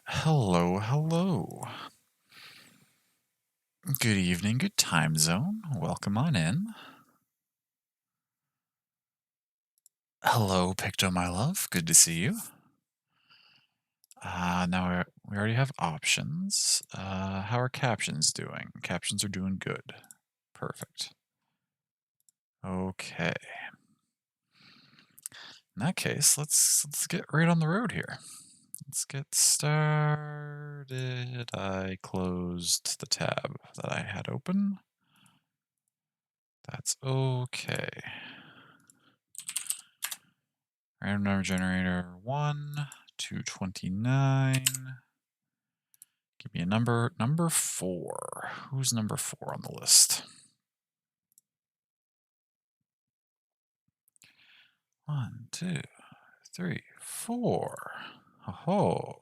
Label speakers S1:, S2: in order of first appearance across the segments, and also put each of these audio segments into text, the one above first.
S1: Hello, hello. Good evening, good time zone. Welcome on in. Hello, Picto, my love. Good to see you. Now we already have options. How are captions doing? Captions are doing good. Perfect. Okay. In that case, let's get right on the road here. Let's get started. I closed the tab that I had open. That's okay. Random number generator 1, 229. Give me a number. Number 4. Who's number 4 on the list? 1, 2, 3, 4. Oh,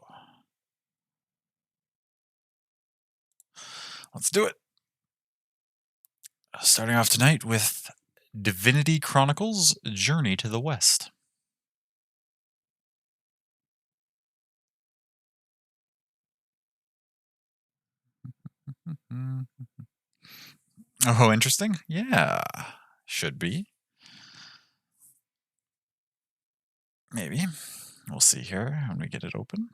S1: let's do it. Starting off tonight with Divinity Chronicles Journey to the West. Oh, interesting. Yeah, should be. Maybe. We'll see here when we get it open.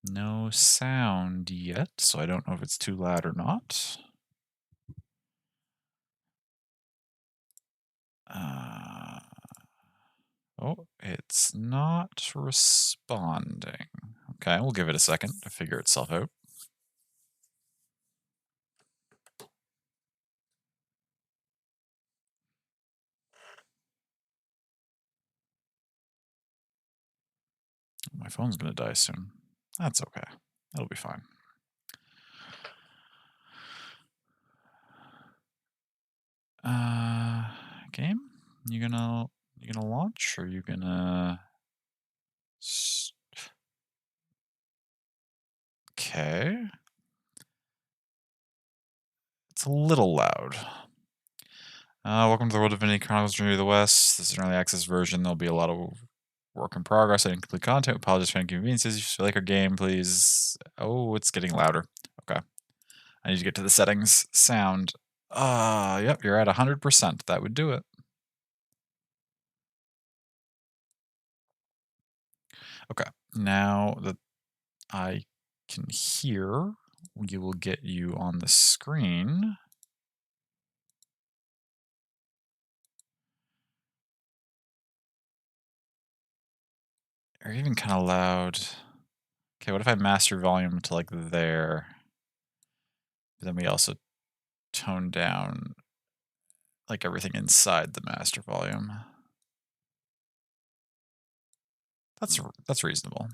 S1: No sound yet, so I don't know if it's too loud or not. Oh, it's not responding. Okay, we'll give it a second to figure itself out. My phone's gonna die soon. That's okay. That'll be fine. Game? You gonna launch or you gonna? Okay. It's a little loud. Welcome to the World of Divinity Chronicles Journey to the West. This is an early access version. There'll be a lot of work in progress and incomplete content. Apologies for inconveniences. If you like our game, please. Oh, it's getting louder. Okay. I need to get to the settings. Sound. Yep, you're at 100%. That would do it. Okay. Now that I can hear, we will get you on the screen. Or even kind of loud. Okay, what if I master volume to like there? But then we also tone down like everything inside the master volume. That's reasonable.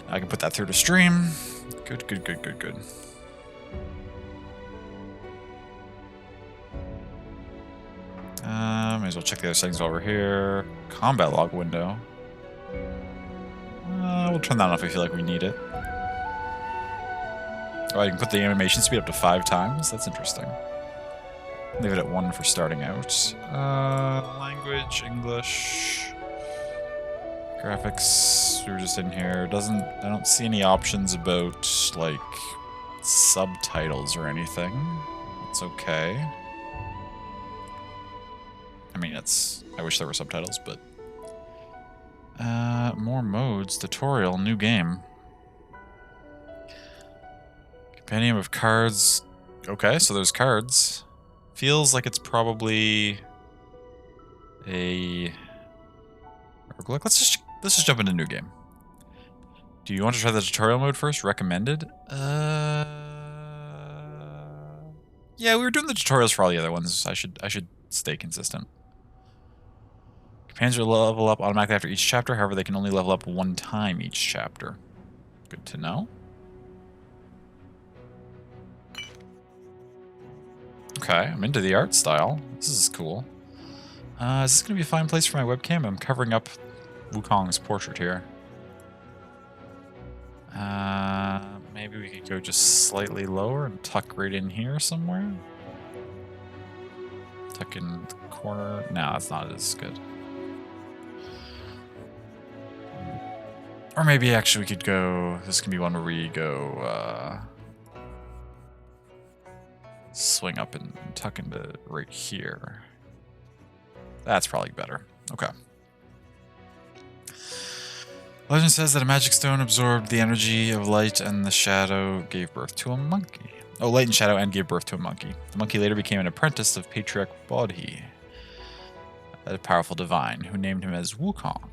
S1: Now I can put that through to stream. Good, good, good, good, good. May as well check the other settings while we're here. Combat log window. We'll turn that on if we feel like we need it. Oh, I can put the animation speed up to 5 times. That's interesting. Leave it at 1 for starting out. Language, English. Graphics, we were just in here. I don't see any options about, like, subtitles or anything. It's okay. I mean, I wish there were subtitles, but... more modes, tutorial, new game. Compendium of cards. Okay, so there's cards. Feels like it's probably a roguelike. Let's just jump into new game. Do you want to try the tutorial mode first? Recommended? Yeah, we were doing the tutorials for all the other ones. I should stay consistent. Companions will level up automatically after each chapter. However, they can only level up 1 time each chapter. Good to know. Okay, I'm into the art style. This is cool. Is this going to be a fine place for my webcam? I'm covering up Wukong's portrait here. Maybe we could go just slightly lower and tuck right in here somewhere. Tuck in the corner. No, that's not as good. Or maybe actually we could go... This can be one where we go... swing up and tuck into right here. That's probably better. Okay. Legend says that a magic stone absorbed the energy of light and the shadow gave birth to a monkey. Oh, light and shadow and gave birth to a monkey. The monkey later became an apprentice of Patriarch Bodhi, a powerful divine, who named him as Wukong.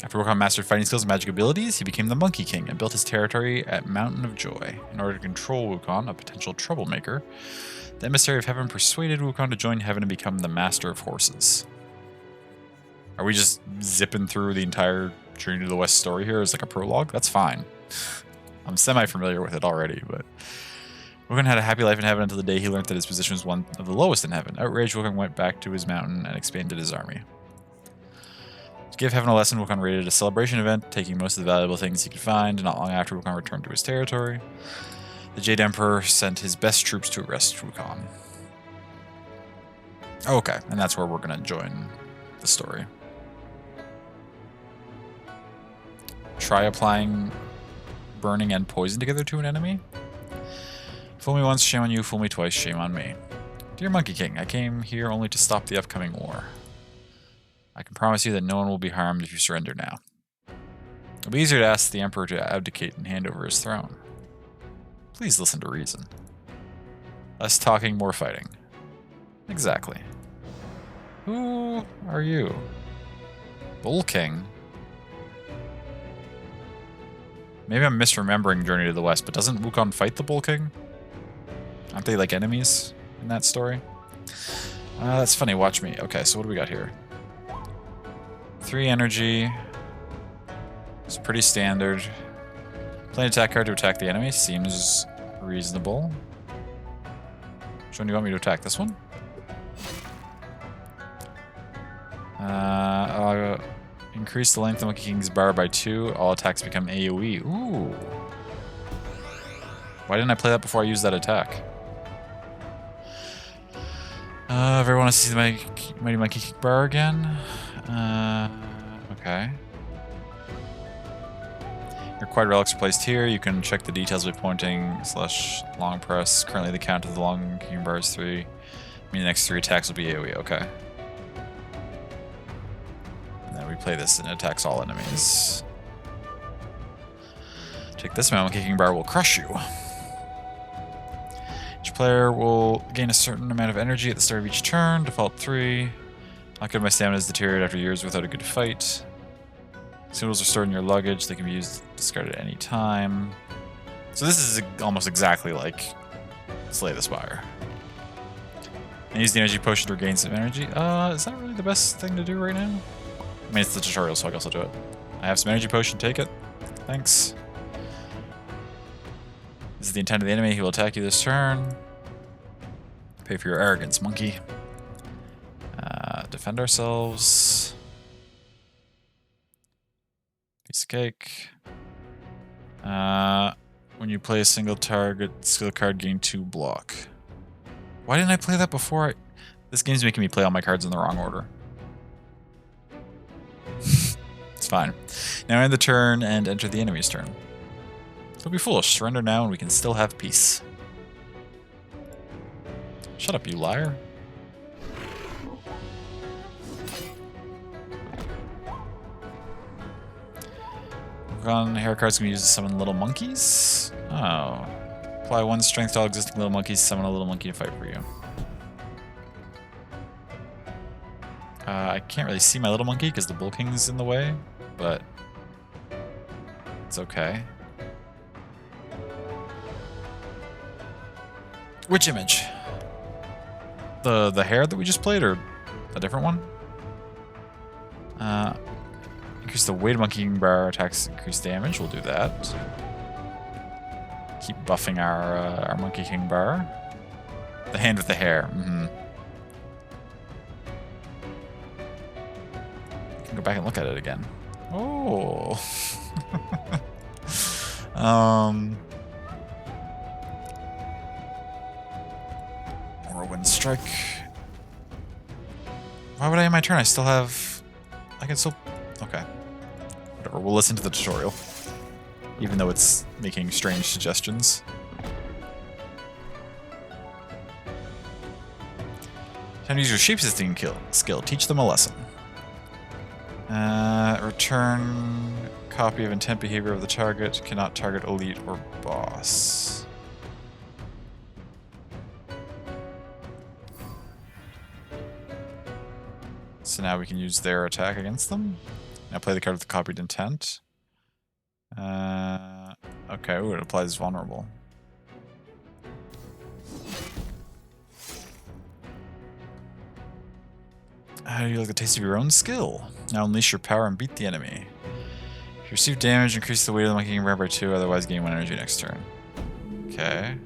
S1: After Wukong mastered fighting skills and magic abilities, he became the Monkey King and built his territory at Mountain of Joy. In order to control Wukong, a potential troublemaker, the emissary of heaven persuaded Wukong to join heaven and become the master of horses. Are we just zipping through the entire Journey to the West story here as like a prologue? That's fine. I'm semi-familiar with it already, but... Wukong had a happy life in heaven until the day he learned that his position was one of the lowest in heaven. Outraged, Wukong went back to his mountain and expanded his army. To give heaven a lesson, Wukong raided a celebration event, taking most of the valuable things he could find. Not long after, Wukong returned to his territory. The Jade Emperor sent his best troops to arrest Wukong. Oh, okay, and that's where we're going to join the story. Try applying burning and poison together to an enemy. Fool me once, shame on you. Fool me twice, shame on me. Dear Monkey King, I came here only to stop the upcoming war. I can promise you that no one will be harmed if you surrender now. It'll be easier to ask the Emperor to abdicate and hand over his throne. Please listen to reason. Less talking, more fighting. Exactly. Who are you? Bull King? Maybe I'm misremembering Journey to the West, but doesn't Wukong fight the Bull King? Aren't they like enemies in that story? That's funny, watch me. Okay, so what do we got here? 3 energy. It's pretty standard. Play an attack card to attack the enemy. Seems reasonable. Which one do you want me to attack? This one? Increase the length of Monkey King's bar by 2. All attacks become AoE. Ooh. Why didn't I play that before I used that attack? Ever want to see the Mighty Monkey King bar again? Okay. Required relics are placed here. You can check the details by pointing / long press. Currently the count of the long king bar is 3. Meaning the next 3 attacks will be AoE. Okay. And then we play this and it attacks all enemies. Take this amount, Monkey King bar will crush you. Each player will gain a certain amount of energy at the start of each turn. Default 3. Not good, my stamina is deteriorated after years without a good fight. Symbols are stored in your luggage. They can be used, discarded at any time. So this is almost exactly like Slay the Spire. And use the energy potion to regain some energy. Is that really the best thing to do right now? I mean, it's the tutorial, so I guess I'll do it. I have some energy potion, take it. Thanks. This is the intent of the enemy. He will attack you this turn. Pay for your arrogance, monkey. Defend ourselves. Piece of cake. When you play a single target skill card, gain 2 block. Why didn't I play that before? This game's making me play all my cards in the wrong order. It's fine. Now end the turn and enter the enemy's turn. Don't be foolish. Surrender now and we can still have peace. Shut up, you liar. Hair cards can be used to summon little monkeys. Oh. Apply 1 strength to all existing little monkeys, summon a little monkey to fight for you. I can't really see my little monkey because the Bull King's in the way, but it's okay. Which image? The hair that we just played, or a different one? Increase the weight of Monkey King bar, attacks increase damage. We'll do that. Keep buffing our Monkey King bar. The hand with the hair. Can go back and look at it again. Oh. Whirlwind strike. Why would I end my turn? I still have... I can still... Okay. Whatever, we'll listen to the tutorial. Even though it's making strange suggestions. Time to use your shapeshifting skill. Teach them a lesson. Return copy of intent behavior of the target. Cannot target elite or boss. So now we can use their attack against them. Now play the card with the copied intent. Okay, ooh, it applies vulnerable. How do you like the taste of your own skill? Now unleash your power and beat the enemy. If you receive damage, increase the weight of the monkey king by 2, otherwise gain 1 energy next turn. Okay.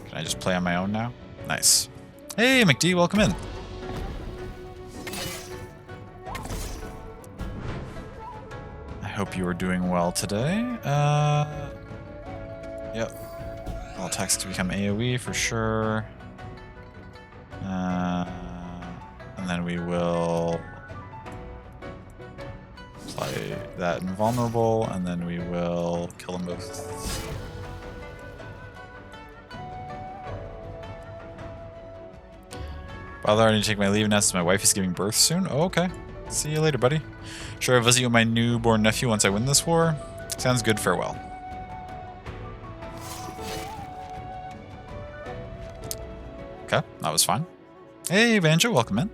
S1: Can I just play on my own now? Nice. Hey, McD, welcome in. I hope you are doing well today. Yep. All attacks to become AoE for sure. And then we will apply that invulnerable, and then we will kill them both. Father, I need to take my leave now since my wife is giving birth soon. Oh, okay. See you later, buddy. Sure, I'll visit you with my newborn nephew once I win this war. Sounds good, farewell. Okay, that was fine. Hey, Banjo, welcome in.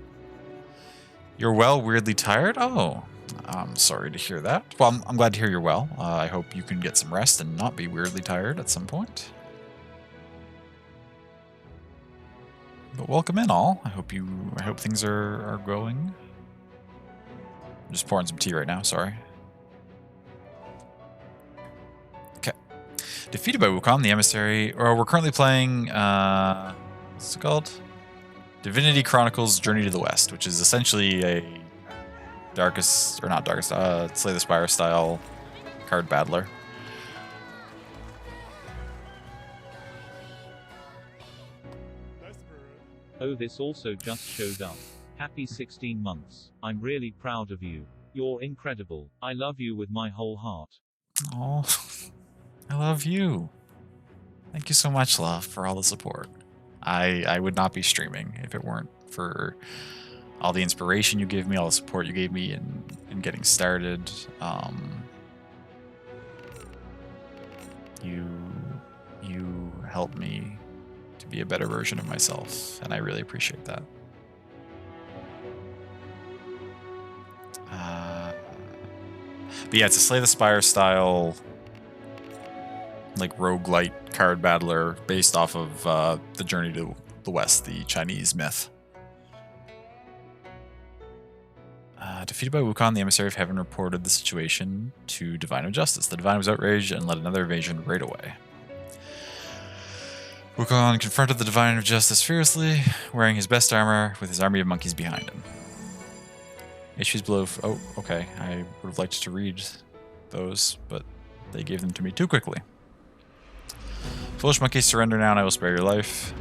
S1: You're well, weirdly tired? Oh, I'm sorry to hear that. Well, I'm glad to hear you're well. I hope you can get some rest and not be weirdly tired at some point. But welcome in, all. I hope things are going. I'm just pouring some tea right now. Sorry. Okay. Defeated by Wukong, the emissary. Or we're currently playing. What's it called? Divinity Chronicles: Journey to the West, which is essentially a Slay the Spire style card battler.
S2: Oh, this also just showed up. Happy 16 months. I'm really proud of you. You're incredible. I love you with my whole heart.
S1: Oh, I love you. Thank you so much, love, for all the support. I would not be streaming if it weren't for all the inspiration you gave me, all the support you gave me in getting started. You helped me to be a better version of myself, and I really appreciate that. But yeah, it's a Slay the Spire style, like roguelite card battler based off of the Journey to the West, the Chinese myth. Defeated by Wukong, the emissary of heaven reported the situation to Divine of Justice. The Divine was outraged and led another invasion right away. Wukong confronted the Divine of Justice fiercely, wearing his best armor with his army of monkeys behind him. HP's below. Oh, okay. I would have liked to read those, but they gave them to me too quickly. Foolish monkeys, surrender now and I will spare your life.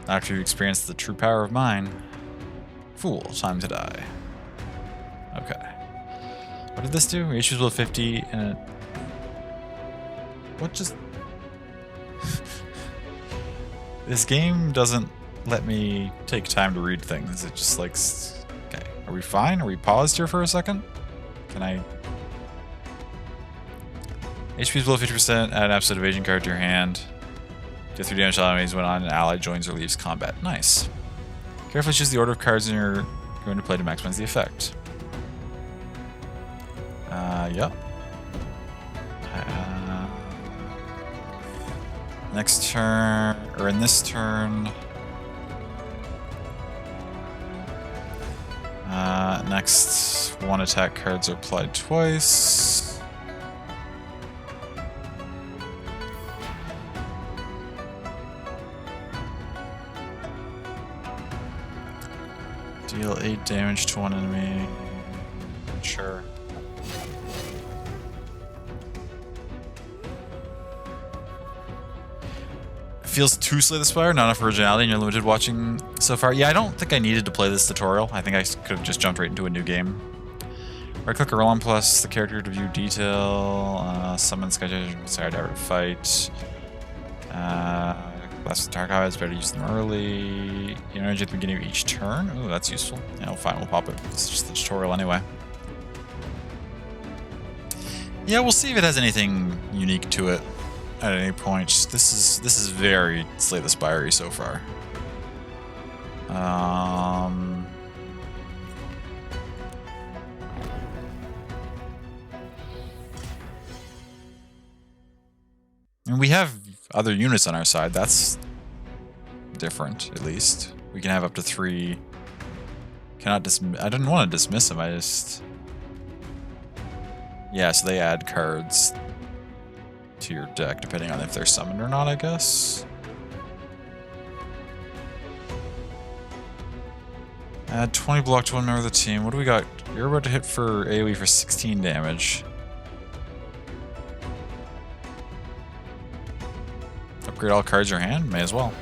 S1: After you experience the true power of mine. Fool, time to die. Okay. What did this do? HP's below 50 and it... What just... This game doesn't let me take time to read things. It just like... Okay, are we fine? Are we paused here for a second? Can I... HP's below 50%, add an absolute evasion card to your hand. Deal 3 damage to enemies when an ally joins or leaves combat. Nice. Carefully choose the order of cards you're going to play to maximize the effect. Yep. Next turn, or in this turn. Next, 1 attack cards are applied twice. Deal 8 damage to one enemy. Sure. Feels too Slay the Spire, not enough originality in your limited watching so far. Yeah, I don't think I needed to play this tutorial. I think I could have just jumped right into a new game. Right click or roll on plus the character to view detail. Summon Skyjudge beside ever to fight. Blast the target eyes, better use them early. Energy at the beginning of each turn. Ooh, that's useful. Yeah, well, fine, we'll pop it. This is just the tutorial anyway. Yeah, we'll see if it has anything unique to it at any point. This is very Slay the Spire-y so far. And we have other units on our side. That's different, at least. We can have up to 3. I didn't want to dismiss them. I just... Yeah, so they add cards to your deck, depending on if they're summoned or not, I guess. Add 20 block to one member of the team. What do we got? You're about to hit for AoE for 16 damage. Upgrade all cards in your hand? May as well.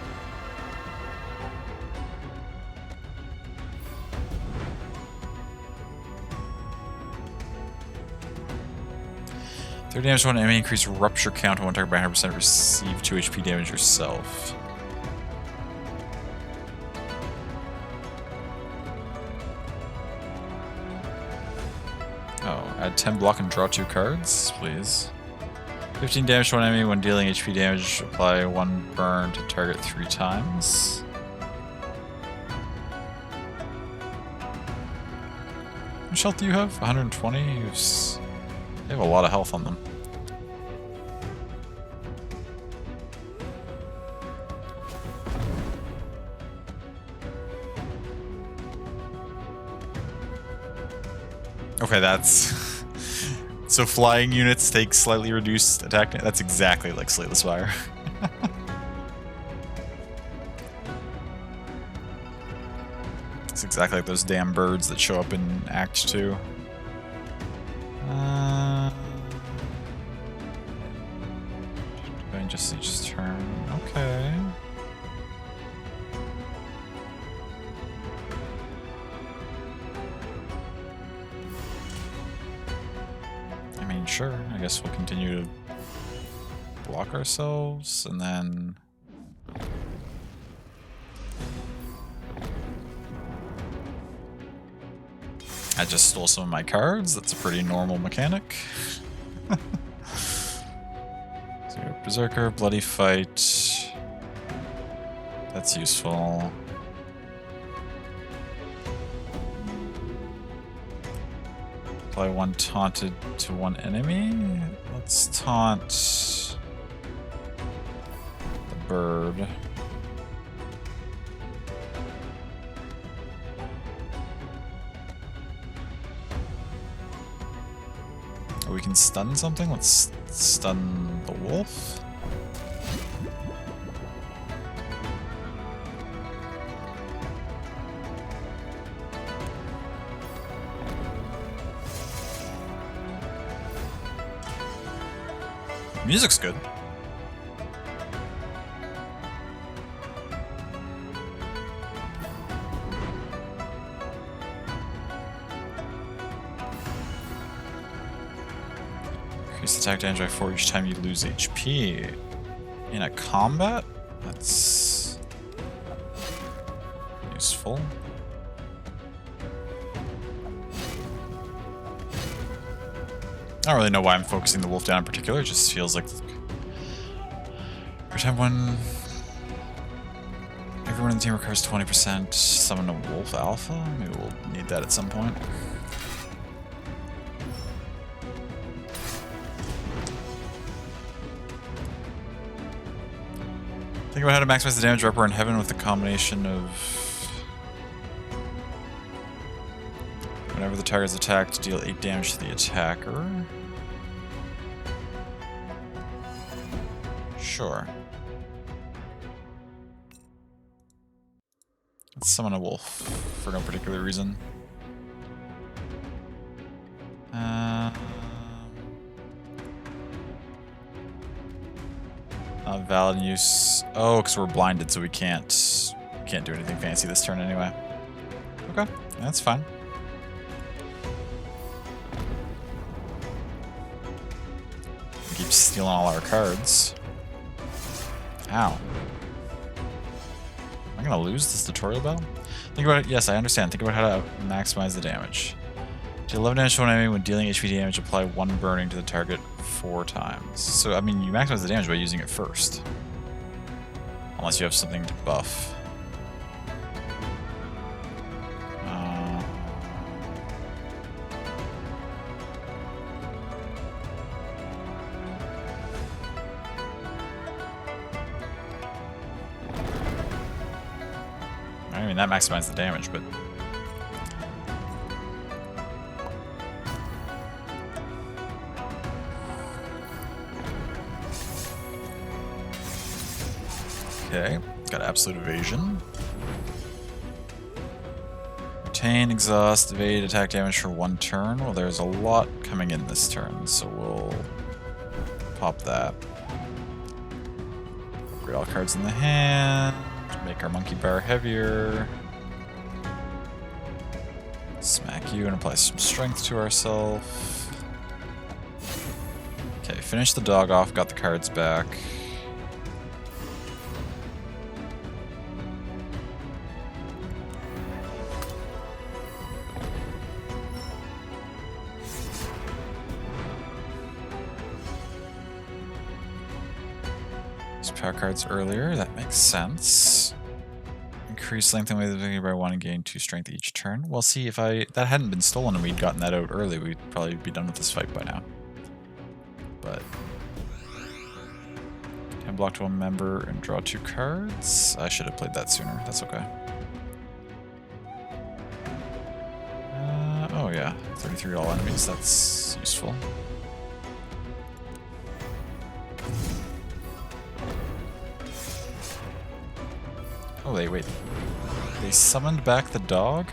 S1: Third damage to one enemy, increase rupture count on one target by 100%, receive 2 HP damage yourself. Oh, add 10 block and draw 2 cards, please. 15 damage to one enemy when dealing HP damage, apply 1 burn to target 3 times. How much health do you have? 120? They have a lot of health on them. Okay, that's... So flying units take slightly reduced attack. That's exactly like Slay the Spire. It's exactly like those damn birds that show up in Act 2. Going just each turn. Okay. I mean, sure. I guess we'll continue to block ourselves and then... I just stole some of my cards. That's a pretty normal mechanic. So Berserker, Bloody Fight. That's useful. Apply 1 taunted to 1 enemy. Let's taunt the bird. We can stun something? Let's stun the wolf. Music's good. Increase attack damage by 4 each time you lose HP. In a combat? That's useful. I don't really know why I'm focusing the wolf down in particular. It just feels like every time everyone in the team recovers 20%, summon a wolf alpha. Maybe we'll need that at some point. Think about how to maximize the damage Reaper in Heaven with the combination of whenever the target is attacked, deal 8 damage to the attacker. Sure. Let's summon a wolf for no particular reason. Not valid use. Oh, because we're blinded, so we can't can't do anything fancy this turn anyway. Okay, that's fine. Keep stealing all our cards. Ow. Am I gonna lose this tutorial battle? Think about it. Yes, I understand. Think about how to maximize the damage. To 11 damage to one enemy when dealing HP damage, apply 1 burning to the target 4 times. So, I mean, you maximize the damage by using it first. Unless you have something to buff. I mean, that maximizes the damage, but... Okay, got absolute evasion. Retain, exhaust, evade, attack damage for 1 turn. Well, there's a lot coming in this turn, so we'll pop that. Upgrade all cards in the hand. Make our monkey bar heavier. Smack you and apply some strength to ourselves. Okay, finish the dog off, got the cards back. Power cards earlier, that makes sense. Increase length and weight of the victory by 1 and gain 2 strength each turn. Well, see, if that hadn't been stolen and we'd gotten that out early, we'd probably be done with this fight by now. But can block to 1 member and draw 2 cards. I should have played that sooner. That's okay. Oh yeah, 33 all enemies. That's useful. Oh, wait. They summoned back the dog?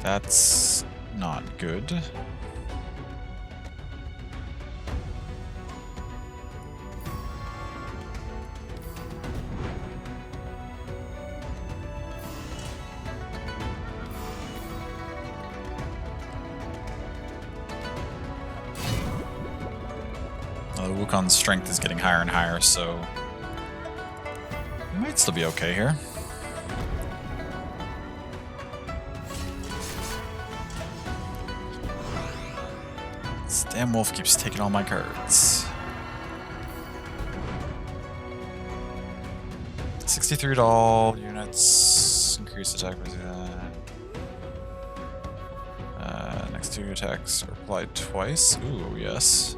S1: That's not good. The Wukong's strength is getting higher and higher, so... we might still be okay here. This damn wolf keeps taking all my cards. 63 to all units. Increase attack. Next 2 attacks are applied twice. Ooh, yes.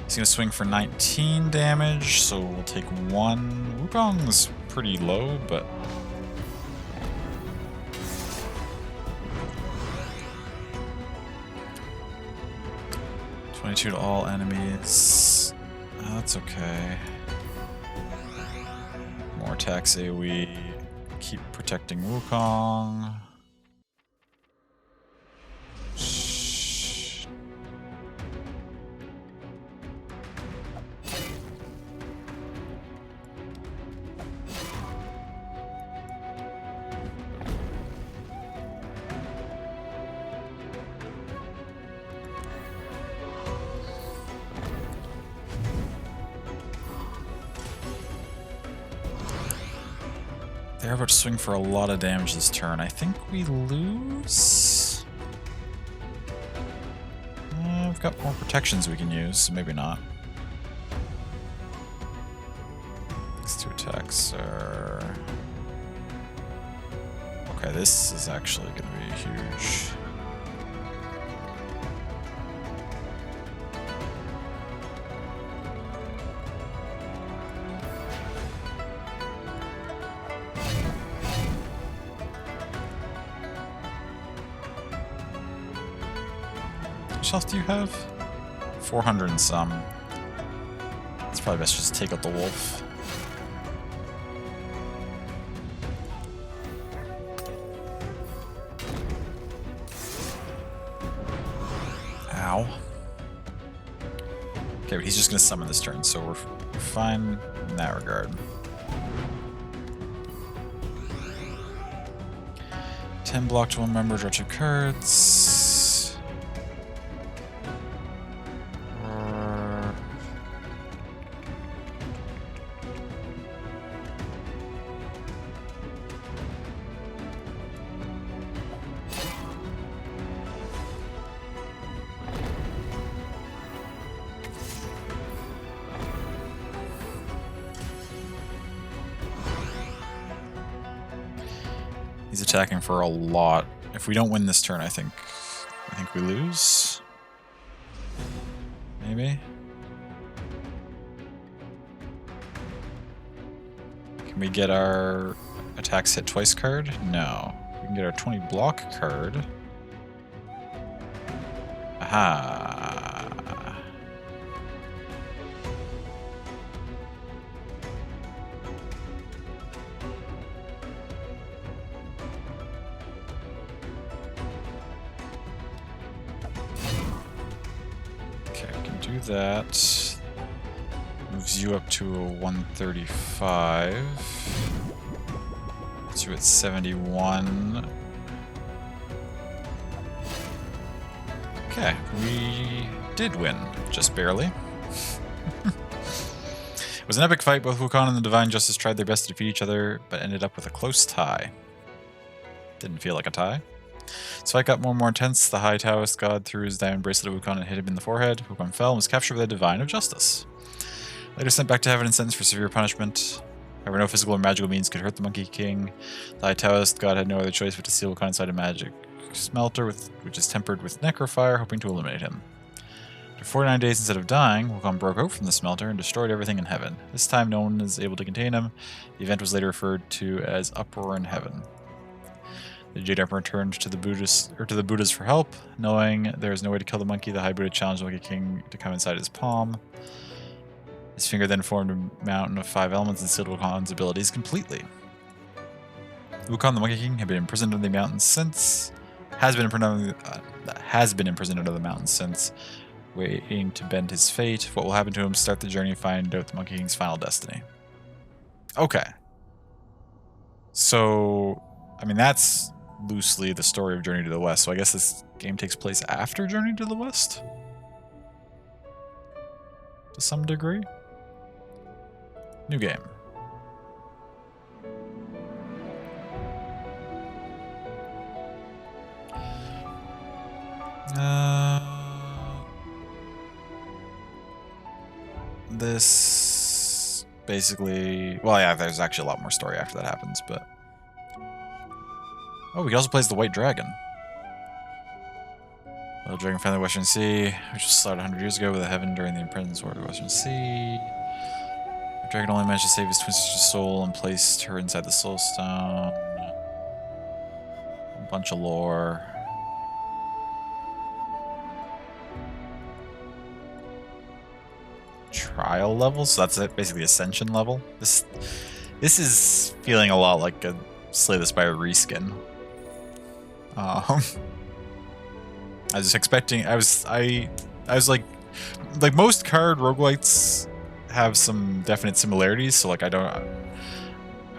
S1: He's going to swing for 19 damage, so we'll take 1. Wukong's pretty low, but... 22 to all enemies. That's okay. More attacks AoE. Keep protecting Wukong. They're about to swing for a lot of damage this turn. I think we lose? We've got more protections we can use, so maybe not. Next 2 attacks are... okay, this is actually going to be huge. How much health do you have? 400 and some. It's probably best just to take out the wolf. Ow. Okay, but he's just going to summon this turn, so we're fine in that regard. 10 block to one member, draw 2 cards. He's attacking for a lot. If we don't win this turn, I think we lose. Maybe. Can we get our attacks hit twice card? No. We can get our 20 block card. Aha. Do that. Moves you up to a 135. Puts you at 71. Okay, we did win, just barely. It was an epic fight. Both Wukong and the Divine Justice tried their best to defeat each other, but ended up with a close tie. Didn't feel like a tie. This fight got more and more intense. The High Taoist god threw his diamond bracelet at Wukong and hit him in the forehead. Wukong fell and was captured by the Divine of Justice. Later sent back to heaven and sentenced for severe punishment. However, no physical or magical means could hurt the Monkey King. The High Taoist god had no other choice but to seal Wukong inside a magic smelter, which is tempered with necrofire, hoping to eliminate him. After 49 days instead of dying, Wukong broke out from the smelter and destroyed everything in heaven. This time no one is able to contain him. The event was later referred to as Uproar in Heaven. The Jade Emperor turned to the Buddhas for help. Knowing there is no way to kill the monkey, the High Buddha challenged the Monkey King to come inside his palm. His finger then formed a mountain of 5 elements and sealed Wukong's abilities completely. Wukong, the Monkey King, had been imprisoned under the mountains since. Has been imprisoned under the mountains since, waiting to bend his fate. What will happen to him? Start the journey and find out the Monkey King's final destiny. Okay. So, I mean, that's loosely the story of Journey to the West, so I guess this game takes place after Journey to the West? To some degree? New game. This basically, well, yeah, there's actually a lot more story after that happens, but oh, we can also play as the White Dragon. The dragon found the Western Sea, which was slaughtered 100 years ago with a heaven during the imprisonment war of the Western Sea. The dragon only managed to save his twin sister's soul and placed her inside the Soul Stone. A bunch of lore. Trial level, so that's it, basically Ascension level. This is feeling a lot like a Slay the Spire reskin. I was expecting. I was like most card roguelites have some definite similarities. So like I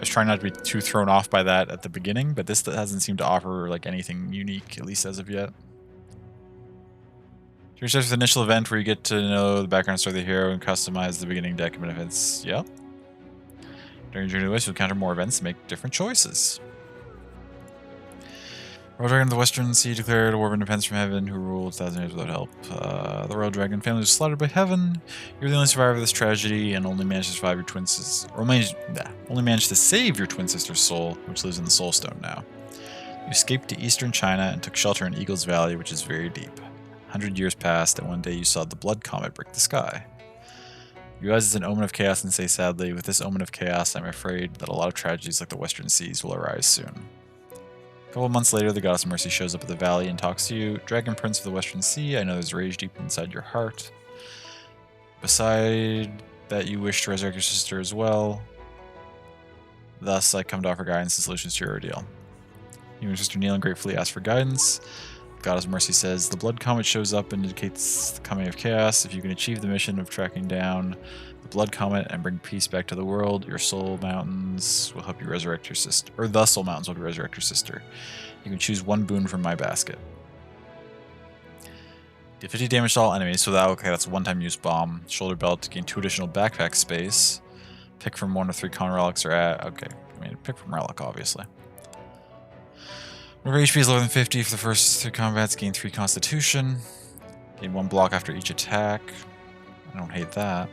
S1: was trying not to be too thrown off by that at the beginning, but this hasn't seemed to offer like anything unique, at least as of yet. Here starts with the initial event where you get to know the background story of the hero and customize the beginning deck of events. Yep. During Journey to the West, you'll encounter more events and make different choices. Royal Dragon of the Western Sea declared a war of independence from Heaven, who ruled 1,000 years without help. The Royal Dragon family was slaughtered by Heaven. You're the only survivor of this tragedy and only managed to survive your twin sister's, only managed to save your twin sister's soul, which lives in the Soul Stone now. You escaped to eastern China and took shelter in Eagle's Valley, which is very deep. 100 years passed, and one day you saw the Blood Comet break the sky. You realize it's an omen of chaos and say sadly, with this omen of chaos, I'm afraid that a lot of tragedies like the Western Seas will arise soon. A couple of months later, the Goddess of Mercy shows up at the valley and talks to you. Dragon Prince of the Western Sea, I know there's rage deep inside your heart. Beside that, you wish to resurrect your sister as well. Thus, I come to offer guidance and solutions to your ordeal. You and your sister kneel and gratefully ask for guidance. Goddess Mercy says, the blood comet shows up and indicates the coming of chaos. If you can achieve the mission of tracking down the blood comet and bring peace back to the world, your soul mountains will help you resurrect your sister. Or the soul mountains will resurrect your sister. You can choose one boon from my basket. Deal 50 damage to all enemies, so that's a one-time use bomb. Shoulder belt to gain 2 additional backpack space. Pick from 1 of 3 common relics or okay. I mean, pick from relic, obviously. Whenever HP is lower than 50 for the first 3 combats, gain 3 constitution. Gain 1 block after each attack. I don't hate that.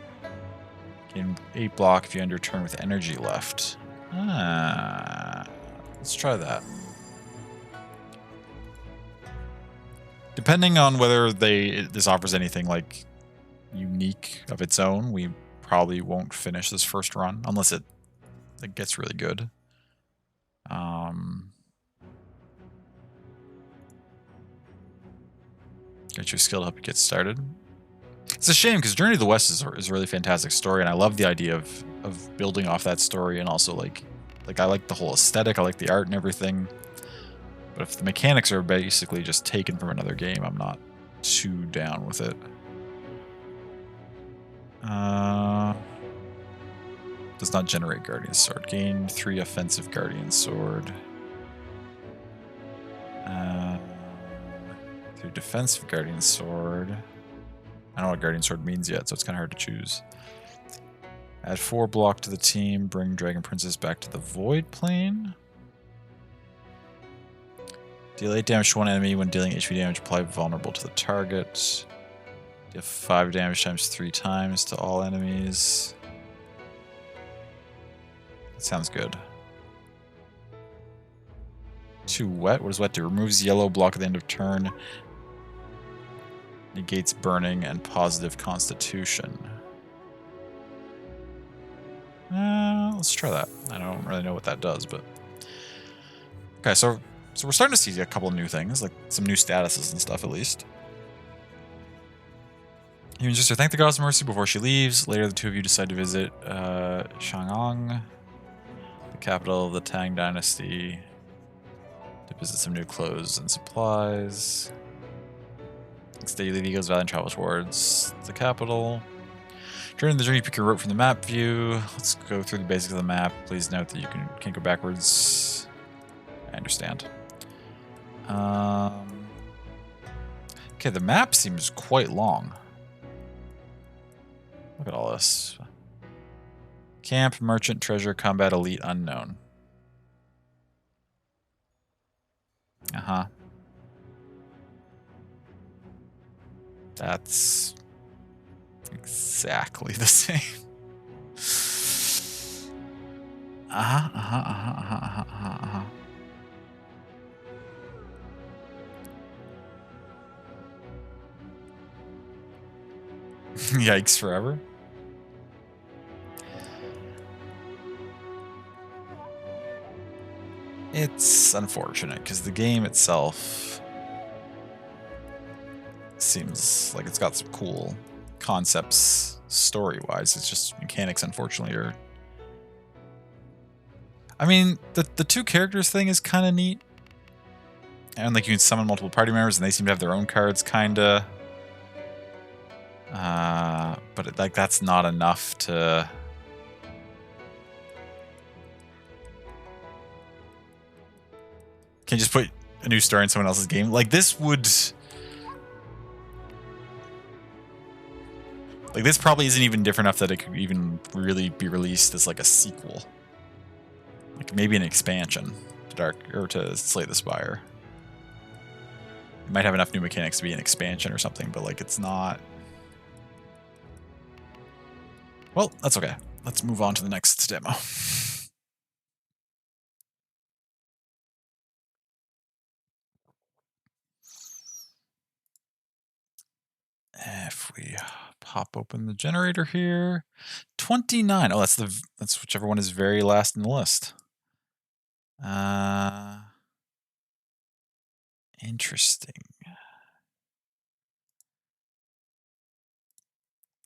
S1: Gain 8 block if you end your turn with energy left. Let's try that. Depending on whether this offers anything like unique of its own, we probably won't finish this first run unless it gets really good. Get your skill to help you get started. It's a shame because Journey to the West is a really fantastic story, and I love the idea of building off that story, and also like I like the whole aesthetic, I like the art and everything. But if the mechanics are basically just taken from another game, I'm not too down with it. Does not generate Guardian Sword. Gain 3 offensive Guardian Sword. 3 defensive Guardian Sword. I don't know what Guardian Sword means yet, so it's kind of hard to choose. Add 4 block to the team. Bring Dragon Princess back to the Void Plane. Deal 8 damage to one enemy when dealing HP damage. Apply vulnerable to the target. Deal 5 damage times 3 times to all enemies. That sounds good. 2 wet. What does wet do? Removes yellow block at the end of turn. Negates burning and positive constitution. Let's try that. I don't really know what that does, but... Okay, so we're starting to see a couple of new things, like some new statuses and stuff at least. You can just thank the Goddess of Mercy before she leaves. Later, the 2 of you decide to visit Chang'an, the capital of the Tang Dynasty, to visit some new clothes and supplies. Next day, you leave Eagle's Valley and travel towards the capital. During the journey, pick your route from the map view. Let's go through the basics of the map. Please note that you can't go backwards. I understand. Okay, the map seems quite long. Look at all this. Camp, merchant, treasure, combat, elite, unknown. Uh-huh. That's exactly the same. Yikes forever. It's unfortunate because the game itself seems like it's got some cool concepts story-wise. It's just mechanics, unfortunately, are... I mean, the 2 characters thing is kind of neat. And like you can summon multiple party members and they seem to have their own cards, kinda. But like that's not enough to... Can you just put a new story in someone else's game? Like this would... Like this probably isn't even different enough that it could even really be released as like a sequel. Like maybe an expansion to Slay the Spire. It might have enough new mechanics to be an expansion or something, but like it's not... Well, that's okay. Let's move on to the next demo. If we pop open the generator here, 29. Oh, that's whichever one is very last in the list. Interesting.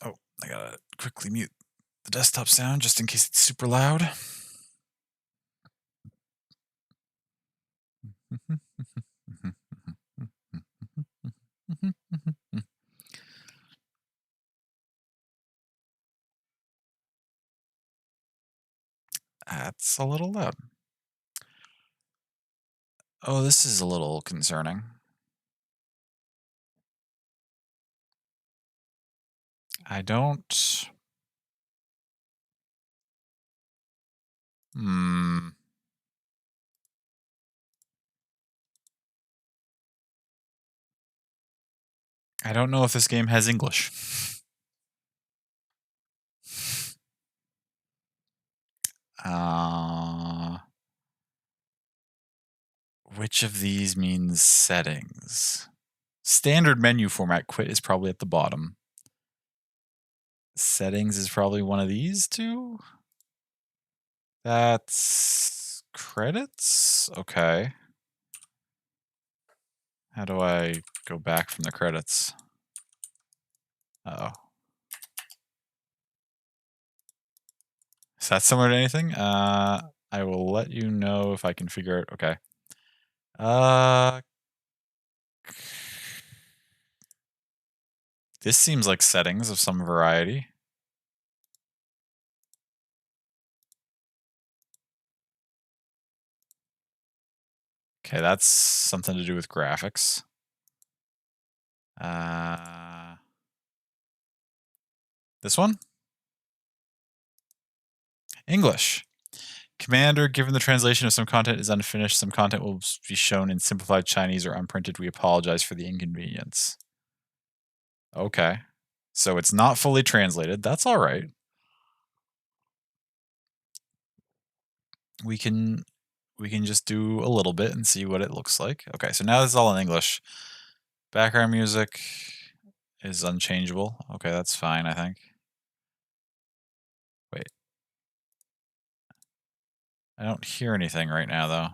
S1: Oh, I gotta quickly mute the desktop sound just in case it's super loud. That's a little loud. Oh, this is a little concerning. I don't... Hmm. I don't know if this game has English. Which of these means settings? Standard menu format, quit is probably at the bottom. Settings is probably one of these two? That's credits? Okay. How do I go back from the credits? Uh-oh. Is that similar to anything? I will let you know if I can figure it. Okay. This seems like settings of some variety. Okay, that's something to do with graphics. This one? English. Commander, given the translation of some content is unfinished, some content will be shown in simplified Chinese or unprinted. We apologize for the inconvenience. Okay. So it's not fully translated. That's all right. We can just do a little bit and see what it looks like. Okay, so now this is all in English. Background music is unchangeable. Okay, that's fine, I think. Wait. I don't hear anything right now, though.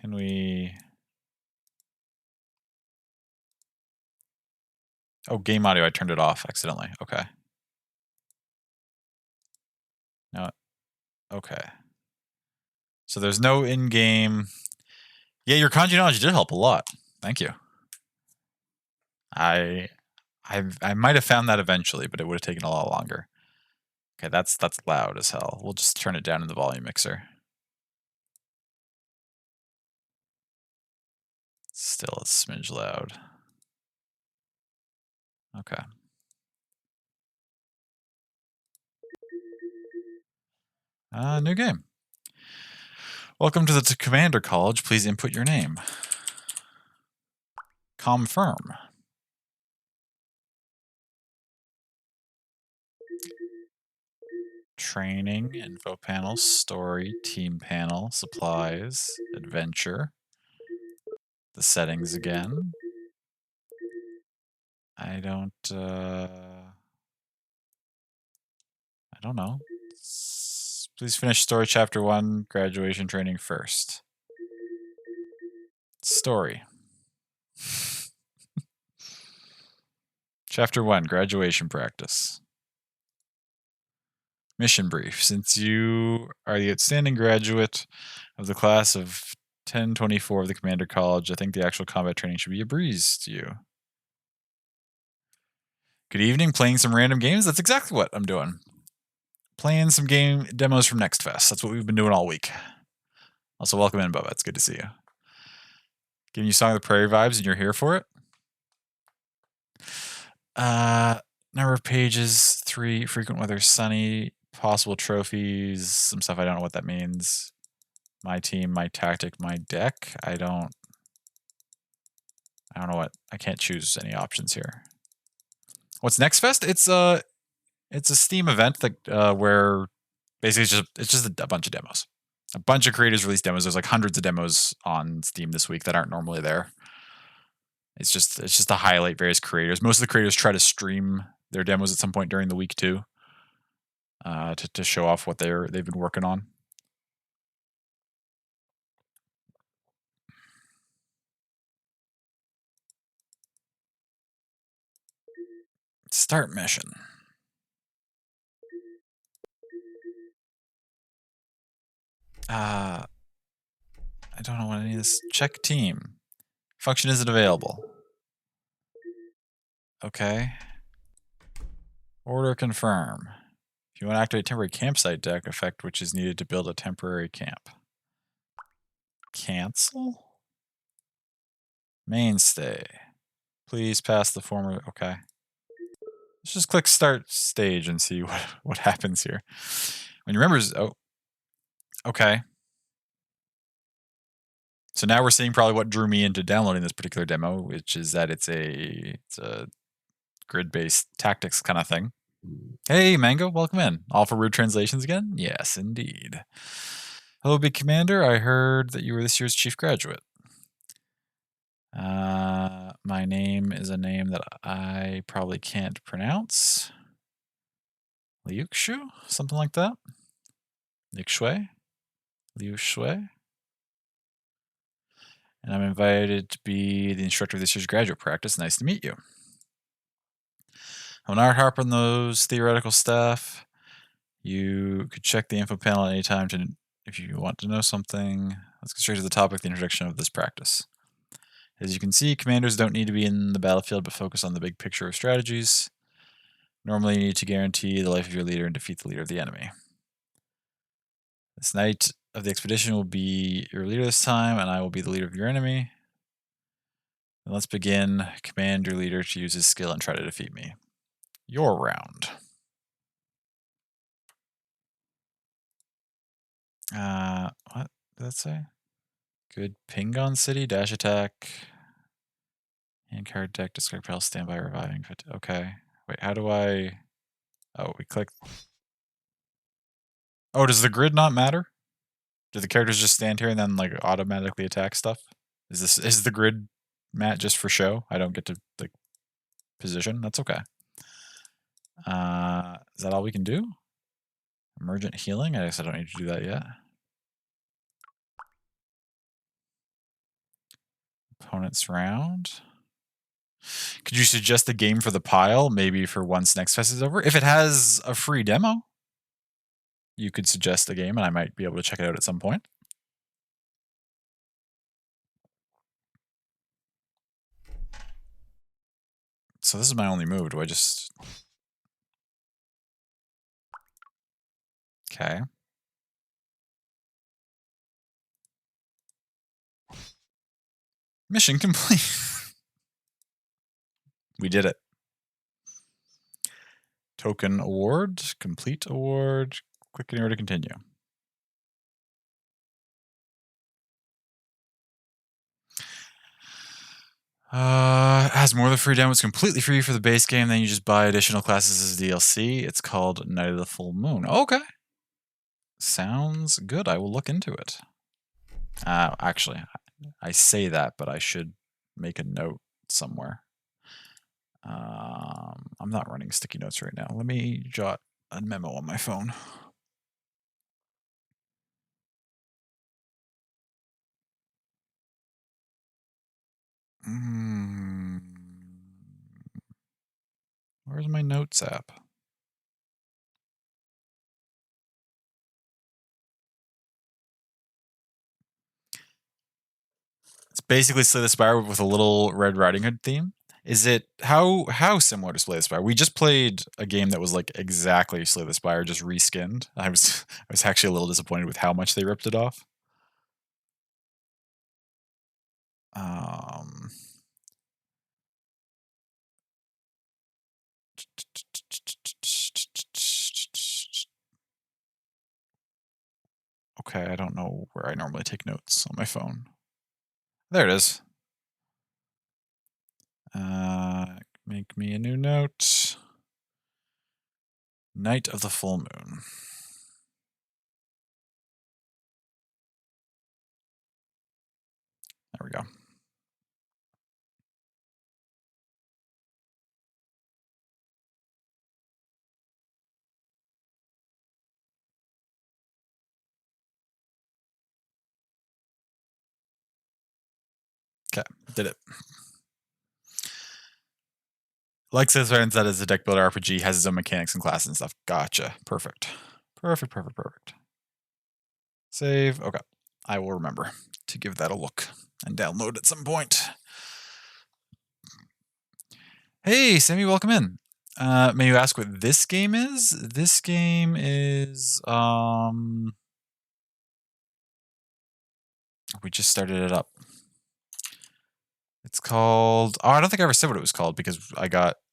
S1: Can we... Oh, game audio, I turned it off accidentally. Okay. No. Okay. So there's no in-game... Yeah, your kanji knowledge did help a lot. Thank you. I might have found that eventually, but it would have taken a lot longer. Okay, that's loud as hell. We'll just turn it down in the volume mixer. Still a smidge loud. Okay. New game. Welcome to the Commander College. Please input your name. Confirm. Training, info panel, story, team panel, supplies, adventure. The settings again. I don't know. Please finish story chapter 1, graduation training first. Story. Chapter 1, graduation practice. Mission brief. Since you are the outstanding graduate of the class of 1024 of the Commander College, I think the actual combat training should be a breeze to you. Good evening, playing some random games? That's exactly what I'm doing. Playing some game demos from Next Fest. That's what we've been doing all week. Also, welcome in, Bubba. It's good to see you. Giving you Song of the Prairie vibes, and you're here for it? Number of pages, 3, frequent weather, sunny, possible trophies, some stuff I don't know what that means. My team, my tactic, my deck. I don't know what. I can't choose any options here. What's Next Fest? It's a Steam event that where basically it's just a bunch of demos. A bunch of creators release demos. There's like hundreds of demos on Steam this week that aren't normally there. It's just to highlight various creators. Most of the creators try to stream their demos at some point during the week too, to show off what they've been working on. Start mission. I don't know what any of this. Check team. Function isn't available. Okay. Order confirm. If you want to activate temporary campsite deck effect, which is needed to build a temporary camp. Cancel? Mainstay. Please pass the former. Okay. Let's just click start stage and see what happens here. When you remember, oh, okay. So now we're seeing probably what drew me into downloading this particular demo, which is that it's a grid-based tactics kind of thing. Hey, Mango, welcome in. All for Rude Translations again? Yes, indeed. Hello, Big Commander. I heard that you were this year's chief graduate. My name is a name that I probably can't pronounce. Liu Shu? Something like that? Liu Shui? Liu Shui? And I'm invited to be the instructor of this year's graduate practice. Nice to meet you. I'm not harp on those theoretical stuff. You could check the info panel at any time if you want to know something. Let's get straight to the topic, the introduction of this practice. As you can see, commanders don't need to be in the battlefield, but focus on the big picture of strategies. Normally, you need to guarantee the life of your leader and defeat the leader of the enemy. This knight of the expedition will be your leader this time, and I will be the leader of your enemy. And let's begin. Command your leader to use his skill and try to defeat me. Your round. What did that say? Good Pingon City, dash attack. Hand card deck, discard pile, standby, reviving. Okay. Wait, how do I... Oh, we click... Oh, does the grid not matter? Do the characters just stand here and then like automatically attack stuff? Is the grid mat just for show? I don't get to like position? That's okay. Is that all we can do? Emergent healing? I guess I don't need to do that yet. Opponent's round. Could you suggest a game for the pile, maybe for once Next Fest is over? If it has a free demo, you could suggest a game and I might be able to check it out at some point. So this is my only move. Do I just... Okay. Mission complete. We did it. Token award, complete award. Click anywhere to continue. Has more than free demo. It's completely free for the base game. Then you just buy additional classes as DLC. It's called Night of the Full Moon. Okay. Sounds good. I will look into it. Actually, I say that, but I should make a note somewhere. I'm not running sticky notes right now. Let me jot a memo on my phone. Where's my notes app? It's basically Slay the Spire with a little Red Riding Hood theme. Is it how similar to Slay the Spire? We just played a game that was like exactly Slay the Spire, just reskinned. I was actually a little disappointed with how much they ripped it off. Okay, I don't know where I normally take notes on my phone. There it is. Make me a new note. Night of the Full Moon. There we go. Okay, did it. Like says that is a deck builder RPG, has its own mechanics and classes and stuff. Gotcha. Perfect. Perfect. Save. Okay. I will remember to give that a look and download at some point. Hey, Sammy, welcome in. May you ask what this game is? This game is we just started it up. It's called I don't think I ever said what it was called because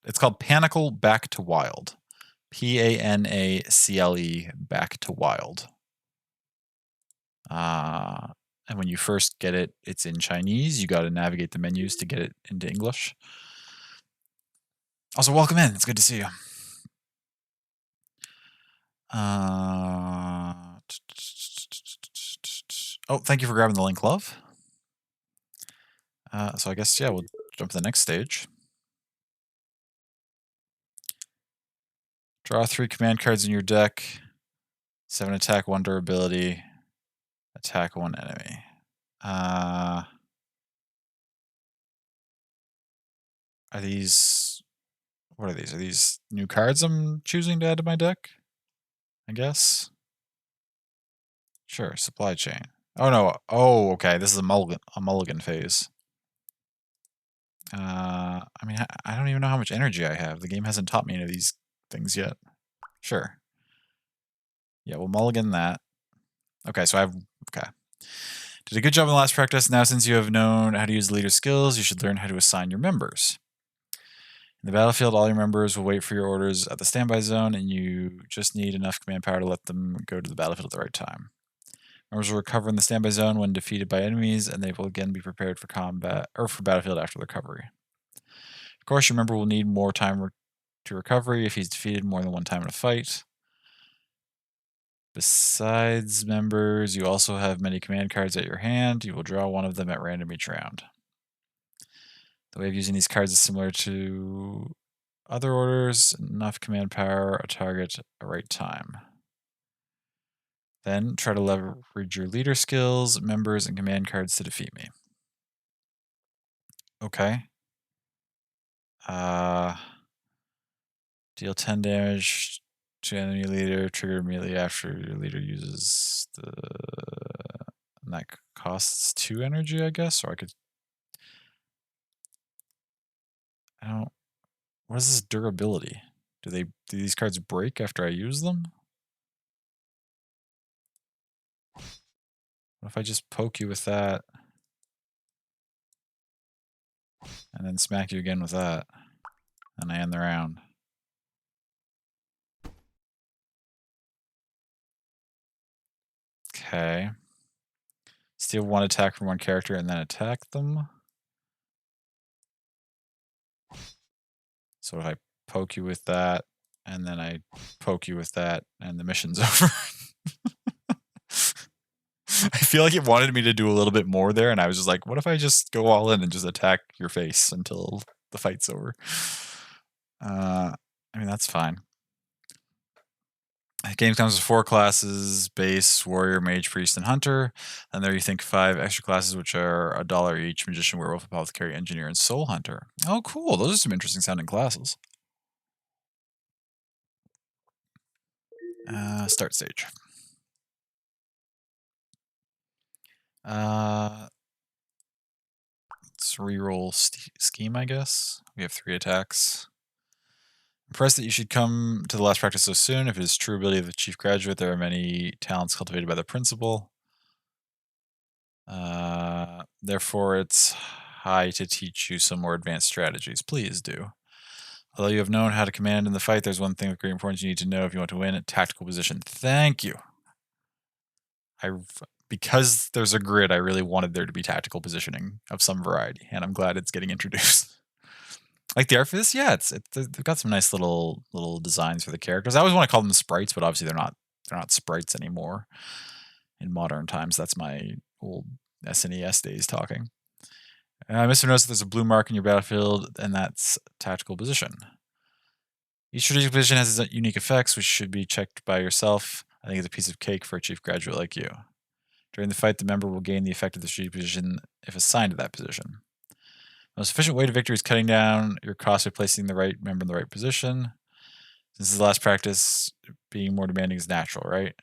S1: it's called Panacle Back to Wild. Panacle Back to Wild. And when you first get it, it's in Chinese. You got to navigate the menus to get it into English. Also, welcome in. It's good to see you. Oh, thank you for grabbing the link, love. So I guess, yeah, we'll jump to the next stage. Draw 3 command cards in your deck. 7 attack, 1 durability. Attack 1 enemy. Are these... What are these? Are these new cards I'm choosing to add to my deck? I guess. Sure, supply chain. Oh, no. Oh, okay. This is a mulligan phase. I mean, I don't even know how much energy I have. The game hasn't taught me any of these things yet. Sure. Yeah, we'll mulligan that. Okay, so okay. Did a good job in the last practice. Now, since you have known how to use the leader skills, you should learn how to assign your members. In the battlefield, all your members will wait for your orders at the standby zone, and you just need enough command power to let them go to the battlefield at the right time. Members will recover in the standby zone when defeated by enemies, and they will again be prepared for combat or for battlefield after the recovery. Of course, your member will need more time to recovery if he's defeated more than one time in a fight. Besides members, you also have many command cards at your hand. You will draw one of them at random each round. The way of using these cards is similar to other orders. Enough command power, a target, a right time. Then try to leverage your leader skills, members, and command cards to defeat me. Okay. Deal 10 damage to enemy leader, trigger immediately after your leader uses the... And that costs 2 energy, I guess? Or I could... I don't... What is this durability? Do these cards break after I use them? What if I just poke you with that? And then smack you again with that. And I end the round. Okay. Steal 1 attack from 1 character and then attack them. So if I poke you with that, and then I poke you with that, and the mission's over. I feel like it wanted me to do a little bit more there, and I was just like, what if I just go all in and just attack your face until the fight's over? I mean, that's fine. The game comes with 4 classes: base, warrior, mage, priest, and hunter. And there you think 5 extra classes, which are $1 each: magician, werewolf, apothecary, engineer, and soul hunter. Oh, cool. Those are some interesting sounding classes. Start stage. Let's reroll scheme, I guess. We have 3 attacks. Impressed that you should come to the last practice so soon. If it is true ability of the chief graduate, there are many talents cultivated by the principal. Therefore, it's high to teach you some more advanced strategies. Please do. Although you have known how to command in the fight, there's one thing of great importance you need to know if you want to win: tactical position. Thank you. Because there's a grid, I really wanted there to be tactical positioning of some variety, and I'm glad it's getting introduced. Like the art for this, yeah, they've got some nice little designs for the characters. I always want to call them sprites, but obviously they're not sprites anymore in modern times. That's my old SNES days talking. Mr. Notice that there's a blue mark in your battlefield, and that's tactical position. Each strategic position has its unique effects, which should be checked by yourself. I think it's a piece of cake for a chief graduate like you. During the fight, the member will gain the effect of the strategic position if assigned to that position. The most efficient way to victory is cutting down your cost by placing the right member in the right position. Since this is the last practice, being more demanding is natural, right?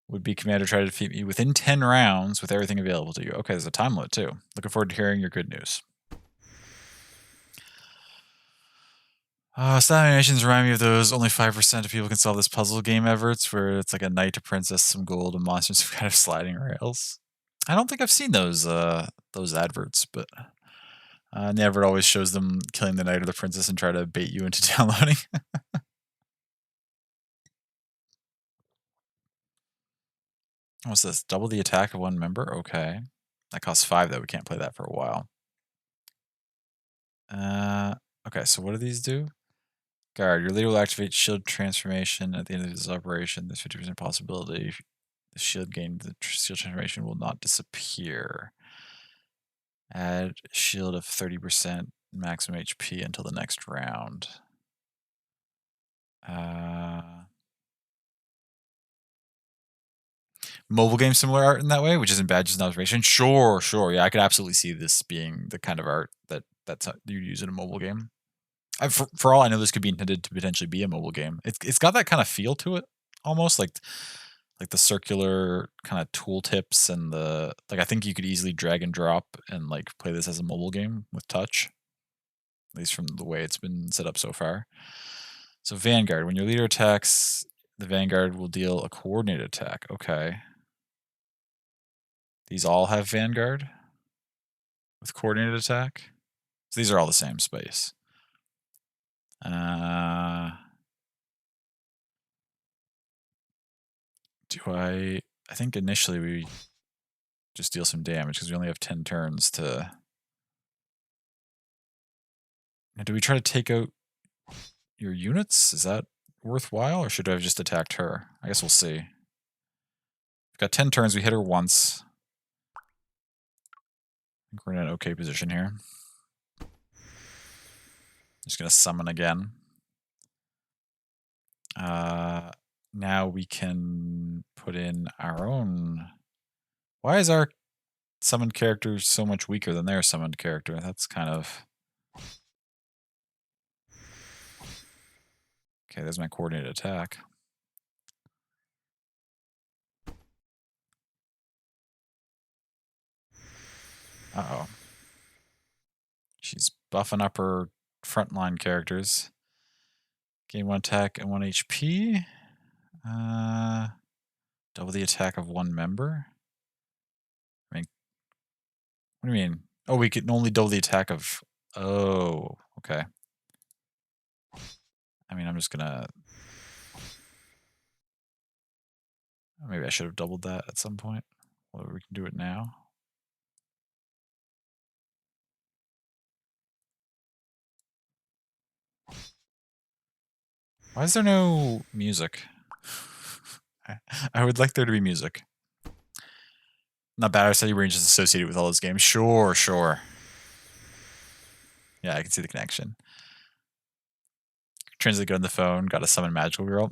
S1: Would be commander try to defeat me within 10 rounds with everything available to you. Okay, there's a time limit too. Looking forward to hearing your good news. Style animations remind me of those only 5% of people can solve this puzzle game adverts where it's like a knight, a princess, some gold, and monsters some kind of sliding rails. I don't think I've seen those adverts, but the advert always shows them killing the knight or the princess and try to bait you into downloading. What's this? Double the attack of one member? Okay. That costs 5 though. We can't play that for a while. Okay, so what do these do? Guard, your leader will activate shield transformation at the end of this operation. There's 50% possibility the shield gained, the shield transformation will not disappear. Add shield of 30% maximum HP until the next round. Mobile game similar art in that way, which isn't bad, just an observation. Sure. Yeah, I could absolutely see this being the kind of art that's you use in a mobile game. For all I know, this could be intended to potentially be a mobile game. It's got that kind of feel to it, almost like the circular kind of tooltips and I think you could easily drag and drop and like play this as a mobile game with touch, at least from the way it's been set up so far. So Vanguard, when your leader attacks, the Vanguard will deal a coordinated attack. Okay. These all have Vanguard with coordinated attack. So these are all the same space. I think initially we just deal some damage because we only have 10 turns to... Now, do we try to take out your units? Is that worthwhile, or should I have just attacked her? I guess we'll see. We've got 10 turns. We hit her once. I think we're in an okay position here. Just going to summon again. Now we can put in our own... Why is our summoned character so much weaker than their summoned character? That's kind of... Okay, there's my coordinated attack. Uh-oh. She's buffing up her frontline characters. Gain 1 attack and 1 HP. Double the attack of one member? I mean, what do you mean? Oh, we can only double the attack of... Oh, okay. I mean, I'm just gonna... Maybe I should have doubled that at some point. Well, we can do it now. Why is there no music? I would like there to be music. Not bad, I you were just associated with all those games. Sure. Yeah, I can see the connection. Translate good on the phone, got to summon magical girl.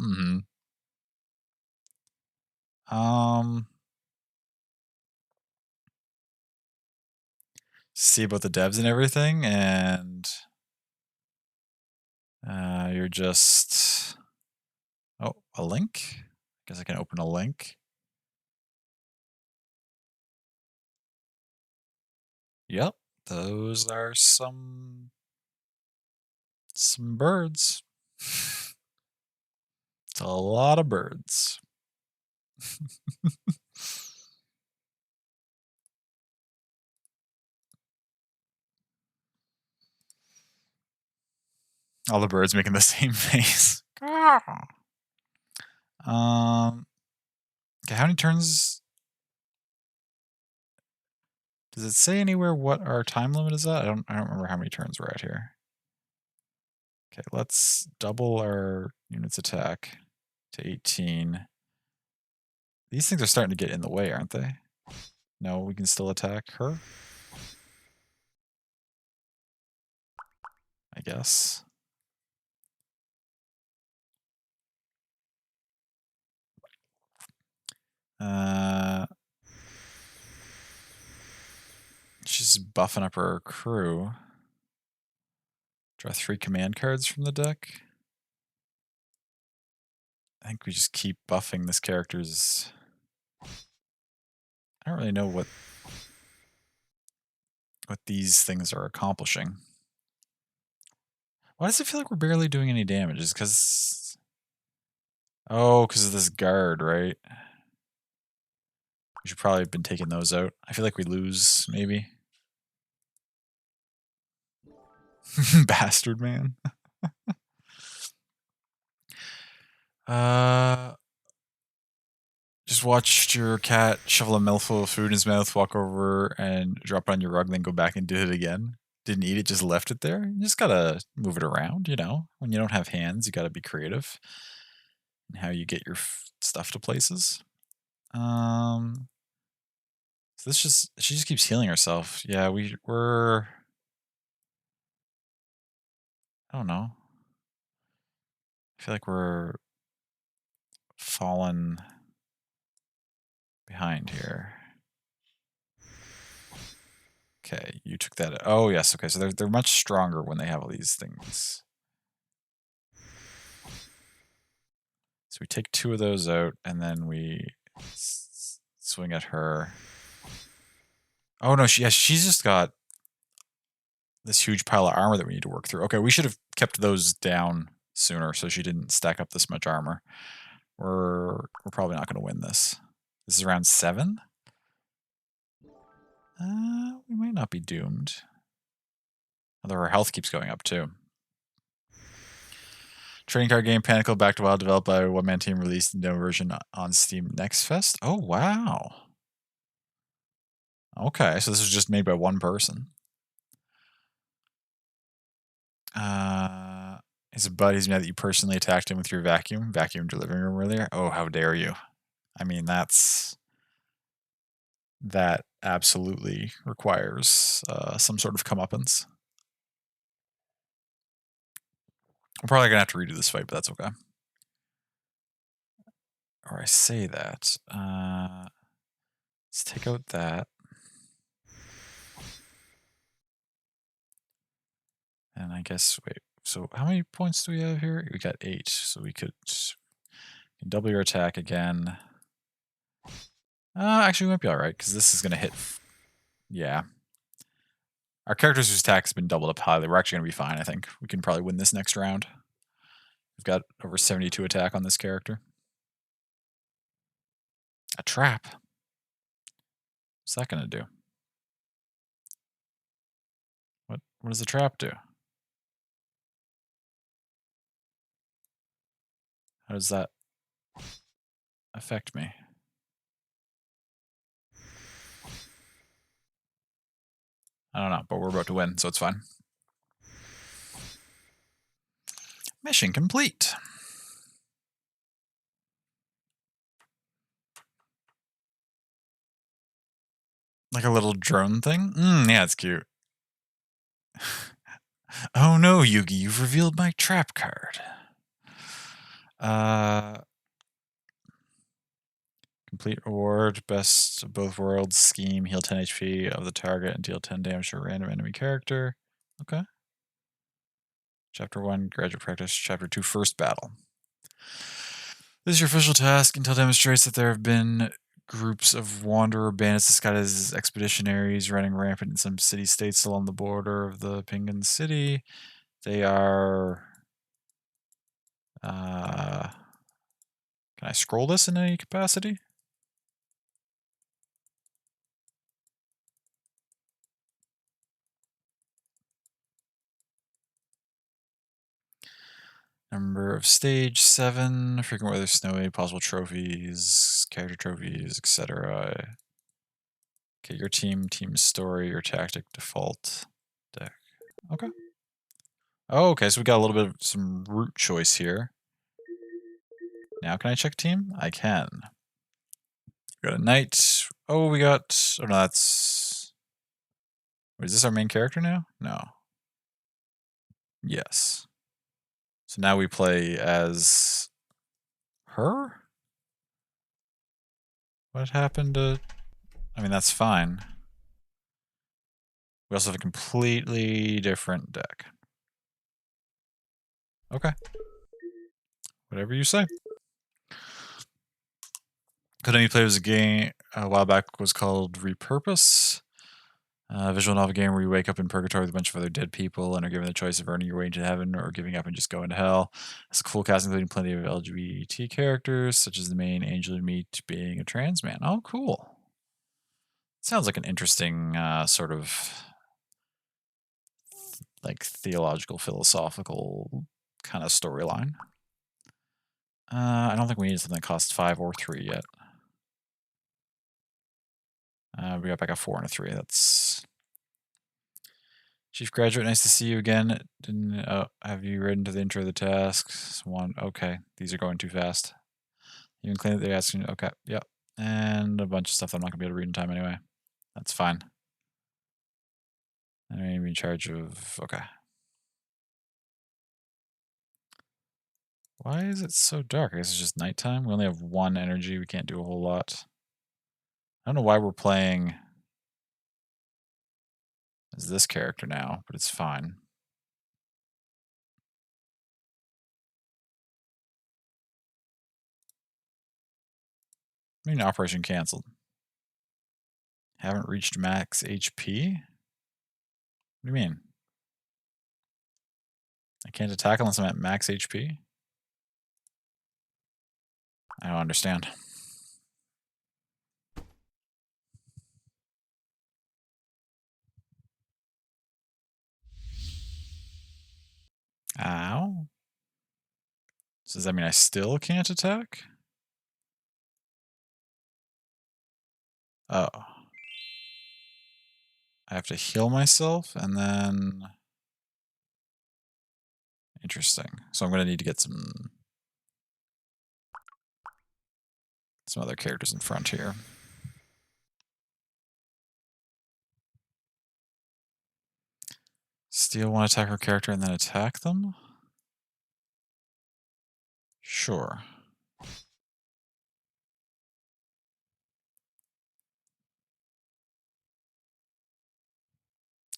S1: See about the devs and everything, and you're just... Oh, a link? Guess I can open a link. Yep, those are some birds. It's a lot of birds. All the birds making the same face. Okay, how many turns? Does it say anywhere what our time limit is at? I don't remember how many turns we're at here. Okay, let's double our unit's attack to 18. These things are starting to get in the way, aren't they? No, we can still attack her? I guess. She's buffing up her crew. Draw 3 command cards from the deck. I think we just keep buffing this character's... I don't really know what these things are accomplishing. Why does it feel like we're barely doing any damage? Is because... Oh, because of this guard, right? We should probably have been taking those out. I feel like we lose, maybe. Bastard man. Just watched your cat shovel a mouthful of food in his mouth, walk over and drop it on your rug, then go back and did it again. Didn't eat it, just left it there. You just gotta move it around, you know? When you don't have hands, you gotta be creative in how you get your stuff to places. So she just keeps healing herself. Yeah, we're I don't know. I feel like we're fallen behind here. Okay, you took that. Oh yes, okay. So they're much stronger when they have all these things. So we take 2 of those out, and then we swing at her. Oh no, she's just got this huge pile of armor that we need to work through. Okay, we should have kept those down sooner so she didn't stack up this much armor. We're probably not going to win this. This is round 7. We might not be doomed. Although her health keeps going up too. Trading card game Panicle Back to Wild, developed by a one-man team, released in demo version on Steam Next Fest. Oh wow. Okay, so this was just made by one person. His buddy's mad that you personally attacked him with your vacuumed your living room earlier. Oh, how dare you! I mean, that absolutely requires some sort of comeuppance. We're probably gonna have to redo this fight, but that's okay. Or I say that. Let's take out that. And I guess, wait, so how many points do we have here? We got 8, so we could double your attack again. Actually, we might be alright, because this is going to hit. Yeah. Our character's attack has been doubled up highly. We're actually going to be fine, I think. We can probably win this next round. We've got over 72 attack on this character. A trap. What's that going to do? What does the trap do? How does that affect me? I don't know, but we're about to win, so it's fine. Mission complete. Like a little drone thing? Yeah, it's cute. Oh no, Yugi, you've revealed my trap card. Complete reward, best of both worlds, scheme, heal 10 HP of the target and deal 10 damage to a random enemy character. Okay. Chapter 1, graduate practice. Chapter 2, first battle. This is your official task. Intel demonstrates that there have been groups of wanderer bandits disguised as expeditionaries running rampant in some city-states along the border of the Pingan City. They are... can I scroll this in any capacity? Number of stage 7, frequent weather, snowy, possible trophies, character trophies, etc. Okay, your team story, your tactic, default deck. Okay. Oh, okay, so we got a little bit of some route choice here. Now can I check team? I can. We got a knight. Oh, we got... Oh, no, that's... Wait, is this our main character now? No. Yes. So now we play as... her? What happened to... I mean, that's fine. We also have a completely different deck. Okay. Whatever you say. Konami played a game a while back was called Repurpose. Visual novel game where you wake up in purgatory with a bunch of other dead people and are given the choice of earning your way into heaven or giving up and just going to hell. It's a cool cast, including plenty of LGBT characters, such as the main angel you meet being a trans man. Oh, cool. Sounds like an interesting sort of like theological, philosophical kind of storyline. I don't think we need something that costs 5 or 3 yet. We got back a 4 and a 3. That's Chief Graduate. Nice to see you again. Didn't have you read into the intro of the tasks? One. Okay, these are going too fast. You can claim that they're asking. Okay, yep, and a bunch of stuff that I'm not gonna be able to read in time anyway. That's fine. I'm gonna be in charge of. Okay. Why is it so dark? I guess it's just nighttime. We only have 1 energy. We can't do a whole lot. I don't know why we're playing as this character now, but it's fine. I mean, operation canceled. Haven't reached max HP? What do you mean? I can't attack unless I'm at max HP? I don't understand. Ow. So does that mean I still can't attack? Oh. I have to heal myself and then... Interesting. So I'm going to need to get some other characters in front here. Steal one attacker character and then attack them? Sure.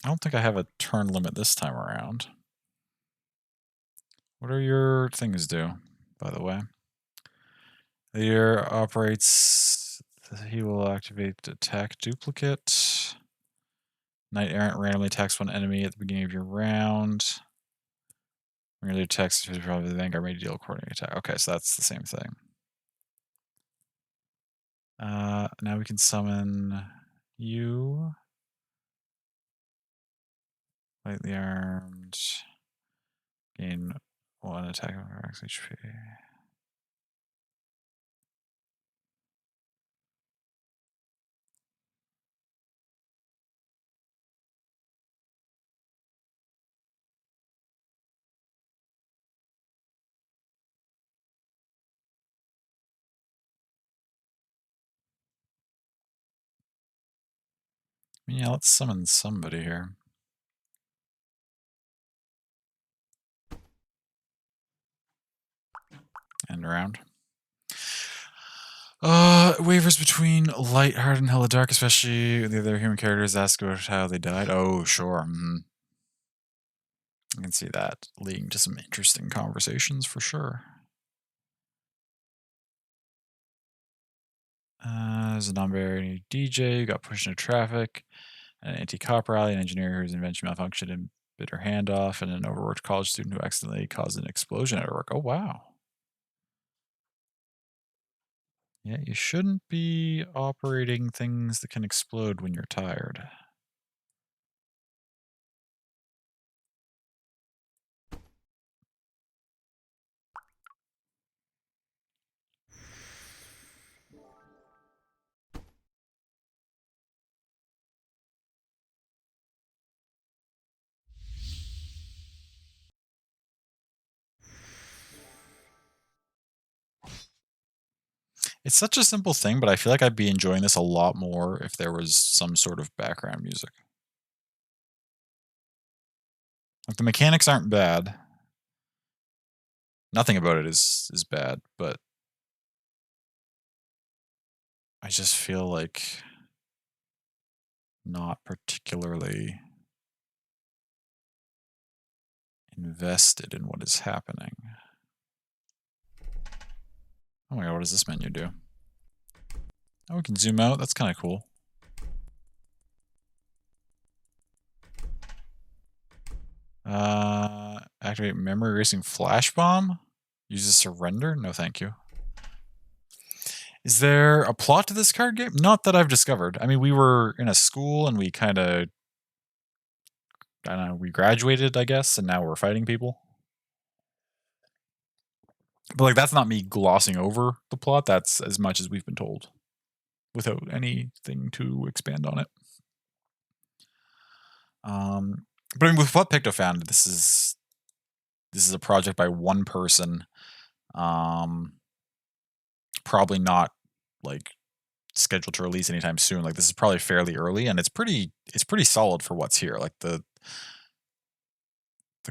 S1: I don't think I have a turn limit this time around. What are your things do, by the way? The ear operates... He will activate attack duplicate. Knight Errant randomly attacks one enemy at the beginning of your round. Regular attacks is probably the Vanguard may deal according to attack. Okay, so that's the same thing. Now we can summon you. Lightly armed. Gain 1 attack of max HP. Yeah, let's summon somebody here. End round. It wavers between light, hard, and hella dark, especially the other human characters ask about how they died. Oh, sure. I can see that leading to some interesting conversations for sure. There's a non-binary DJ who got pushed into traffic, an anti-cop rally, an engineer whose invention malfunctioned and bit her hand off, and an overworked college student who accidentally caused an explosion at her work. Oh, wow. Yeah, you shouldn't be operating things that can explode when you're tired. It's such a simple thing, but I feel like I'd be enjoying this a lot more if there was some sort of background music. Like, the mechanics aren't bad. Nothing about it is bad, but I just feel like not particularly invested in what is happening. Oh my god, what does this menu do? Oh, we can zoom out. That's kind of cool. Activate memory erasing flash bomb. Uses surrender. No, thank you. Is there a plot to this card game? Not that I've discovered. I mean, we were in a school and we kind of, I don't know, we graduated, I guess, and now we're fighting people. But like, that's not me glossing over the plot. That's as much as we've been told, without anything to expand on it. But I mean, with what Picto found, this is a project by one person. Probably not like scheduled to release anytime soon. Like, this is probably fairly early, and it's pretty solid for what's here. Like, the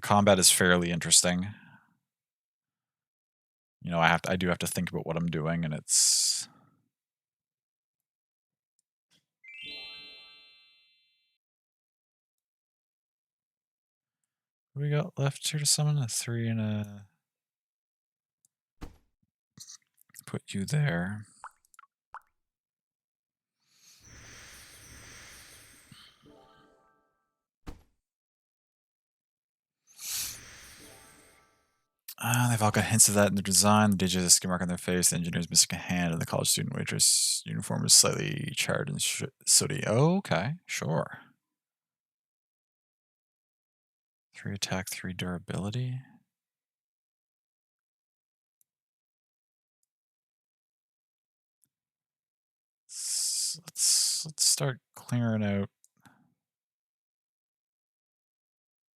S1: combat is fairly interesting. You know, I do have to think about what I'm doing, and it's what do we got left here to summon? A 3 and a. Put you there. They've all got hints of that in their design. The digits, a skin mark on their face. The engineer's missing a hand, and the college student waitress uniform is slightly charred and sooty. Oh, okay, sure. 3 attack, 3 durability. Let's start clearing out.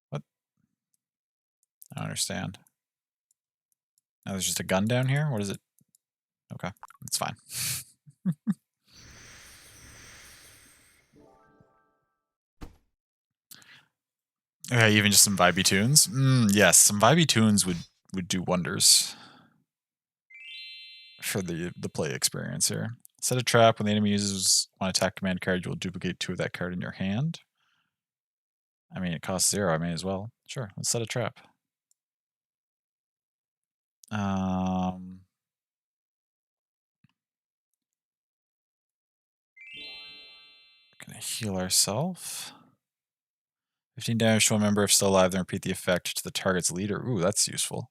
S1: What? I don't understand. Now there's just a gun down here? What is it? Okay, it's fine. Okay, even just some vibey tunes? Yes, some vibey tunes would do wonders for the play experience here. Set a trap. When the enemy uses one attack command card, you will duplicate 2 of that card in your hand. I mean, it costs 0. I may as well. Sure, let's set a trap. Gonna heal ourselves. 15 damage to a member if still alive, then repeat the effect to the target's leader. Ooh, that's useful.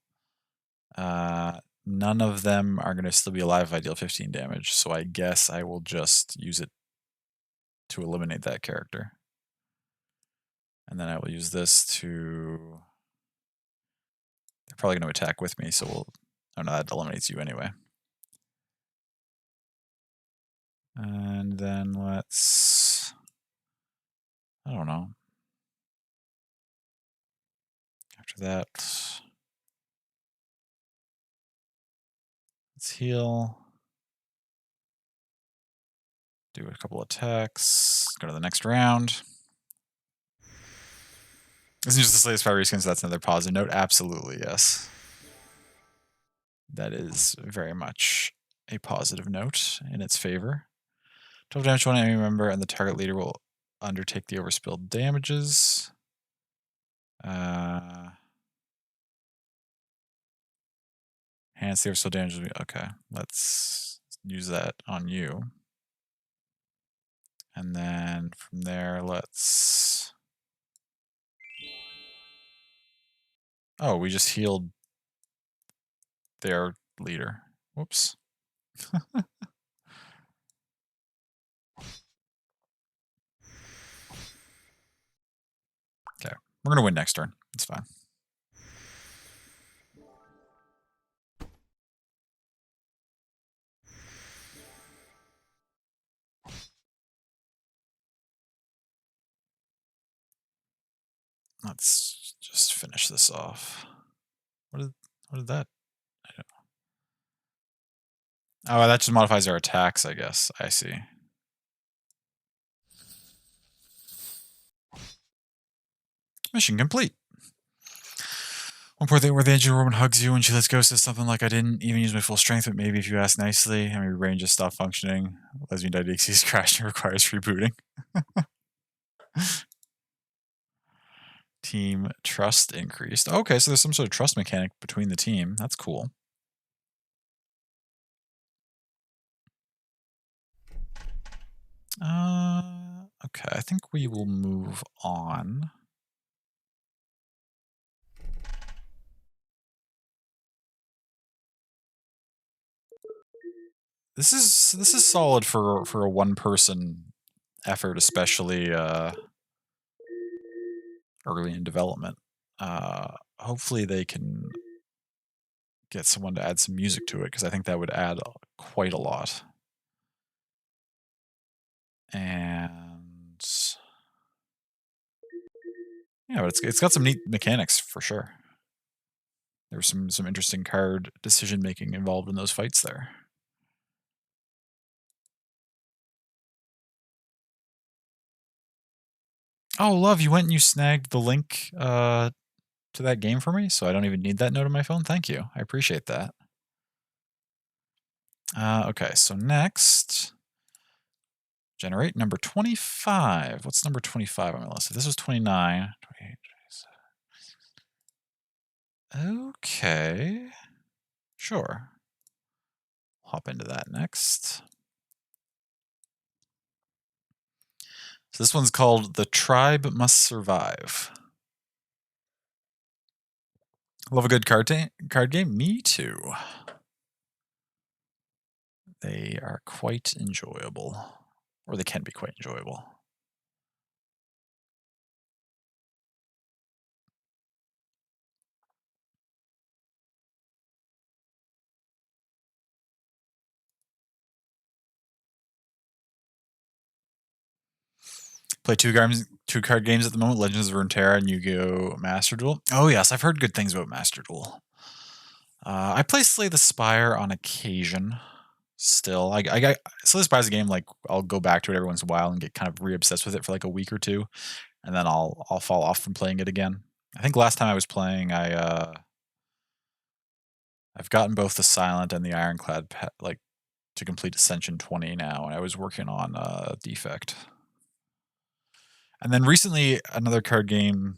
S1: None of them are going to still be alive if I deal 15 damage, so I guess I will just use it to eliminate that character. And then I will use this to... They're probably going to attack with me, so we'll... Oh no, that eliminates you anyway. And then let's... I don't know. After that... Let's heal. Do a couple attacks. Go to the next round. Isn't just the Slaves Fire Reskins, so that's another positive note? Absolutely, yes. That is very much a positive note in its favor. 12 damage to one enemy member, and the target leader will undertake the overspilled damages. Enhance the overspilled damage. Okay, let's use that on you. And then from there, let's... Oh, we just healed their leader. Whoops. Okay, we're going to win next turn. It's fine. Let's just finish this off. What did that? I don't know. Oh, that just modifies our attacks, I guess. I see. Mission complete. One poor thing where the injured woman hugs you when she lets go says something like, I didn't even use my full strength, but maybe if you ask nicely. I mean, your brain just stopped functioning. Lesbian Didexes crashed and requires rebooting. Team trust increased. Okay, so there's some sort of trust mechanic between the team. That's cool. Okay, I think we will move on. This is solid for a one-person effort, especially early in development. Hopefully they can get someone to add some music to it, because I think that would add quite a lot. And yeah, but it's got some neat mechanics for sure. There's some interesting card decision making involved in those fights there. Oh, love, you went and you snagged the link to that game for me, so I don't even need that note on my phone. Thank you. I appreciate that. Okay, so next, generate number 25. What's number 25 on my list? If this was 29, 28, 27. Okay, sure. Hop into that next. So this one's called The Tribe Must Survive. Love a good card game? Me too. They are quite enjoyable, or they can be quite enjoyable. Play two card games at the moment: Legends of Runeterra and Yu-Gi-Oh! Master Duel. Oh yes, I've heard good things about Master Duel. I play Slay the Spire on occasion. Still, I Slay the Spire is a game like I'll go back to it every once in a while and get kind of re-obsessed with it for like a week or two, and then I'll fall off from playing it again. I think last time I was playing, I've gotten both the Silent and the Ironclad like to complete Ascension 20 now, and I was working on Defect. And then recently, another card game,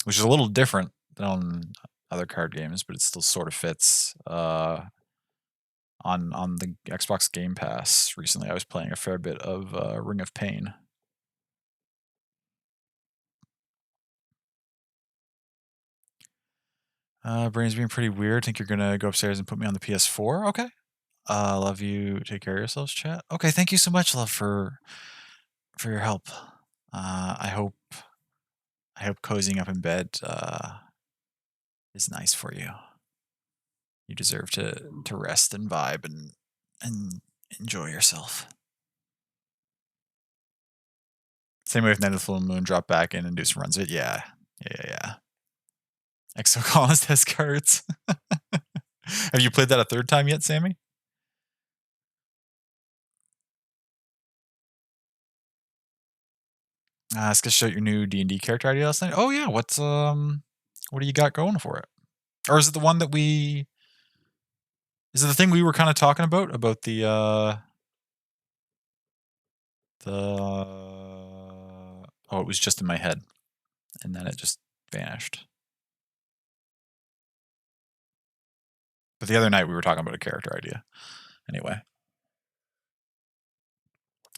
S1: which is a little different than other card games, but it still sort of fits. On the Xbox Game Pass recently, I was playing a fair bit of Ring of Pain. Brain's being pretty weird. Think you're gonna go upstairs and put me on the PS4? Okay. Love you. Take care of yourselves, chat. Okay, thank you so much, love, for your help. I hope cozying up in bed is nice for you. You deserve to rest and vibe and enjoy yourself. Same way with Night of the Full Moon, drop back in and do some runs of it. Yeah. Exocolonist has cards. Have you played that a third time yet, Sammy? Sketched out your new D&D character idea last night. Oh yeah, what do you got going for it? Or is it the one that is it the thing we were kind of talking about the oh, it was just in my head and then it just vanished. But the other night we were talking about a character idea. Anyway.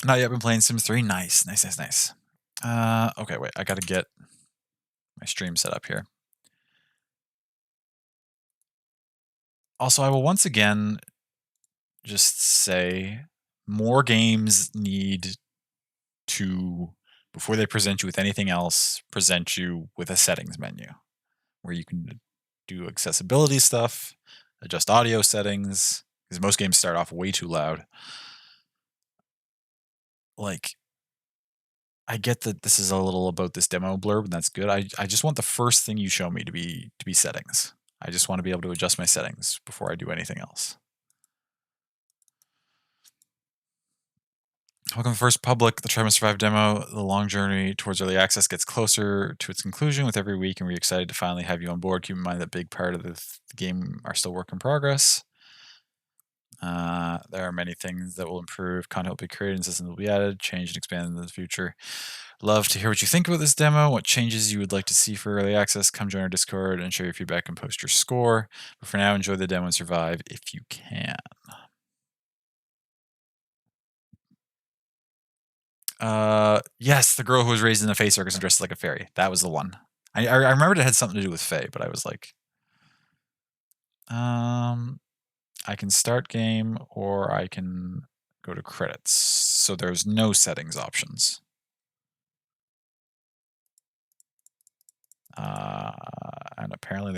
S1: Not yet been playing Sims 3. Nice. Okay, wait, I gotta get my stream set up here. Also, I will once again just say more games need to, before they present you with anything else, present you with a settings menu where you can do accessibility stuff, adjust audio settings, because most games start off way too loud. Like, I get that this is a little about this demo blurb, and that's good. I just want the first thing you show me to be settings. I just want to be able to adjust my settings before I do anything else. Welcome to First Public, the Try Must Survive demo. The long journey towards early access gets closer to its conclusion with every week, and we're excited to finally have you on board. Keep in mind that big part of the game are still work in progress. There are many things that will improve. Content will be created and systems will be added, changed and expanded in the future. Love to hear what you think about this demo, what changes you would like to see for early access. Come join our Discord and share your feedback and post your score. But for now, enjoy the demo and survive if you can. Yes, the girl who was raised in a Fae circus and dressed like a fairy. That was the one. I remembered it had something to do with Fae, but I was like, I can start game or I can go to credits. So there's no settings options. And apparently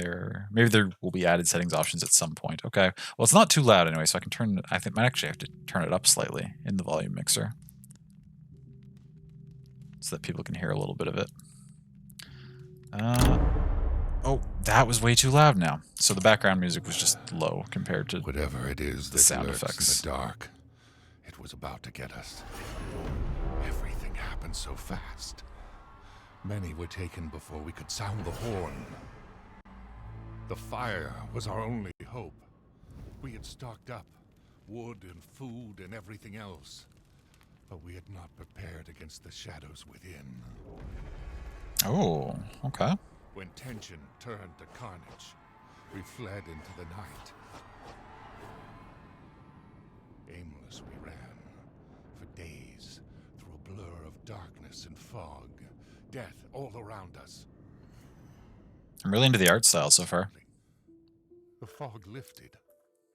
S1: maybe there will be added settings options at some point. Okay. Well, it's not too loud anyway, so I can turn it. I think I might actually have to turn it up slightly in the volume mixer so that people can hear a little bit of it. Oh, that was way too loud now. So the background music was just low compared to
S3: whatever it is
S1: the
S3: that
S1: sound
S3: lurks
S1: effects.
S3: in the dark. It was about to get us. Everything happened so fast. Many were taken before we could sound the horn. The fire was our only hope. We had stocked up wood and food and everything else, but we had not prepared against the shadows within.
S1: Oh, okay.
S3: When tension turned to carnage, we fled into the night. Aimless we ran, for days, through a blur of darkness and fog, death all around us.
S1: I'm really into the art style so far.
S3: The fog lifted,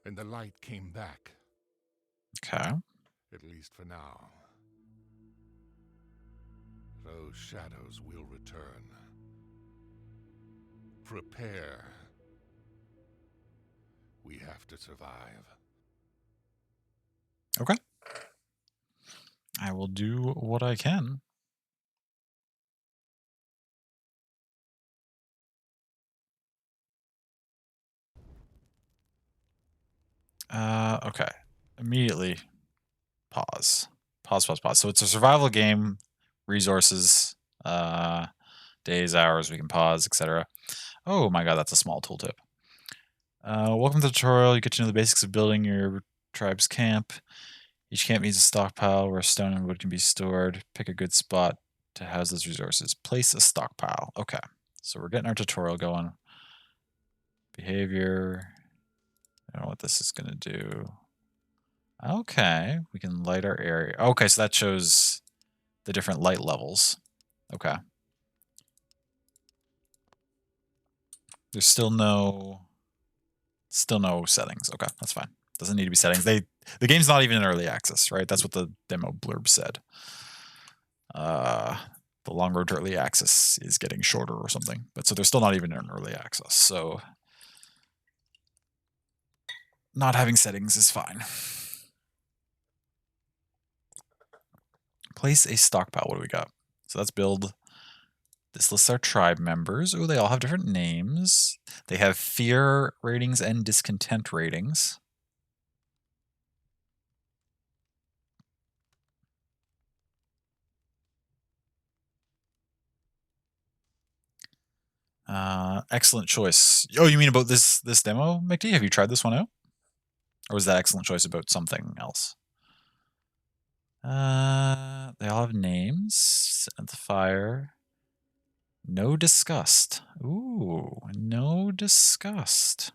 S3: and the light came back.
S1: Okay.
S3: At least for now. Those shadows will return. Prepare. We have to survive.
S1: Okay. I will do what I can. Okay. Immediately pause. Pause. So it's a survival game, resources, days, hours, we can pause, etc. Oh my god, that's a small tooltip. Welcome to the tutorial. You get to know the basics of building your tribe's camp. Each camp needs a stockpile where stone and wood can be stored. Pick a good spot to house those resources. Place a stockpile. Okay, so we're getting our tutorial going. Behavior. I don't know what this is going to do. Okay, we can light our area. Okay, so that shows the different light levels. Okay. There's still no settings. Okay, that's fine. Doesn't need to be settings. The game's not even in early access, right? That's what the demo blurb said. The long road to early access is getting shorter or something. But so they're still not even in early access. So not having settings is fine. Place a stockpile. What do we got? So let's build. This lists our tribe members. Oh, they all have different names. They have fear ratings and discontent ratings. Excellent choice. Oh, you mean about this demo, McD? Have you tried this one out? Or was that excellent choice about something else? They all have names. At the fire. No disgust. Ooh, no disgust.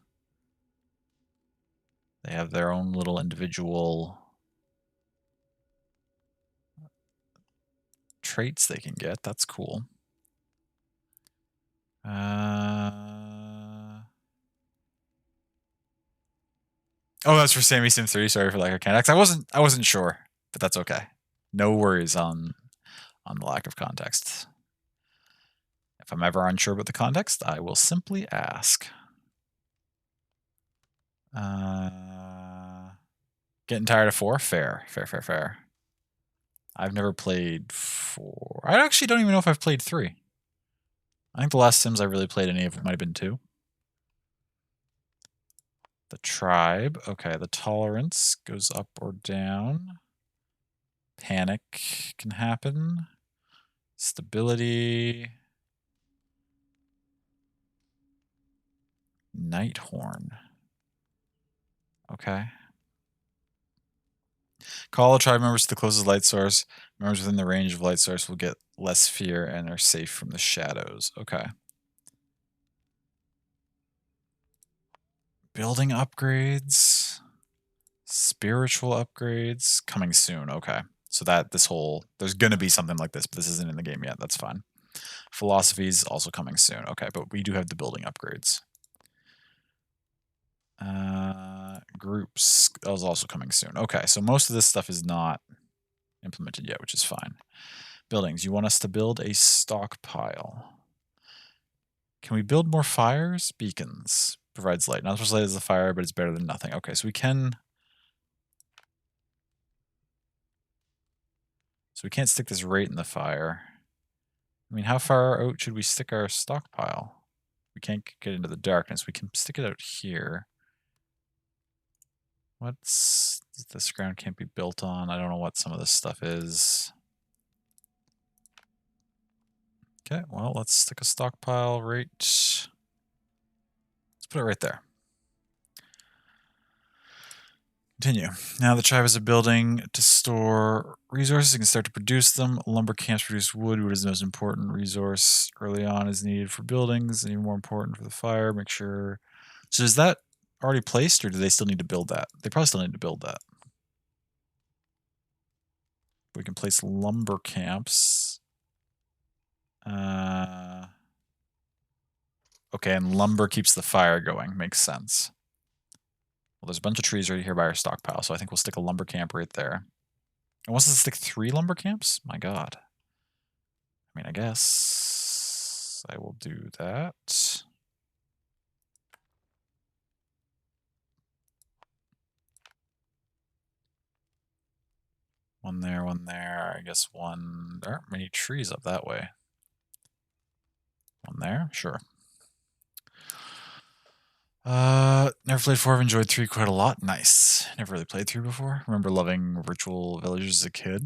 S1: They have their own little individual traits they can get. That's cool. Oh, that's for Sammy Sim 3. Sorry for lack of context. I wasn't sure, but that's okay. No worries on the lack of context. If I'm ever unsure about the context, I will simply ask. Getting tired of 4? Fair. I've never played 4. I actually don't even know if I've played 3. I think the last Sims I really played any of might have been 2. The tribe. Okay, the tolerance goes up or down. Panic can happen. Stability. Nighthorn. Okay. Call the tribe members to the closest light source. Members within the range of light source will get less fear and are safe from the shadows. Okay. Building upgrades. Spiritual upgrades. Coming soon. Okay. So there's going to be something like this, but this isn't in the game yet. That's fine. Philosophies also coming soon. Okay, but we do have the building upgrades. Groups. That was also coming soon. Okay, so most of this stuff is not implemented yet, which is fine. Buildings. You want us to build a stockpile. Can we build more fires? Beacons. Provides light. Not as much light as the fire, but it's better than nothing. Okay, so we can... So we can't stick this right in the fire. I mean, how far out should we stick our stockpile? We can't get into the darkness. We can stick it out here. What's... This ground can't be built on. I don't know what some of this stuff is. Okay, well, let's stick a stockpile right... Let's put it right there. Continue. Now the tribe has a building to store resources. You can start to produce them. Lumber camps produce wood. Wood is the most important resource early on is needed for buildings, and even more important for the fire. Make sure... So is that already placed, or do they still need to build that? They probably still need to build that. We can place lumber camps. Okay, and lumber keeps the fire going. Makes sense. Well, there's a bunch of trees right here by our stockpile, so I think we'll stick a lumber camp right there. And wants us to stick 3 lumber camps? My god. I mean, I guess I will do that. One there, one there. I guess one... There aren't many trees up that way. One there? Sure. Never played 4. I've enjoyed 3 quite a lot. Nice. Never really played 3 before. Remember loving virtual villagers as a kid.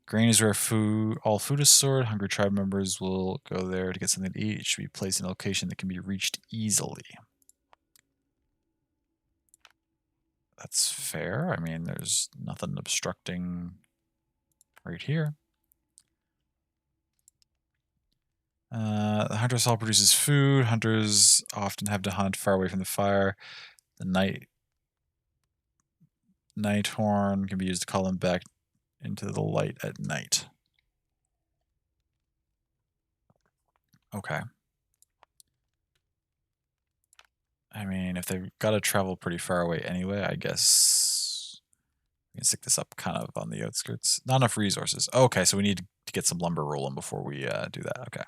S1: Grain is where all food is stored. Hungry tribe members will go there to get something to eat. It should be placed in a location that can be reached easily. That's fair. I mean, there's nothing obstructing right here. The hunter's hall produces food. Hunters often have to hunt far away from the fire. The night horn can be used to call them back into the light at night. Okay. I mean, if they've got to travel pretty far away anyway, I guess we can stick this up kind of on the outskirts. Not enough resources. Okay, so we need to get some lumber rolling before we do that. Okay.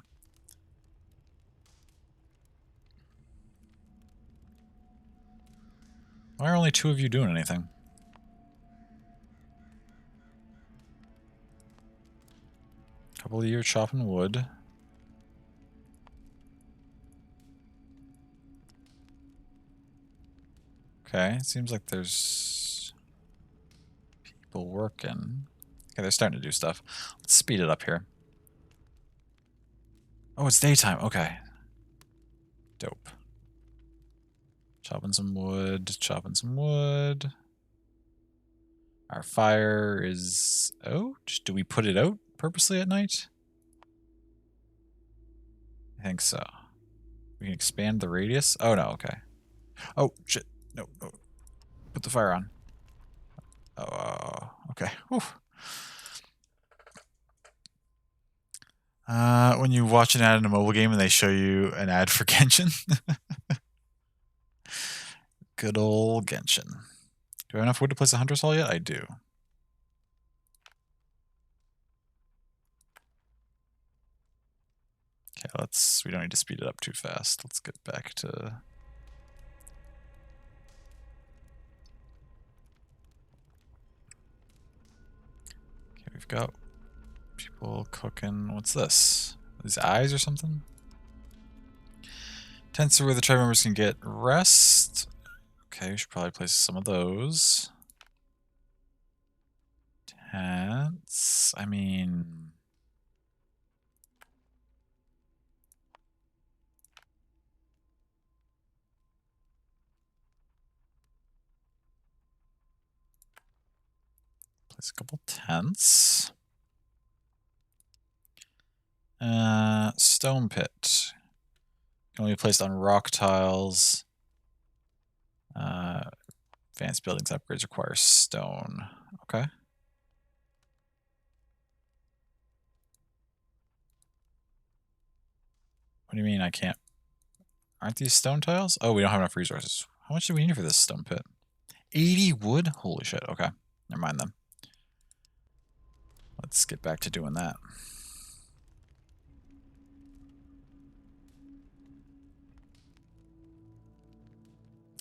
S1: Why are only 2 of you doing anything? Couple of you chopping wood. Okay, it seems like there's people working. Okay, they're starting to do stuff. Let's speed it up here. Oh, it's daytime. Okay. Dope. Chopping some wood, chopping some wood. Our fire is out. Do we put it out purposely at night? I think so. We can expand the radius. Oh, no, okay. Oh, shit. No, no. Put the fire on. Oh, okay. Whew. When you watch an ad in a mobile game and they show you an ad for Genshin. Good old Genshin. Do I have enough wood to place a hunter's hall yet? I do. Okay, we don't need to speed it up too fast. Let's get back to... Okay, we've got people cooking. What's this? These eyes or something? Tents are where the tribe members can get rest. Okay, we should probably place some of those. Tents. I mean... Place a couple tents. Stone pit. Can only be placed on rock tiles. Advanced buildings upgrades require stone. Okay. What do you mean I can't Aren't these stone tiles? Oh, we don't have enough resources. How much do we need for this stone pit? 80 wood? Holy shit. Okay. Never mind then. Let's get back to doing that.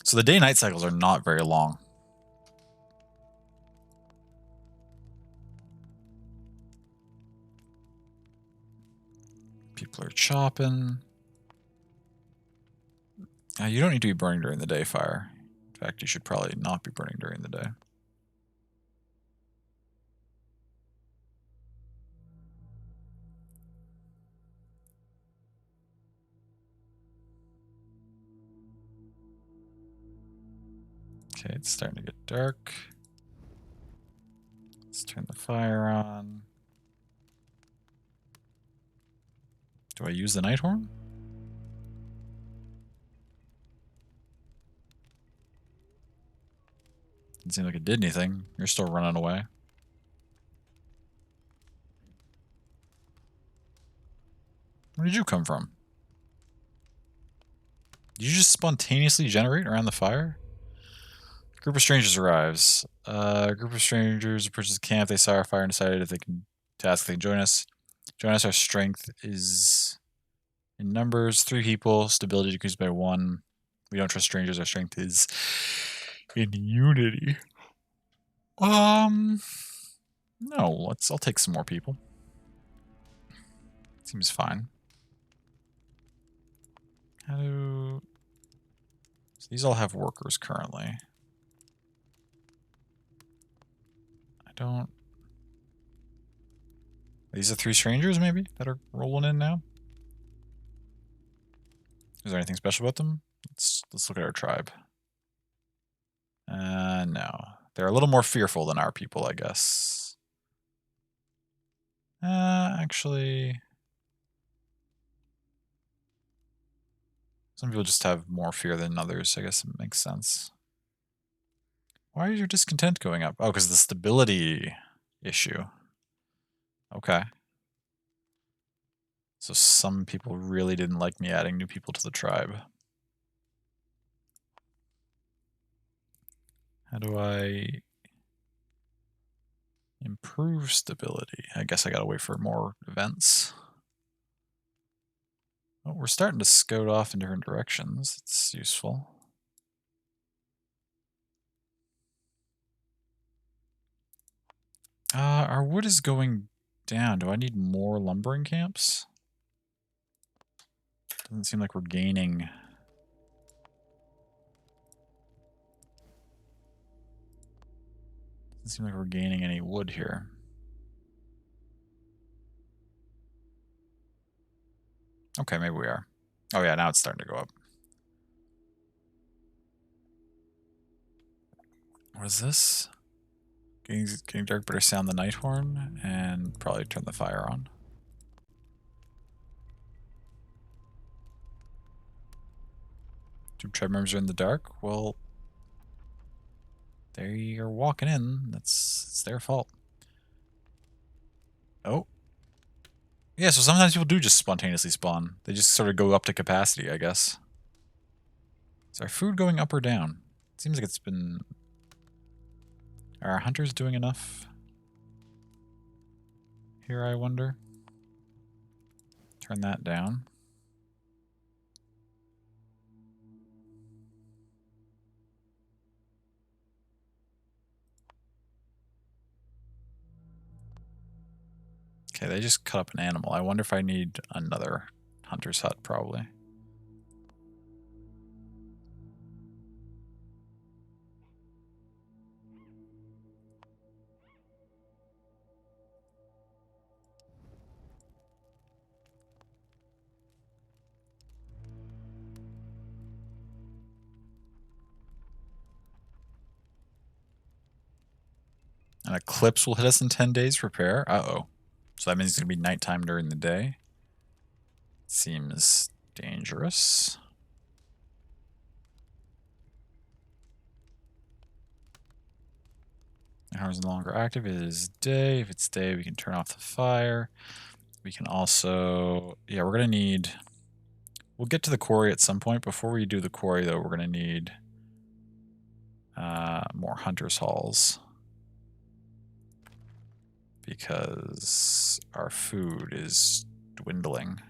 S1: So the day-night cycles are not very long. People are chopping. You don't need to be burning during the day, fire. In fact, you should probably not be burning during the day. Okay, it's starting to get dark. Let's turn the fire on. Do I use the night horn? Didn't seem like it did anything. You're still running away. Where did you come from? Did you just spontaneously generate around the fire? Group of strangers arrives. A group of strangers approaches the camp. They saw our fire and decided if they can task, they can join us. Join us. Our strength is in numbers. 3 people. Stability decreased by 1. We don't trust strangers. Our strength is in unity. No. I'll take some more people. Seems fine. How do... So these all have workers currently. Don't... These are 3 strangers, maybe, that are rolling in now? Is there anything special about them? Let's look at our tribe. No. They're a little more fearful than our people, I guess. Actually... Some people just have more fear than others. I guess it makes sense. Why is your discontent going up? Oh, because of the stability issue. Okay. So some people really didn't like me adding new people to the tribe. How do I improve stability? I guess I gotta wait for more events. Oh, we're starting to scout off in different directions. It's useful. Our wood is going down. Do I need more lumbering camps? Doesn't seem like we're gaining. Doesn't seem like we're gaining any wood here. Okay, maybe we are. Oh yeah, now it's starting to go up. What is this? Getting dark, better sound the night horn, and probably turn the fire on. Two tribe members are in the dark? Well, they are walking in. It's their fault. Oh. Yeah, so sometimes people do just spontaneously spawn. They just sort of go up to capacity, I guess. Is our food going up or down? It seems like it's been... Are our hunters doing enough? Here, I wonder. Turn that down. Okay, they just cut up an animal. I wonder if I need another hunter's hut, probably. An eclipse will hit us in 10 days. Prepare. Uh-oh. So that means it's going to be nighttime during the day. Seems dangerous. Hour is no longer active. It is day. If it's day, we can turn off the fire. We can also... Yeah, we're going to need We'll get to the quarry at some point. Before we do the quarry, though, we're going to need more hunter's halls. Because our food is dwindling.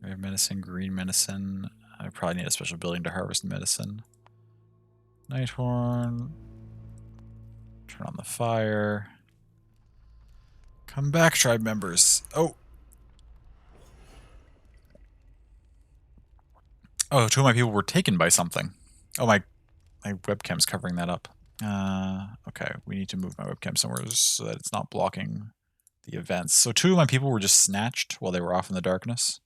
S1: We have medicine, green medicine. I probably need a special building to harvest medicine. Nighthorn. Turn on the fire. Come back, tribe members. Oh! Oh, 2 of my people were taken by something. Oh, my webcam's covering that up. Okay, we need to move my webcam somewhere so that it's not blocking the events. So 2 of my people were just snatched while they were off in the darkness.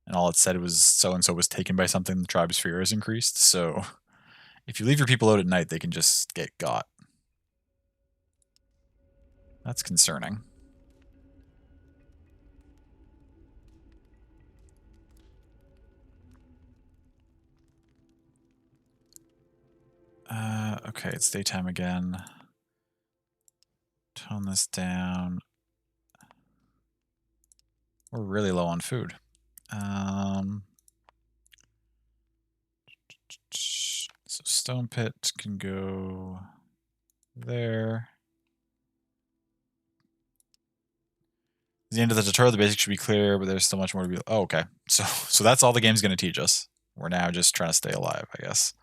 S1: And all it said was so-and-so was taken by something, the tribe's fear has increased. So if you leave your people out at night, they can just get got. That's concerning. Okay, it's daytime again. Tone this down. We're really low on food. So stone pit can go there. At the end of the tutorial, the basics should be clear, but there's still much more to be. Oh, okay. So that's all the game's going to teach us. We're now just trying to stay alive, I guess.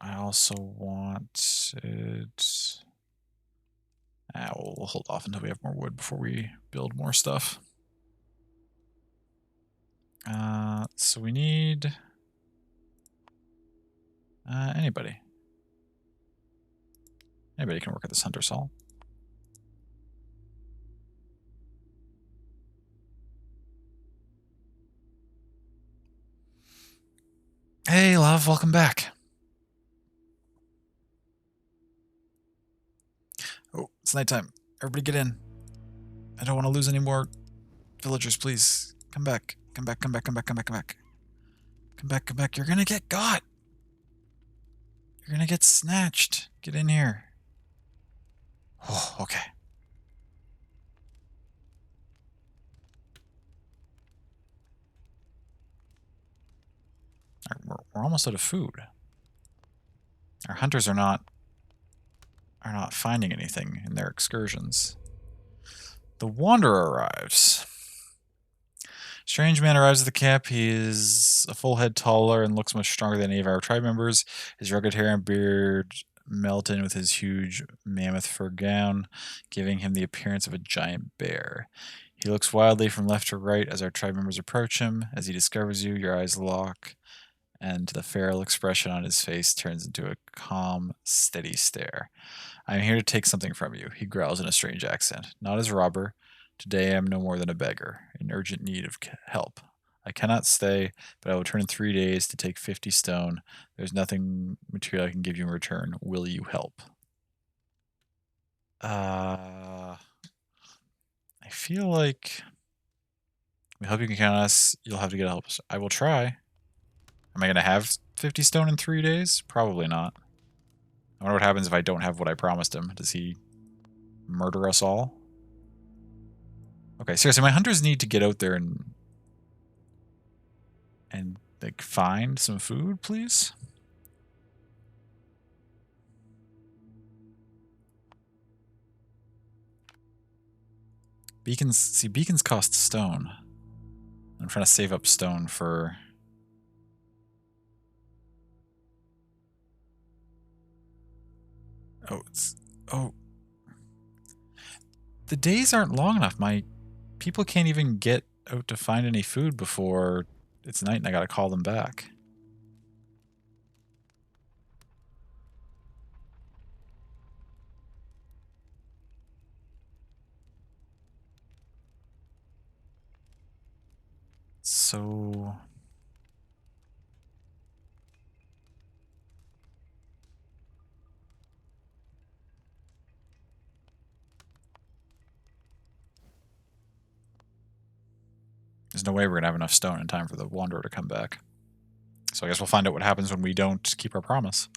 S1: I also want it. We'll hold off until we have more wood before we build more stuff. So we need anybody. Anybody can work at this hunter's hall. Hey, love, welcome back. Oh, it's nighttime. Everybody get in. I don't want to lose any more villagers, please. Come back. Come back, come back, come back, come back, come back. Come back, come back. You're gonna get got. You're gonna get snatched. Get in here. Oh, okay. We're almost out of food. Our hunters are not finding anything in their excursions. The Wanderer arrives. Strange man arrives at the camp. He is a full head taller and looks much stronger than any of our tribe members. His rugged hair and beard melt in with his huge mammoth fur gown, giving him the appearance of a giant bear. He looks wildly from left to right as our tribe members approach him. As he discovers you, your eyes lock, and the feral expression on his face turns into a calm, steady stare. I am here to take something from you, he growls in a strange accent. Not as a robber. Today I am no more than a beggar, in urgent need of help. I cannot stay, but I will return in 3 days to take 50 stone. There's nothing material I can give you in return. Will you help? I feel like we hope you can count on us. You'll have to get help. I will try. Am I going to have 50 stone in 3 days? Probably not. I wonder what happens if I don't have what I promised him. Does he murder us all? Okay, seriously, my hunters need to get out there and like find some food, please. Beacons, see, beacons cost stone. I'm trying to save up stone for... Oh. The days aren't long enough. My people can't even get out to find any food before it's night and I gotta call them back. So... There's no way we're going to have enough stone in time for the Wanderer to come back. So I guess we'll find out what happens when we don't keep our promise.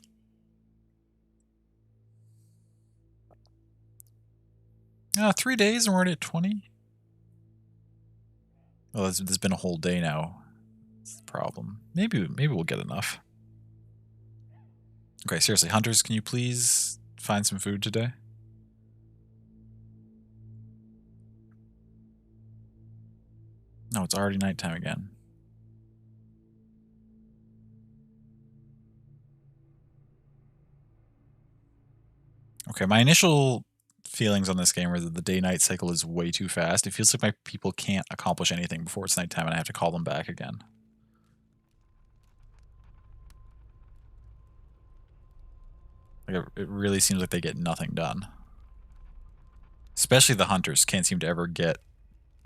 S1: Yeah, 3 days and we're already at 20? Well, there's been a whole day now. That's the problem. Maybe we'll get enough. Okay, seriously, hunters, can you please find some food today? No, it's already nighttime again. Okay, my initial feelings on this game are that the day-night cycle is way too fast. It feels like my people can't accomplish anything before it's nighttime and I have to call them back again. Like, it really seems like they get nothing done. Especially the hunters can't seem to ever get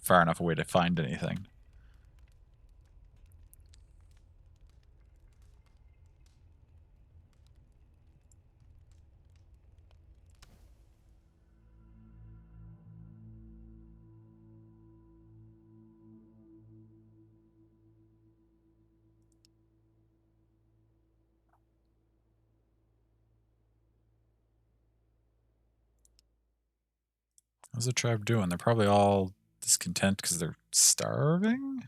S1: far enough away to find anything. How's the tribe doing? They're probably all discontent because they're starving?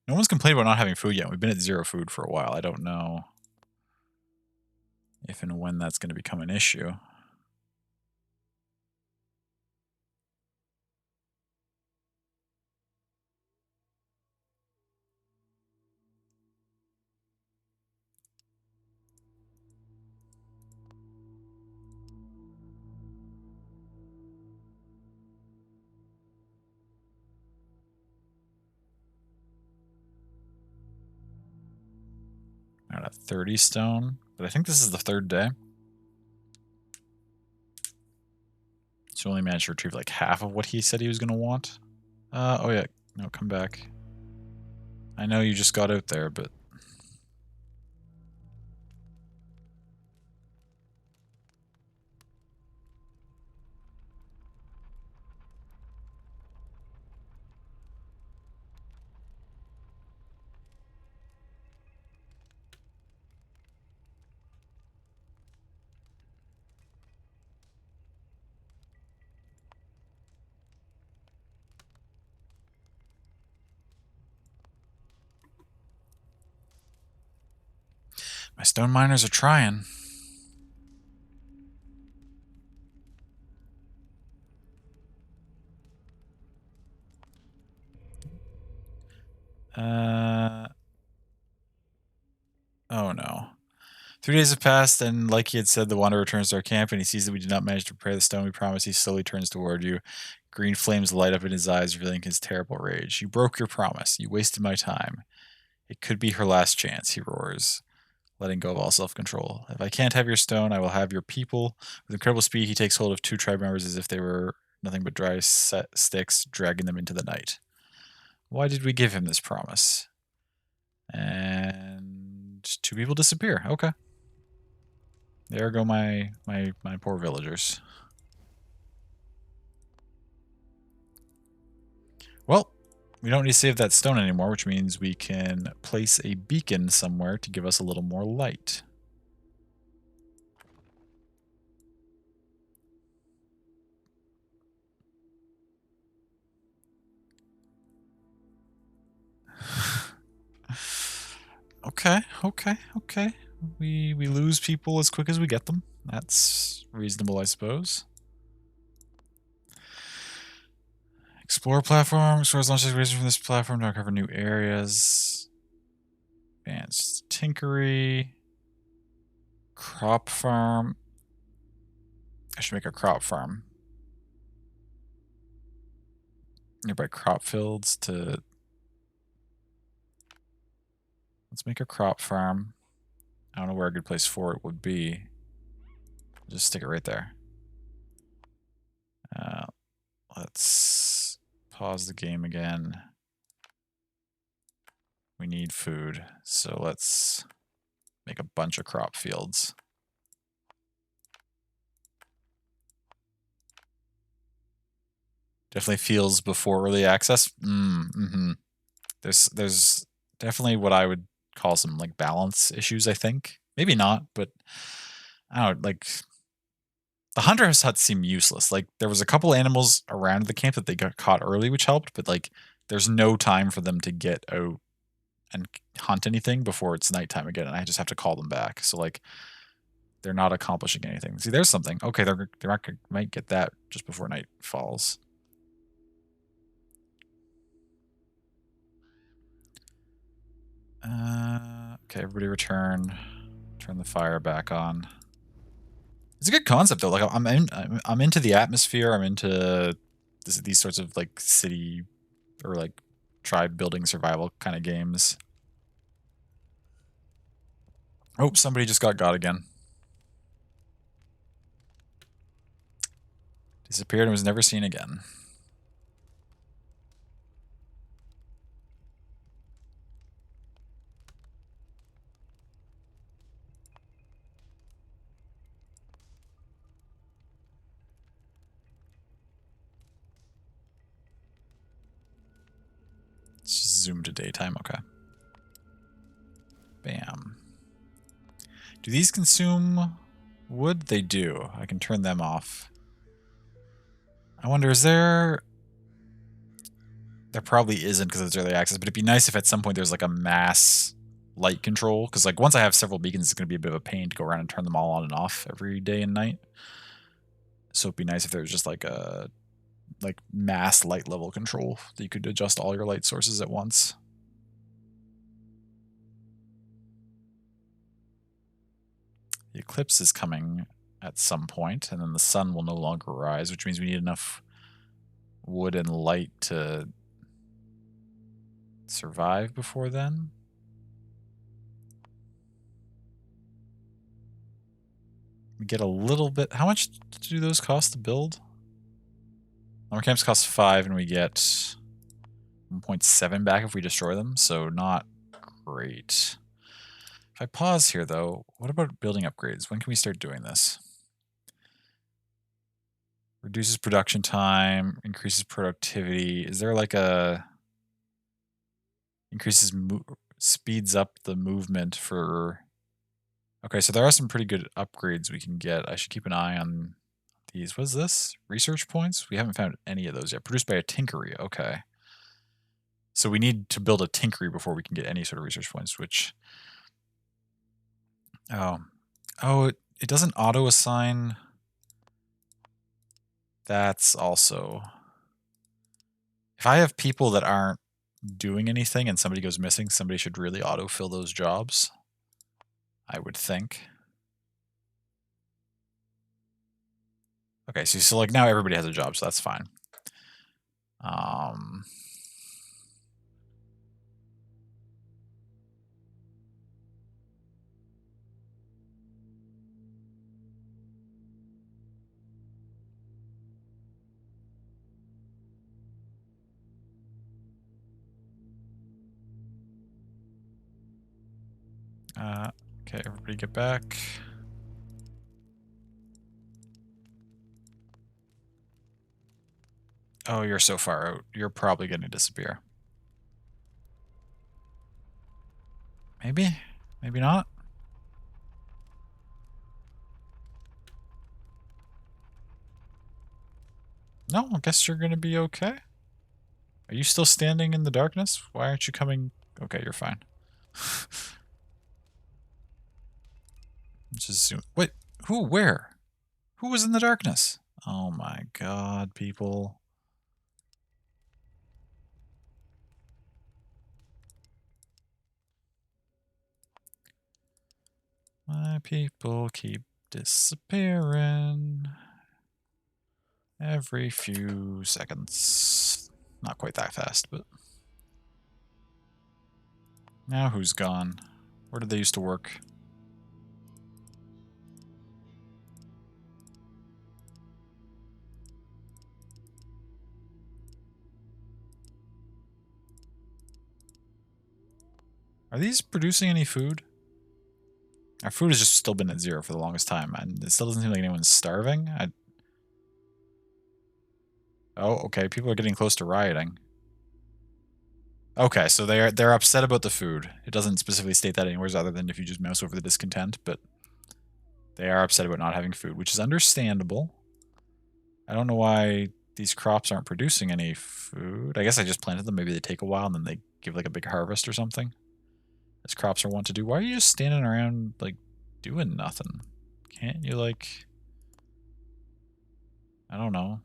S1: No one's complained about not having food yet. We've been at 0 food for a while. I don't know if and when that's going to become an issue. Not at 30 stone, but I think this is the 3rd day. So only managed to retrieve like half of what he said he was going to want. Oh yeah, no, come back. I know you just got out there, but... My stone miners are trying. Oh no. 3 days have passed, and like he had said, the Wanderer returns to our camp, and he sees that we did not manage to prepare the stone we promised. He slowly turns toward you. Green flames light up in his eyes, revealing his terrible rage. You broke your promise. You wasted my time. It could be her last chance, he roars, letting go of all self-control. If I can't have your stone, I will have your people. With incredible speed, he takes hold of 2 tribe members as if they were nothing but dry sticks, dragging them into the night. Why did we give him this promise? And 2 people disappear. Okay. There go my poor villagers. Well, we don't need to save that stone anymore, which means we can place a beacon somewhere to give us a little more light. Okay. We lose people as quick as we get them. That's reasonable, I suppose. Explore platform. Stores launch exploration from this platform to uncover new areas. Advanced tinkery. Crop farm. I should make a crop farm. Nearby crop fields to... Let's make a crop farm. I don't know where a good place for it would be. Just stick it right there. Let's pause the game again. We need food, so let's make a bunch of crop fields. Definitely feels before early access. Mm-hmm. There's definitely what I would call some like balance issues, I think. Maybe not, but I don't know, like the hunter's huts seem useless. Like there was a couple animals around the camp that they got caught early, which helped, but like there's no time for them to get out and hunt anything before it's nighttime again, and I just have to call them back. So like they're not accomplishing anything. See, there's something. Okay, might get that just before night falls. Okay, everybody return. Turn the fire back on. It's a good concept though. Like I'm into the atmosphere. I'm into these sorts of like city or like tribe building survival kind of games. Oh, somebody just got again. Disappeared and was never seen again. Let's just zoom to daytime. Okay. Bam. Do these consume wood? They do. I can turn them off. I wonder, is there... There probably isn't because it's early access, but it'd be nice if at some point there's like a mass light control. Because like once I have several beacons, it's going to be a bit of a pain to go around and turn them all on and off every day and night. So it'd be nice if there was just like a mass light level control that you could adjust all your light sources at once. The eclipse is coming at some point, and then the sun will no longer rise, which means we need enough wood and light to survive before then. We get a little bit. How much do those cost to build? Lumber camps cost 5, and we get 1.7 back if we destroy them, so not great. If I pause here, though, what about building upgrades? When can we start doing this? Reduces production time, increases productivity. Is there like a... speeds up the movement for... Okay, so there are some pretty good upgrades we can get. I should keep an eye on these. What is this? Research points? We haven't found any of those yet. Produced by a Tinkery. Okay. So we need to build a Tinkery before we can get any sort of research points, which... Oh, it doesn't auto-assign... That's also... If I have people that aren't doing anything and somebody goes missing, somebody should really autofill those jobs, I would think. Okay, so like now everybody has a job, so that's fine. Okay, everybody get back. Oh, you're so far out. You're probably going to disappear. Maybe? Maybe not? No, I guess you're going to be okay. Are you still standing in the darkness? Why aren't you coming? Okay, you're fine. Just zoom. Wait, who? Where? Who was in the darkness? Oh my god, people. My people keep disappearing every few seconds. Not quite that fast, but... Now who's gone? Where did they used to work? Are these producing any food? Our food has just still been at 0 for the longest time, and it still doesn't seem like anyone's starving. Oh, okay, people are getting close to rioting. Okay, so they're upset about the food. It doesn't specifically state that anywhere other than if you just mouse over the discontent, but they are upset about not having food, which is understandable. I don't know why these crops aren't producing any food. I guess I just planted them. Maybe they take a while and then they give like a big harvest or something. As crops are wont to do. Why are you just standing around like doing nothing? Can't you like... I don't know.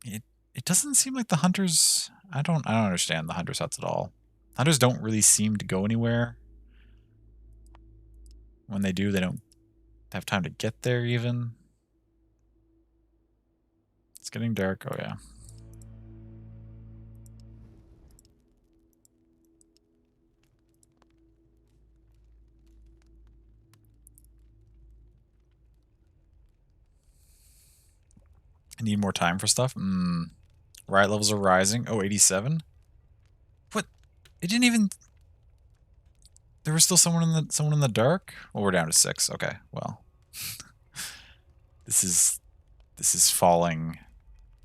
S1: It doesn't seem like the hunters... I don't understand the hunters' huts at all. Hunters don't really seem to go anywhere. When they do, they don't have time to get there even. It's getting dark. Oh yeah. I need more time for stuff. Riot levels are rising. Oh, 87? What? It didn't even... There was still someone in the dark? Well, we're down to 6. Okay, well. This is falling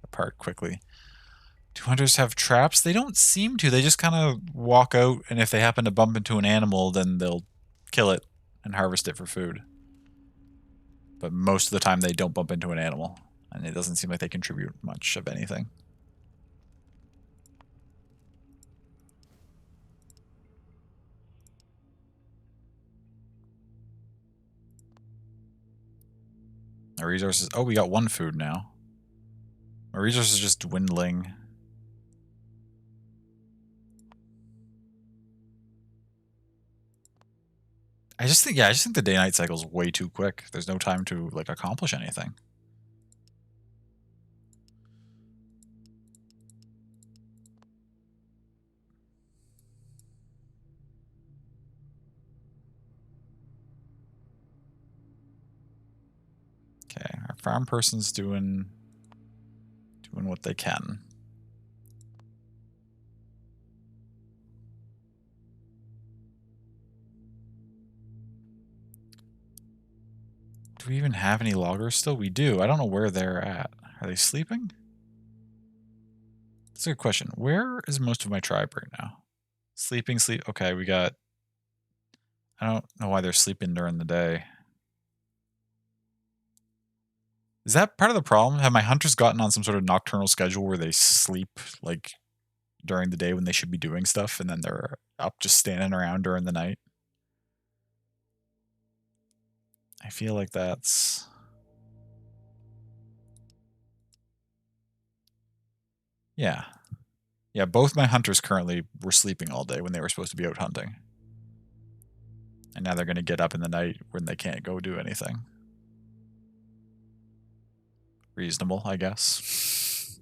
S1: apart quickly. Do hunters have traps? They don't seem to. They just kind of walk out, and if they happen to bump into an animal, then they'll kill it and harvest it for food. But most of the time, they don't bump into an animal, and it doesn't seem like they contribute much of anything. Our resources... Oh, we got 1 food now. Our resources are just dwindling. I just think the day-night cycle is way too quick. There's no time to, like, accomplish anything. Okay, our farm person's doing what they can. Do we even have any loggers still? We do. I don't know where they're at. Are they sleeping? That's a good question. Where is most of my tribe right now? Sleeping, sleep. Okay, we got... I don't know why they're sleeping during the day. Is that part of the problem? Have my hunters gotten on some sort of nocturnal schedule where they sleep, like, during the day when they should be doing stuff, and then they're up just standing around during the night? I feel like that's... Yeah. Yeah, both my hunters currently were sleeping all day when they were supposed to be out hunting. And now they're going to get up in the night when they can't go do anything. Reasonable, I guess.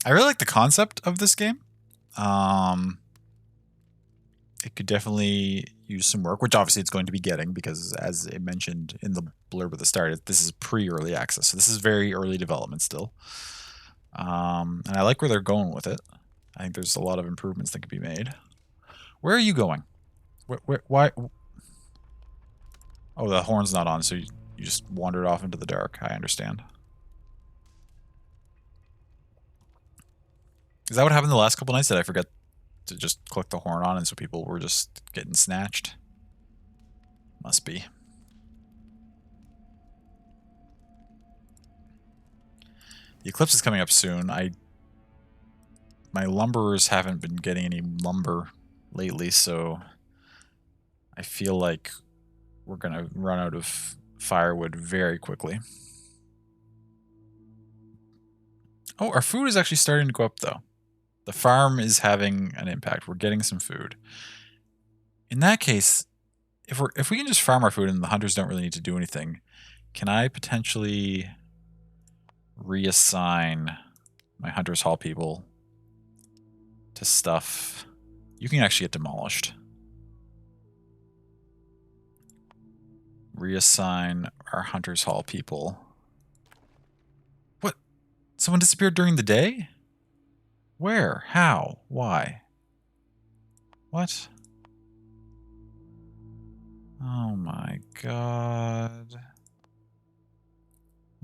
S1: I really like the concept of this game. It could definitely use some work, which obviously it's going to be getting because, as I mentioned in the blurb at the start, this is pre-early access, so this is very early development still. And I like where they're going with it. I think there's a lot of improvements that could be made. Where are you going? Why? Oh, the horn's not on, so you just wandered off into the dark. I understand. Is that what happened the last couple nights? Did I forget to just click the horn on and so people were just getting snatched? Must be. The eclipse is coming up soon. My lumberers haven't been getting any lumber lately, so I feel like we're going to run out of firewood very quickly. Oh, our food is actually starting to go up, though. The farm is having an impact. We're getting some food. In that case, if we can just farm our food and the hunters don't really need to do anything, can I potentially reassign my Hunters Hall people to stuff? You can actually get demolished. Reassign our Hunters Hall people. What? Someone disappeared during the day? Where? How? Why? What? Oh my god.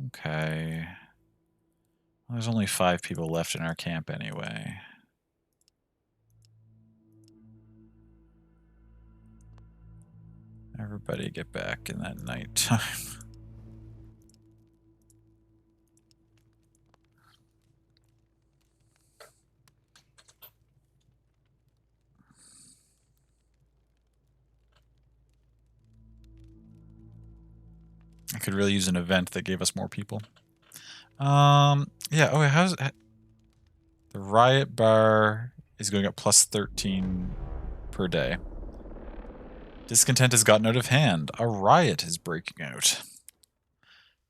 S1: Okay. Well, there's only 5 people left in our camp anyway. Everybody get back in that night time. I could really use an event that gave us more people. Yeah, okay, how's the riot bar is going up plus 13 per day. Discontent has gotten out of hand. A riot is breaking out.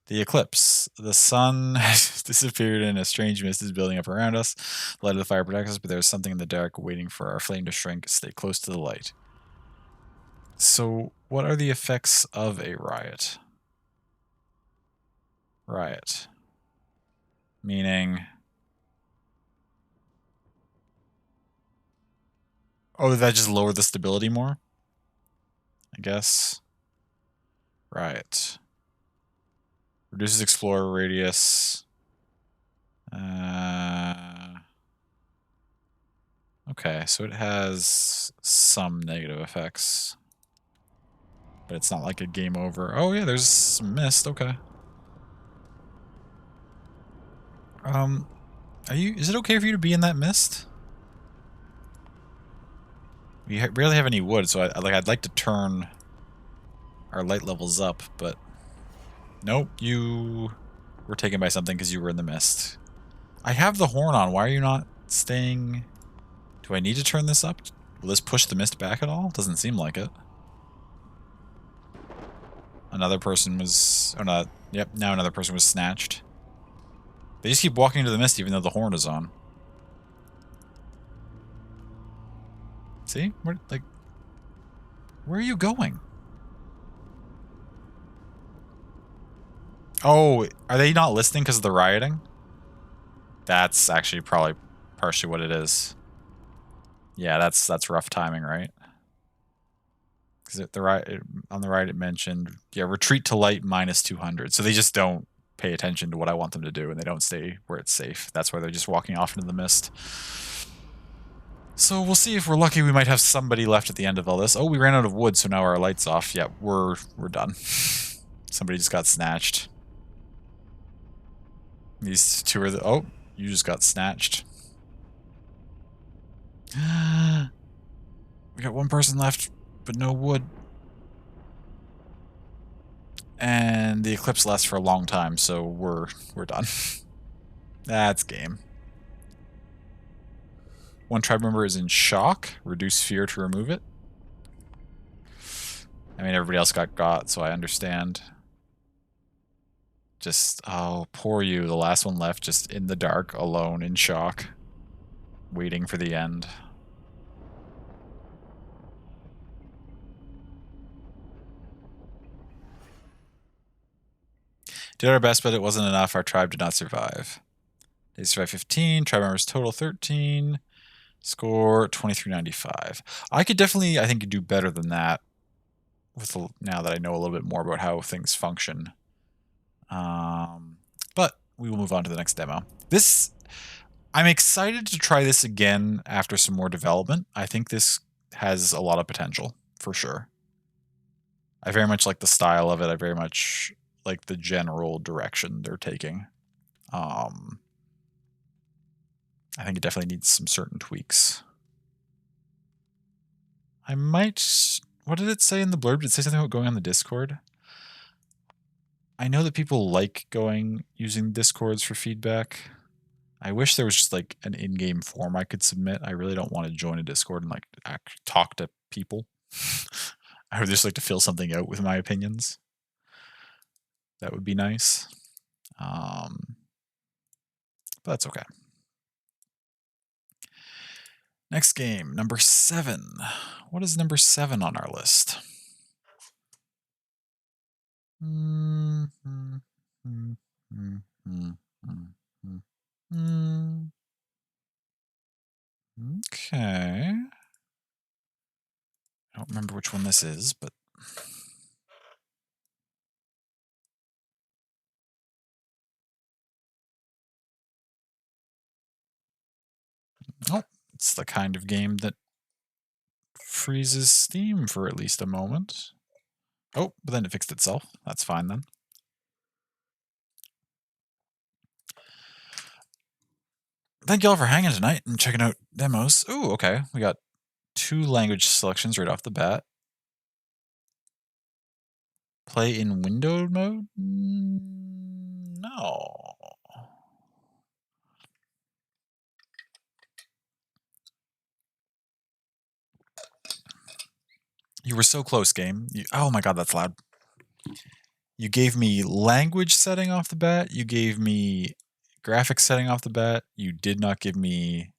S1: The eclipse. The sun has disappeared and a strange mist is building up around us. The light of the fire protects us, but there's something in the dark waiting for our flame to shrink. Stay close to the light. So, what are the effects of a riot? Riot. Meaning... Oh, did that just lower the stability more? I guess. Riot. Reduces explorer radius. Okay, so it has some negative effects. But it's not like a game over. Oh yeah, there's some mist, okay. Is it okay for you to be in that mist? We barely have any wood, so I'd like to turn our light levels up, but nope, you were taken by something because you were in the mist. I have the horn on. Why are you not staying? Do I need to turn this up? Will this push the mist back at all? Doesn't seem like it. Another person was... Oh, no. Yep, now another person was snatched. They just keep walking into the mist even though the horn is on. See? Where are you going? Oh, are they not listening because of the rioting? That's actually probably partially what it is. Yeah, that's rough timing, right? Because on the right it mentioned, yeah, retreat to light minus 200. So they just don't pay attention to what I want them to do, and they don't stay where it's safe. That's why they're just walking off into the mist. So we'll see if we're lucky. We might have somebody left at the end of all this. Oh, we ran out of wood, so now our light's off. Yeah, we're done. Somebody just got snatched. These two are the... Oh, you just got snatched. We got one person left, but no wood. And the eclipse lasts for a long time, so we're done. That's game. One tribe member is in shock. Reduce fear to remove it. I mean, everybody else got, so I understand. Just, oh, poor you. The last one left, just in the dark, alone, in shock. Waiting for the end. Did our best, but it wasn't enough. Our tribe did not survive. They survived 15. Tribe members total 13. Score 2395. I could definitely, I think, do better than that. Now that I know a little bit more about how things function. But we will move on to the next demo. I'm excited to try this again after some more development. I think this has a lot of potential, for sure. I very much like the style of it. I very much like the general direction they're taking. I think it definitely needs some certain tweaks. I might... What did it say in the blurb? Did it say something about going on the Discord? I know that people like using Discords for feedback. I wish there was just like an in-game form I could submit. I really don't want to join a Discord and like actually talk to people. I would just like to fill something out with my opinions. That would be nice. But that's okay. Next game, number 7. What is number 7 on our list? Okay. I don't remember which one this is, but... Oh, it's the kind of game that freezes Steam for at least a moment. Oh, but then it fixed itself. That's fine then. Thank you all for hanging tonight and checking out demos. Ooh, okay. We got 2 language selections right off the bat. Play in windowed mode? No. You were so close, game. Oh my god, that's loud. You gave me language setting off the bat. You gave me graphics setting off the bat. You did not give me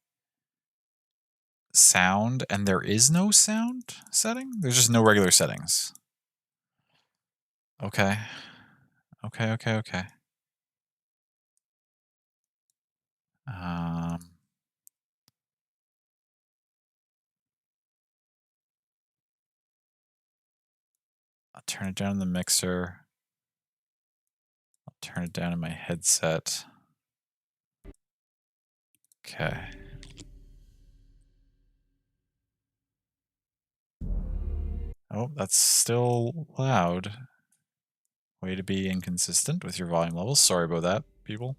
S1: sound, and there is no sound setting? There's just no regular settings. Okay. Okay. I'll turn it down in the mixer. I'll turn it down in my headset. Okay. Oh, that's still loud. Way to be inconsistent with your volume levels. Sorry about that, people.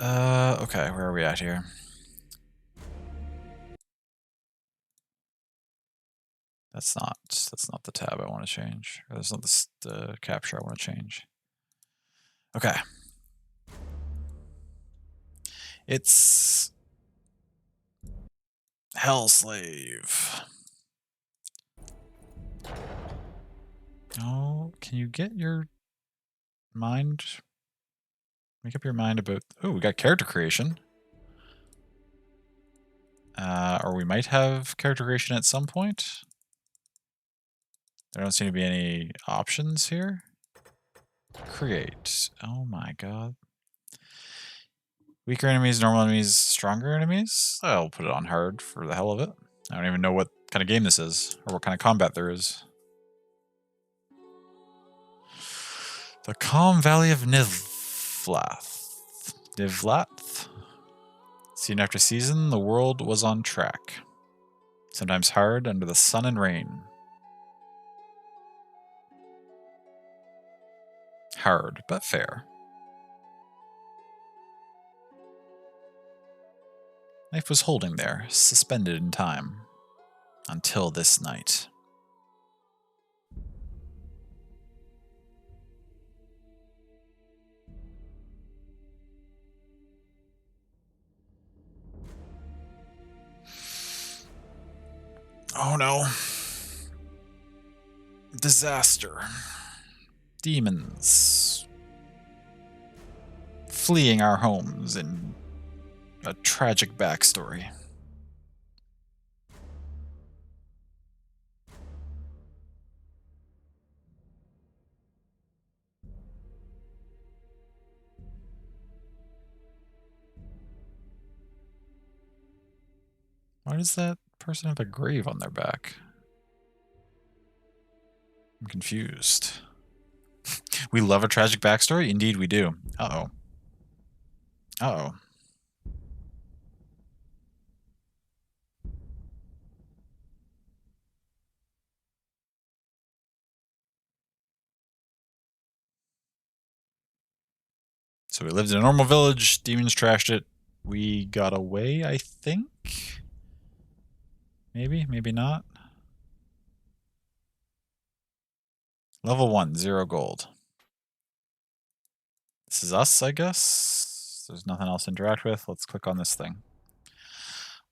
S1: Okay, where are we at here? That's not the tab I want to change. Or that's not the capture I want to change. Okay. It's Hellslave. Oh, can you get your mind? Make up your mind about... Oh, we got character creation. Or we might have character creation at some point. There don't seem to be any options here. Create. Oh my god. Weaker enemies, normal enemies, stronger enemies? I'll put it on hard for the hell of it. I don't even know what kind of game this is, or what kind of combat there is. The Calm Valley of Nivlath. Nivlath? Season after season, the world was on track. Sometimes hard under the sun and rain. Hard, but fair. Life was holding there, suspended in time. Until this night. Oh no. Disaster. Demons. Fleeing our homes in a tragic backstory. Why does that person have a grave on their back? I'm confused. We love a tragic backstory? Indeed we do. Uh-oh. Uh-oh. So we lived in a normal village, demons trashed it. We got away, I think? Maybe, maybe not. Level 1, 0 gold. This is us, I guess. There's nothing else to interact with. Let's click on this thing.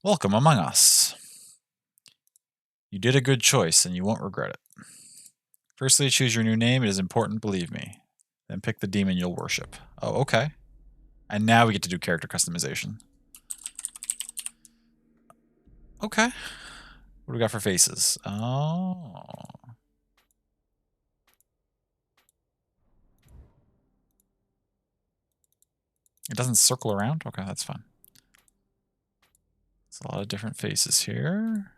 S1: Welcome among us. You did a good choice, and you won't regret it. Firstly, choose your new name. It is important, believe me. Then pick the demon you'll worship. Oh, okay. And now we get to do character customization. Okay. What do we got for faces? Oh. It doesn't circle around? Okay, that's fine. There's a lot of different faces here.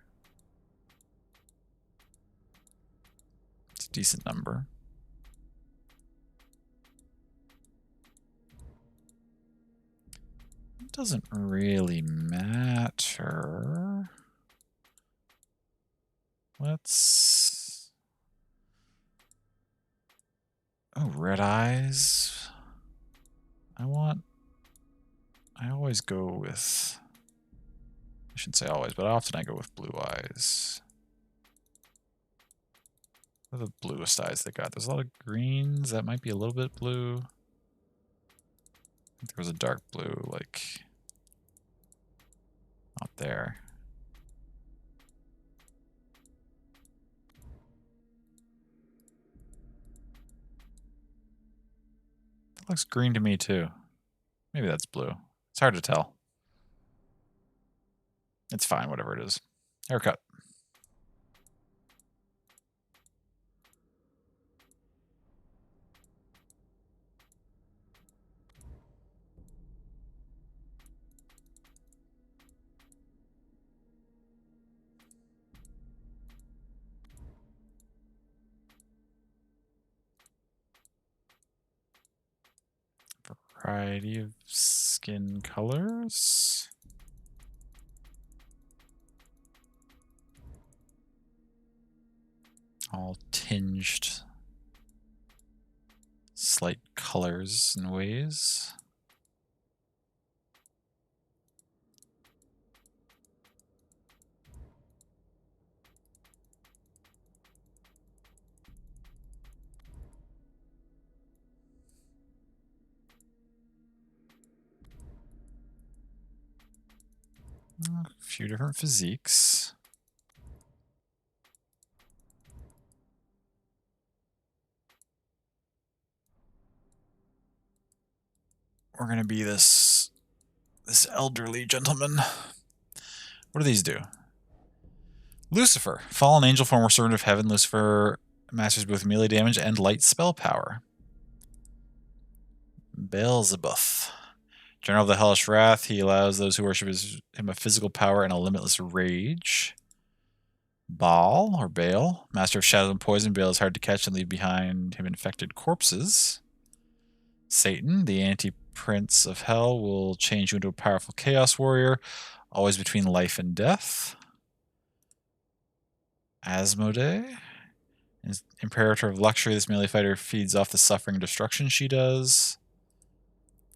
S1: It's a decent number. It doesn't really matter. Let's... Oh, red eyes. I always go with... I shouldn't say always, but often I go with blue eyes. What are the bluest eyes they got? There's a lot of greens. That might be a little bit blue. I think there was a dark blue, like... out there. That looks green to me, too. Maybe that's blue. It's hard to tell. It's fine, whatever it is. Haircut. Variety of skin colors. All tinged. Slight colors and ways. A few different physiques. We're gonna be this elderly gentleman. What do these do? Lucifer, fallen angel, former servant of heaven. Lucifer masters both melee damage and light spell power. Beelzebub, general of the hellish wrath. He allows those who worship him a physical power and a limitless rage. Baal, or Baal, master of shadows and poison. Baal is hard to catch and leave behind him infected corpses. Satan, the anti-prince of hell, will change you into a powerful chaos warrior, always between life and death. Asmodee, imperator of luxury. This melee fighter feeds off the suffering and destruction she does.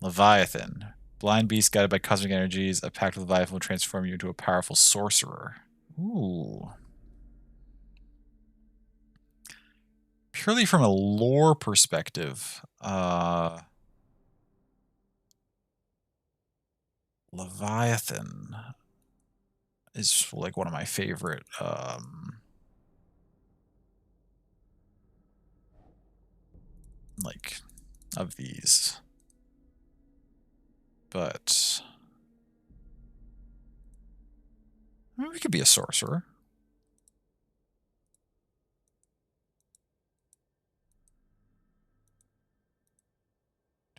S1: Leviathan, blind beast guided by cosmic energies. A pact with Leviathan will transform you into a powerful sorcerer. Ooh. Purely from a lore perspective, Leviathan is like one of my favorite like of these. But I mean, we could be a sorcerer.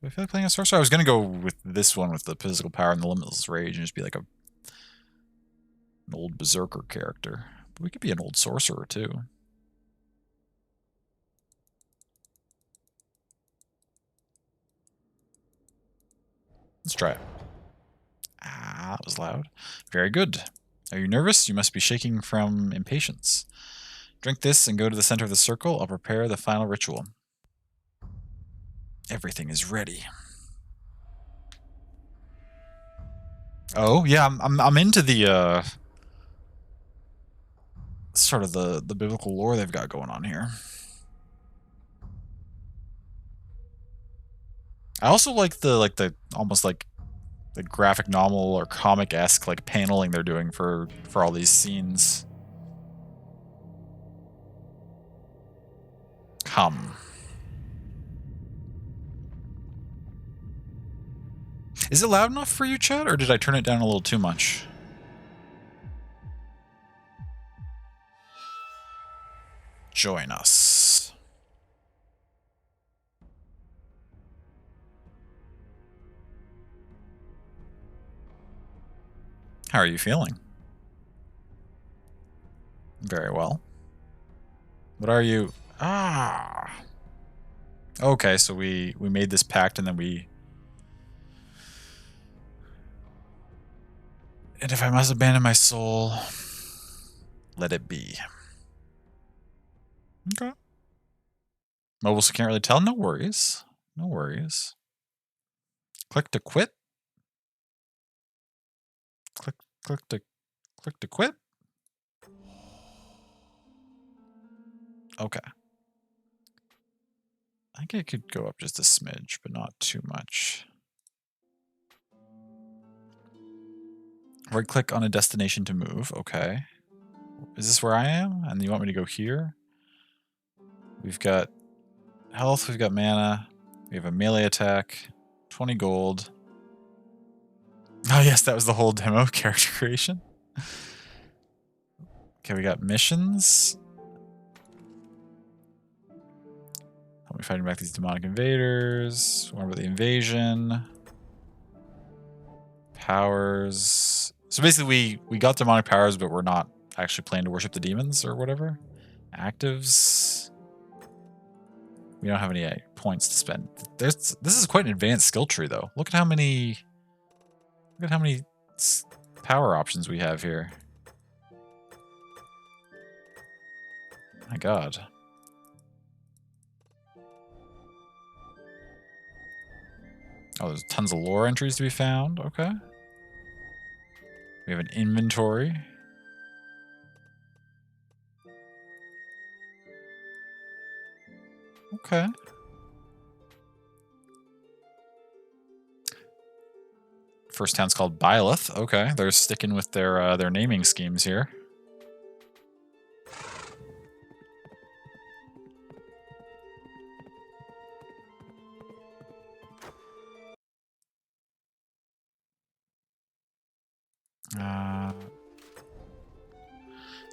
S1: Do I feel like playing a sorcerer? I was gonna go with this one with the physical power and the limitless rage and just be like an old berserker character. But we could be an old sorcerer too. Let's try it. Ah, that was loud. Very good. Are you nervous? You must be shaking from impatience. Drink this and go to the center of the circle. I'll prepare the final ritual. Everything is ready. Oh, yeah, I'm into the sort of the biblical lore they've got going on here. I also like the almost like the graphic novel or comic-esque like paneling they're doing for all these scenes. Come. Is it loud enough for you, chat, or did I turn it down a little too much? Join us. How are you feeling? Very well. What are you? Ah. Okay, so we made this pact and then we... And if I must abandon my soul, let it be. Okay. Mobile, so can't really tell. No worries. No worries. Click to quit. Click to quit. Okay. I think it could go up just a smidge, but not too much. Right click on a destination to move. Okay. Is this where I am? And you want me to go here? We've got health, we've got mana, we have a melee attack, 20 gold. Oh yes, that was the whole demo, character creation. Okay, we got missions. Help me fighting back these demonic invaders. What about the invasion? Powers. So basically we got demonic powers, but we're not actually planning to worship the demons or whatever. Actives. We don't have any points to spend. This is quite an advanced skill tree, though. Look at how many power options we have here. My God. Oh, there's tons of lore entries to be found. Okay. We have an inventory. Okay. First town's called Byleth. Okay, they're sticking with their naming schemes here.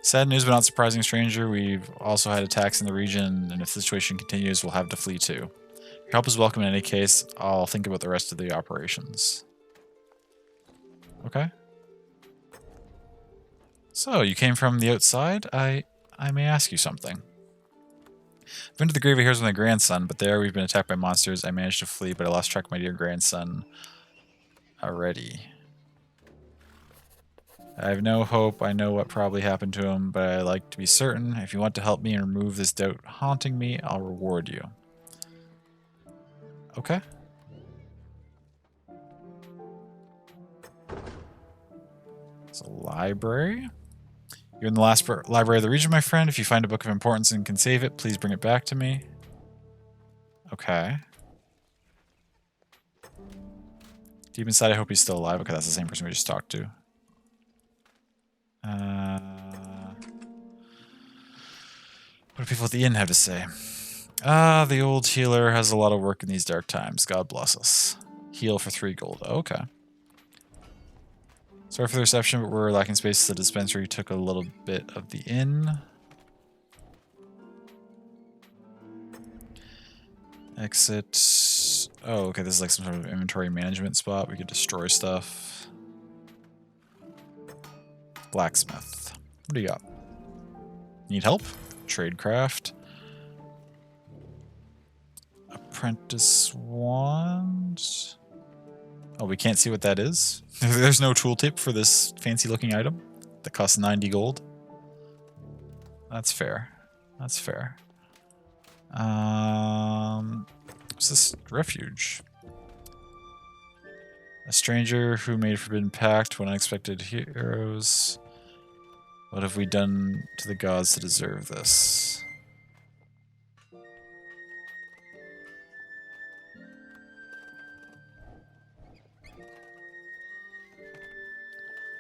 S1: Sad news, but not surprising, stranger. We've also had attacks in the region, and if the situation continues, we'll have to flee too. Your help is welcome in any case. I'll think about the rest of the operations. Okay. So, you came from the outside? I may ask you something. I've been to the Grave of Heroes with my grandson, but there we've been attacked by monsters. I managed to flee, but I lost track of my dear grandson already. I have no hope. I know what probably happened to him, but I like to be certain. If you want to help me and remove this doubt haunting me, I'll reward you. Okay. It's a library. You're in the last library of the region, my friend. If you find a book of importance and can save it, please bring it back to me. Okay. Deep inside, I hope he's still alive. Okay, that's the same person we just talked to. What do people at the inn have to say? Ah, the old healer has a lot of work in these dark times. God bless us. Heal for 3 gold. Okay. Sorry for the reception, but we're lacking space. The dispensary took a little bit of the inn. Exit. Oh, okay. This is like some sort of inventory management spot. We could destroy stuff. Blacksmith. What do you got? Need help? Tradecraft. Apprentice wand. Oh, we can't see what that is. There's no tooltip for this fancy looking item that costs 90 gold. That's fair. That's fair. What's this? Refuge. A stranger who made a forbidden pact when unexpected heroes. What have we done to the gods to deserve this?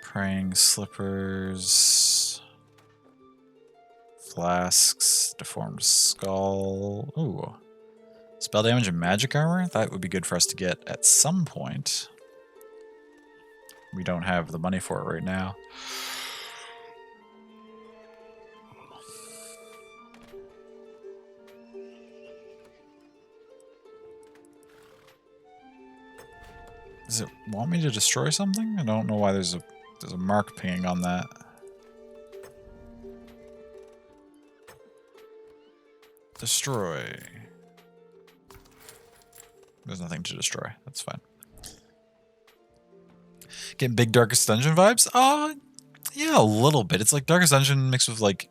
S1: Praying slippers. Flasks. Deformed skull. Ooh. Spell damage and magic armor? That would be good for us to get at some point. We don't have the money for it right now. Does it want me to destroy something? I don't know why there's a There's a mark pinging on that. Destroy. There's nothing to destroy. That's fine. Getting big Darkest Dungeon vibes? Yeah, a little bit. It's like Darkest Dungeon mixed with like...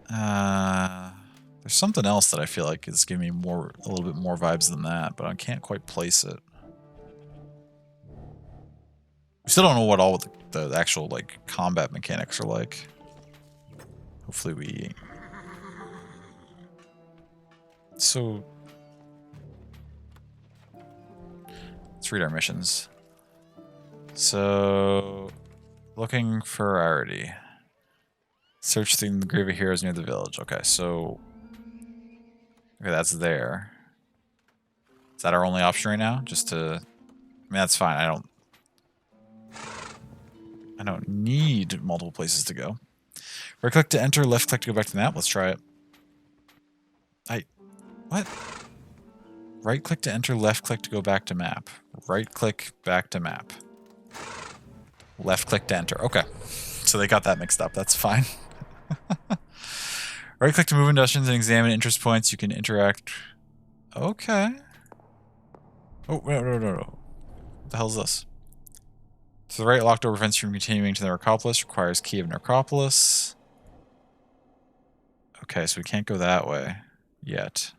S1: there's something else that I feel like is giving me a little bit more vibes than that, but I can't quite place it. We still don't know what all the actual like combat mechanics are like. Hopefully we... So... Let's read our missions. So... Looking for rarity. Search the Grave of Heroes near the village. Okay, so... Okay, that's there. Is that our only option right now? Just to... I mean, that's fine. I don't need multiple places to go. Right click to enter, left click to go back to the map. Let's try it. What? Right click to enter, left click to go back to map. Right click back to map. Left click to enter. Okay. So they got that mixed up. That's fine. Right click to move in dungeons and examine interest points. You can interact. Okay. Oh, no. What the hell is this? To the right, locked door prevents you from continuing to the Necropolis. Requires key of Necropolis. Okay, so we can't go that way yet.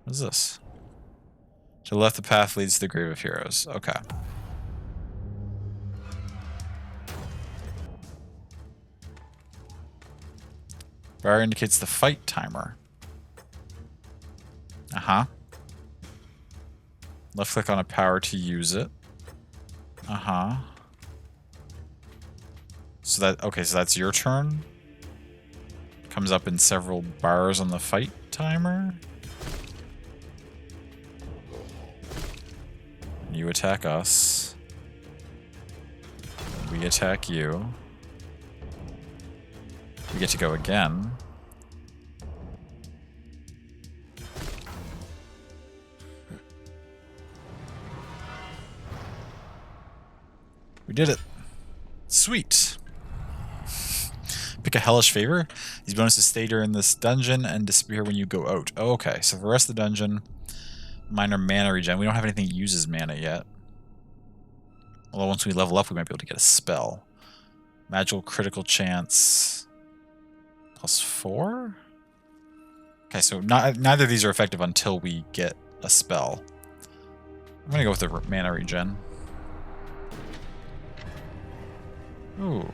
S1: What is this? To the left, the path leads to the Grave of Heroes. Okay. Bar indicates the fight timer. Uh-huh. Left click on a power to use it. Uh-huh. So that's your turn? Comes up in several bars on the fight timer. You attack us. We attack you. We get to go again. We did it. Sweet. Pick a hellish favor. These bonuses stay during this dungeon and disappear when you go out. Oh, okay, so for the rest of the dungeon, minor mana regen. We don't have anything that uses mana yet. Although once we level up, we might be able to get a spell. Magical critical chance. +4? Okay, so neither of these are effective until we get a spell. I'm gonna go with the mana regen. Ooh.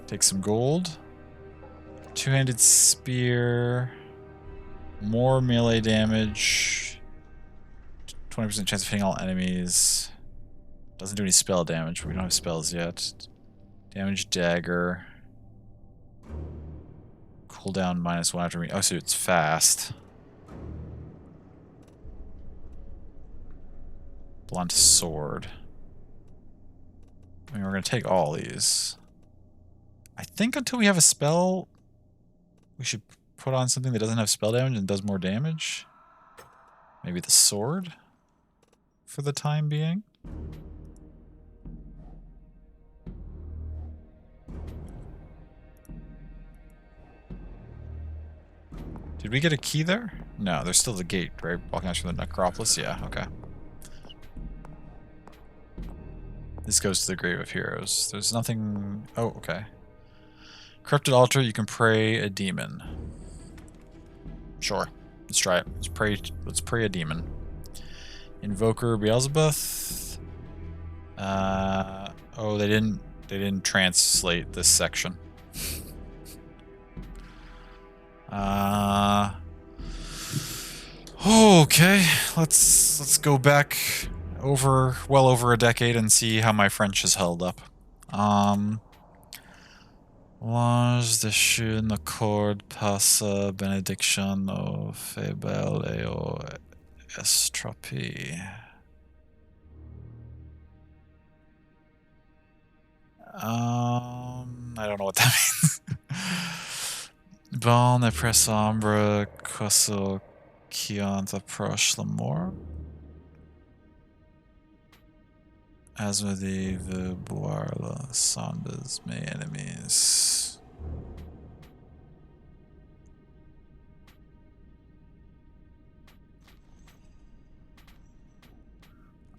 S1: Take some gold. Two-handed spear. More melee damage. 20% chance of hitting all enemies. Doesn't do any spell damage, but we don't have spells yet. Damage dagger. Cooldown -1 after me. Oh, so it's fast. Blunt sword. I mean, we're going to take all these. I think until we have a spell, we should put on something that doesn't have spell damage and does more damage. Maybe the sword for the time being. Did we get a key there? No, there's still the gate, right? Walking out from the Necropolis? Yeah, okay. This goes to the Grave of Heroes. There's nothing... Oh, okay. Corrupted altar, you can pray a demon. Sure. Let's try it. Let's pray a demon. Invoker Beelzebub. Oh, they didn't translate this section. Okay, let's go back well over a decade and see how my French has held up. Was the chien the cord passa benediction o febel eo estropie. I don't know what that means. Bal ne pressombra coso chianta proche l'amor. Asmodee de Boarla Sondas mes enemies.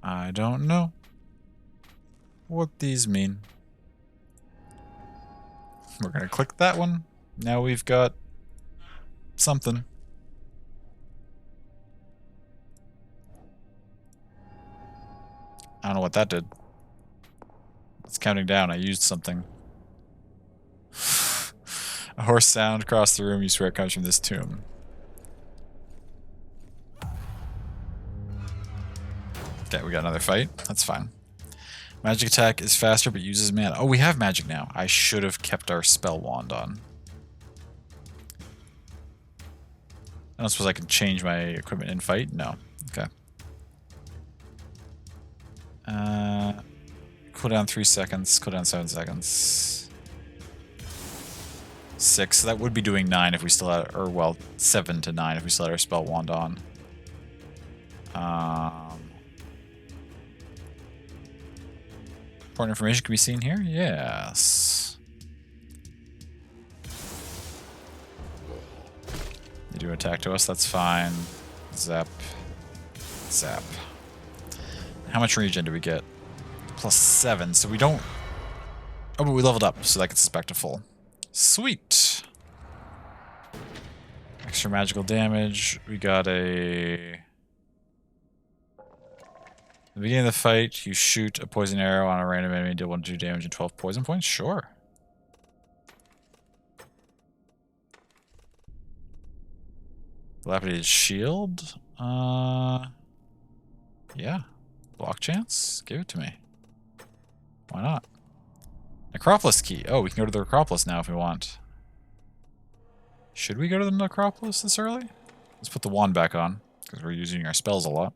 S1: I don't know what these mean. We're gonna click that one. Now we've got something. I don't know what that did. It's counting down. I used something. A hoarse sound across the room. You swear it comes from this tomb. Okay, we got another fight. That's fine. Magic attack is faster but uses mana. Oh, we have magic now. I should have kept our spell wand on. I don't suppose I can change my equipment in fight? No. Okay. Cooldown 3 seconds, cooldown 7 seconds. 6, so that would be doing 9 if we still had, or well, 7 to 9 if we still had our spell wand on. Important information can be seen here? Yes. They do attack to us, that's fine. Zap. Zap. How much regen do we get? +7, so we don't... Oh, but we leveled up, so that gets us back to full. Sweet! Extra magical damage. We got a... At the beginning of the fight, you shoot a poison arrow on a random enemy and deal 1 to 2 damage and 12 poison points? Sure. Dilapidated shield? Yeah. Block chance? Give it to me. Why not? Necropolis key. Oh, we can go to the Necropolis now if we want. Should we go to the Necropolis this early? Let's put the wand back on, because we're using our spells a lot.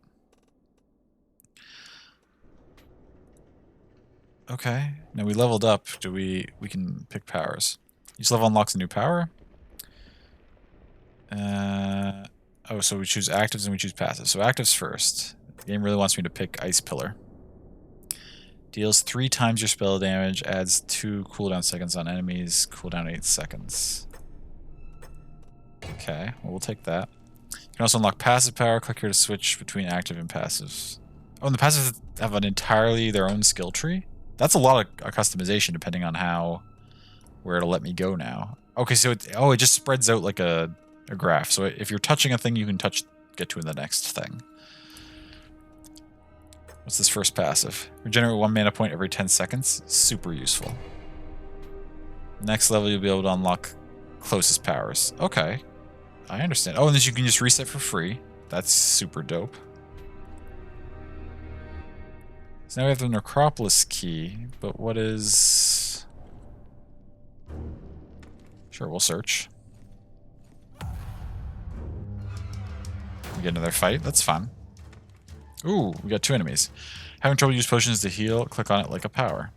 S1: Okay. Now we leveled up. Do we can pick powers. Each level unlocks a new power. Oh, so we choose actives and we choose passives. So actives first. The game really wants me to pick Ice Pillar. Deals 3 times your spell damage, adds 2 cooldown seconds on enemies, cooldown 8 seconds. Okay, well, we'll take that. You can also unlock passive power. Click here to switch between active and passives. Oh, and the passives have an entirely their own skill tree? That's a lot of customization depending on where it'll let me go now. Okay, so it just spreads out like a graph. So if you're touching a thing, you can get to the next thing. What's this first passive? Regenerate 1 mana point every 10 seconds. Super useful. Next level, you'll be able to unlock closest powers. Okay. I understand. Oh, and then you can just reset for free. That's super dope. So now we have the Necropolis key, but what is... Sure, we'll search. We get another fight. That's fun. Ooh, we got 2 enemies. Having trouble use potions to heal, click on it like a power.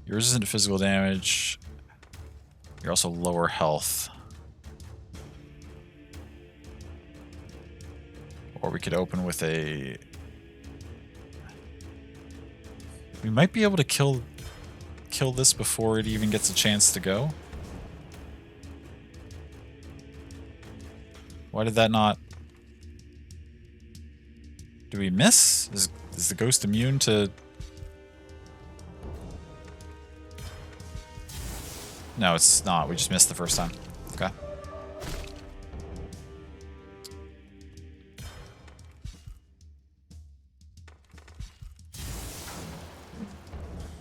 S1: You're resistant to physical damage. You're also lower health. Or we could open with a... We might be able to kill this before it even gets a chance to go. Why did that not... Do we miss? Is the ghost immune to... No, it's not. We just missed the first time. Okay.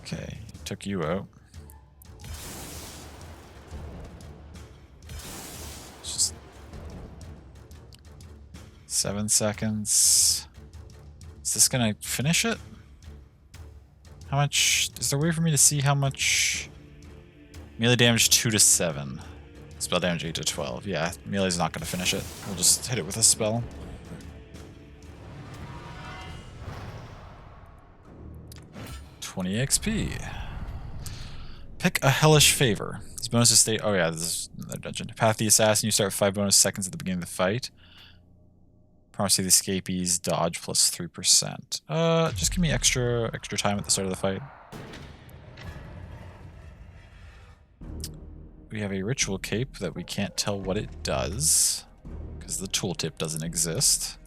S1: Okay, took you out. Just 7 seconds. Is this gonna finish it? How much... Is there a way for me to see how much... Melee damage 2 to 7. Spell damage 8 to 12. Yeah, melee's not gonna finish it. We'll just hit it with a spell. $20 XP. Pick a hellish favor. This bonus is state. Oh yeah, this is another dungeon. Path of the Assassin. You start with 5 bonus seconds at the beginning of the fight. Promise the escapees dodge plus 3%. Just give me extra time at the start of the fight. We have a ritual cape that we can't tell what it does because the tooltip doesn't exist.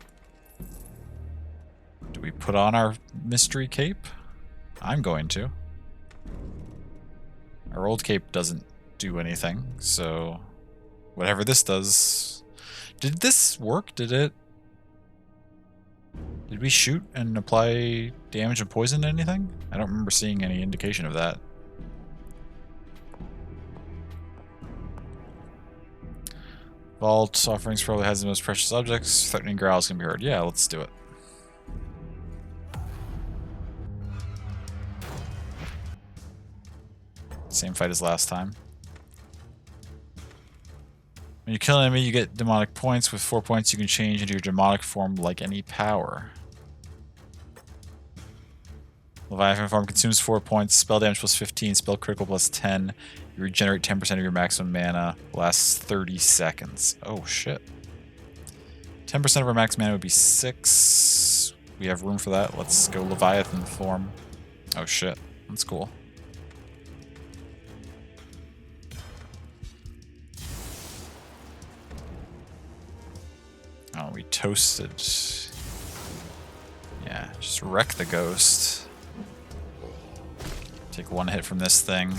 S1: Do we put on our mystery cape? I'm going to. Our old cape doesn't do anything, so whatever this does... Did this work? Did we shoot and apply damage and poison to anything? I don't remember seeing any indication of that. Vault offerings probably has the most precious objects. Threatening growls can be heard. Yeah, let's do it. Same fight as last time. When you kill an enemy, you get demonic points. With 4 points, you can change into your demonic form like any power. Leviathan form consumes 4 points. Spell damage plus 15. Spell critical plus 10. You regenerate 10% of your maximum mana. Lasts 30 seconds. Oh, shit. 10% of our max mana would be 6. We have room for that. Let's go Leviathan form. Oh, shit. That's cool. Oh, we toasted. Yeah, just wreck the ghost. Take 1 hit from this thing.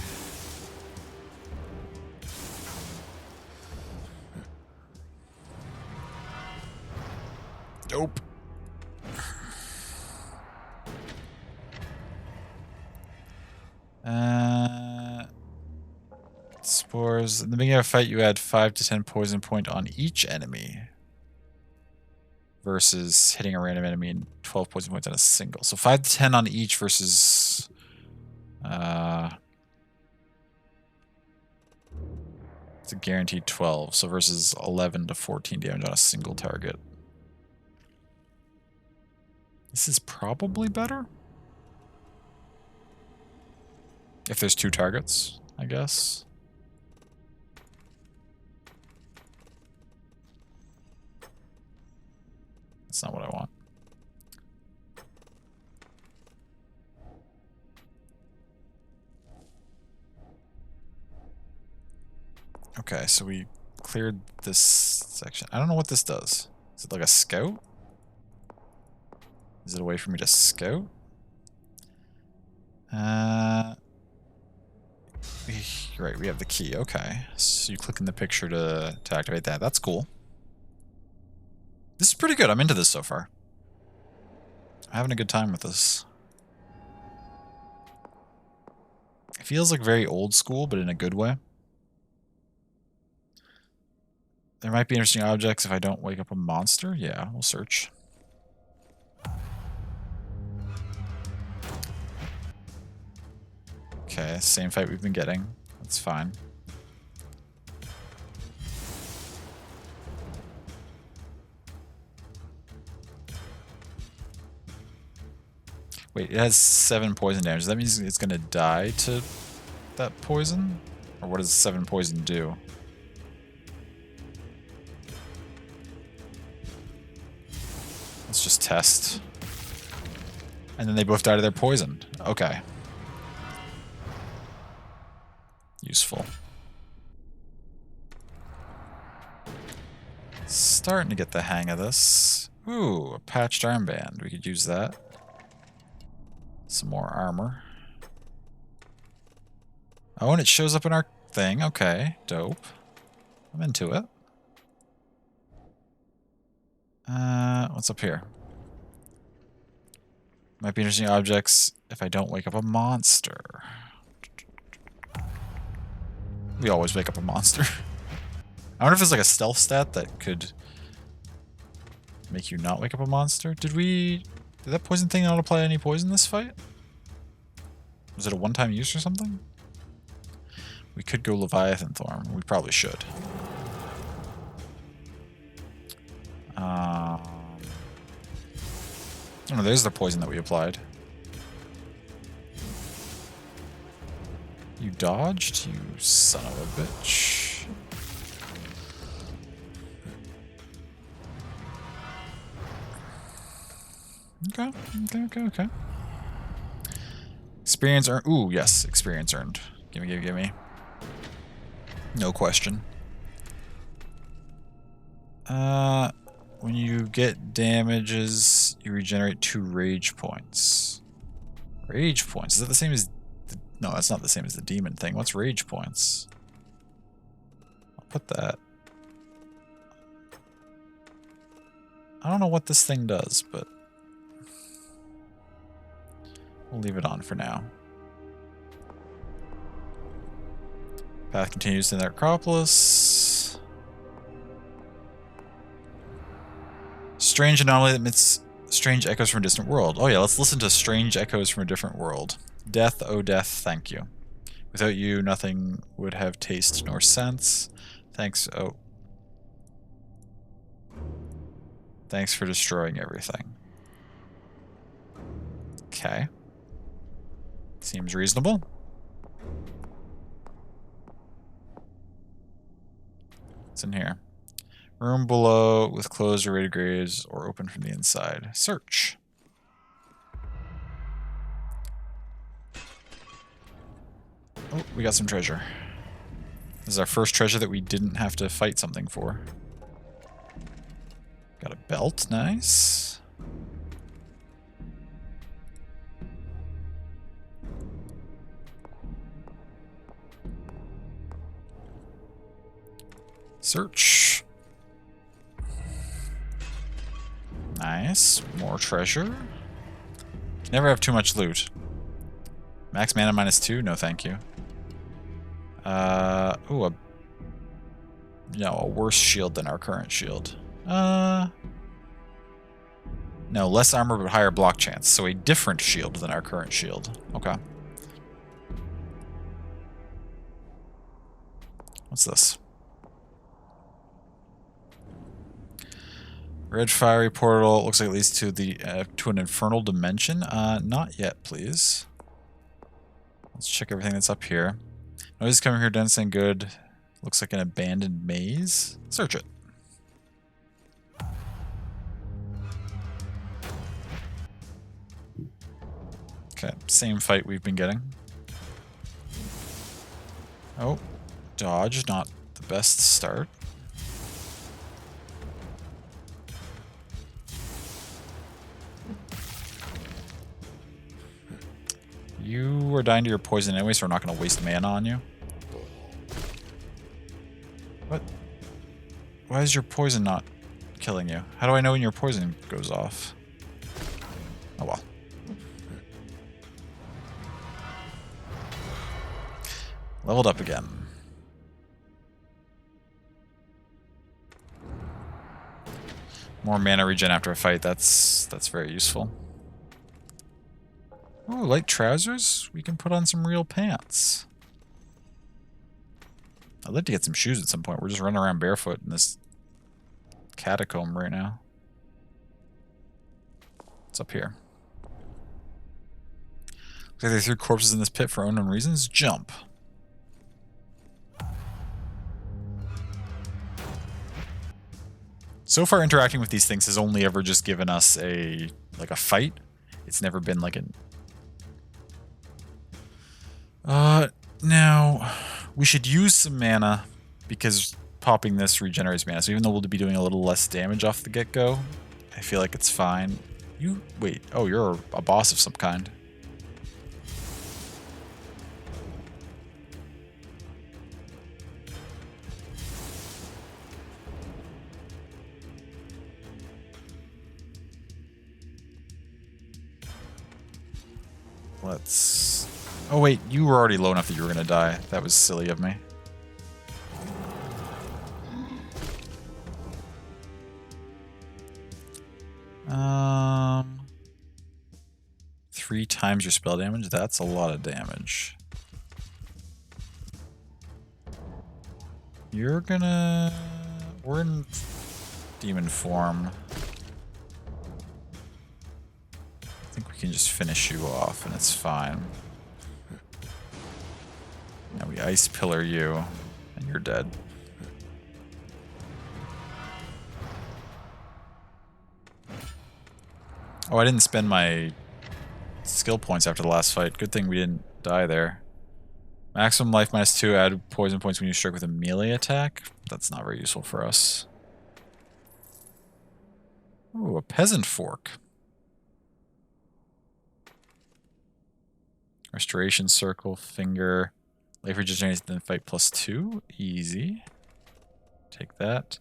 S1: Dope. Spores. In the beginning of a fight, you add 5 to 10 poison point on each enemy. Versus hitting a random enemy and 12 poison points on a single. So 5 to 10 on each versus... it's a guaranteed 12. So versus 11 to 14 damage on a single target. This is probably better. If there's 2 targets, I guess. That's not what I want. Okay, so we cleared this section. I don't know what this does. Is it like a scout? Is it a way for me to scout? Right, we have the key. Okay. So you click in the picture to activate that. That's cool. This is pretty good. I'm into this so far. I'm having a good time with this. It feels like very old school, but in a good way. There might be interesting objects if I don't wake up a monster. Yeah, we'll search. Okay, same fight we've been getting. That's fine. Wait, it has 7 poison damage. That means it's gonna die to that poison? Or what does 7 poison do? Let's just test. And then they both died of their poison. Okay. Useful. Starting to get the hang of this. Ooh, a patched armband. We could use that. Some more armor. Oh, and it shows up in our thing. Okay, dope. I'm into it. What's up here? Might be interesting objects if I don't wake up a monster. We always wake up a monster. I wonder if it's like a stealth stat that could make you not wake up a monster. Did that poison thing not apply any poison this fight? Was it a one-time use or something? We could go Leviathan Thorn. We probably should. Oh, there's the poison that we applied. You dodged, you son of a bitch. Okay. Experience earned. Ooh, yes, experience earned. Gimme. No question. When you get damages, you regenerate 2 rage points. Rage points. Is that the same as... No, that's not the same as the demon thing. What's rage points? I'll put that. I don't know what this thing does, but... we'll leave it on for now. Path continues to the Necropolis. Strange anomaly that emits strange echoes from a distant world. Oh yeah, let's listen to strange echoes from a different world. Death, oh death, thank you. Without you, nothing would have taste nor sense. Thanks, oh. Thanks for destroying everything. Okay. Seems reasonable. What's in here? Room below with closed or rated graves or open from the inside. Search. Oh, we got some treasure. This is our first treasure that we didn't have to fight something for. Got a belt, nice. Search. Nice. More treasure. Never have too much loot. Max mana -2? No, thank you. Ooh, a worse shield than our current shield. No, less armor but higher block chance. So a different shield than our current shield. Okay. What's this? Red fiery portal. Looks like it leads to the to an infernal dimension. Not yet, please. Let's check everything that's up here. Noise coming here doesn't sound good. Looks like an abandoned maze. Search it. Okay, same fight we've been getting. Oh, dodge, not the best start. You are dying to your poison anyway, so we're not going to waste mana on you. What? Why is your poison not killing you? How do I know when your poison goes off? Oh well. Leveled up again. More mana regen after a fight, that's very useful. Oh, light trousers? We can put on some real pants. I'd like to get some shoes at some point. We're just running around barefoot in this catacomb right now. What's up here? Looks like they threw corpses in this pit for unknown reasons. Jump. So far, interacting with these things has only ever just given us a fight. It's never been like an... Now, we should use some mana, because popping this regenerates mana. So even though we'll be doing a little less damage off the get-go, I feel like it's fine. You... wait. Oh, you're a boss of some kind. Let's... oh wait, you were already low enough that you were going to die. That was silly of me. Three times your spell damage? That's a lot of damage. You're gonna... we're in demon form. I think we can just finish you off and it's fine. ice pillar you, and you're dead. Oh, I didn't spend my skill points after the last fight. Good thing we didn't die there. Maximum life -2, add poison points when you strike with a melee attack. That's not very useful for us. Ooh, a peasant fork. Restoration circle, finger. Life regenerates, then fight +2. Easy. Take that.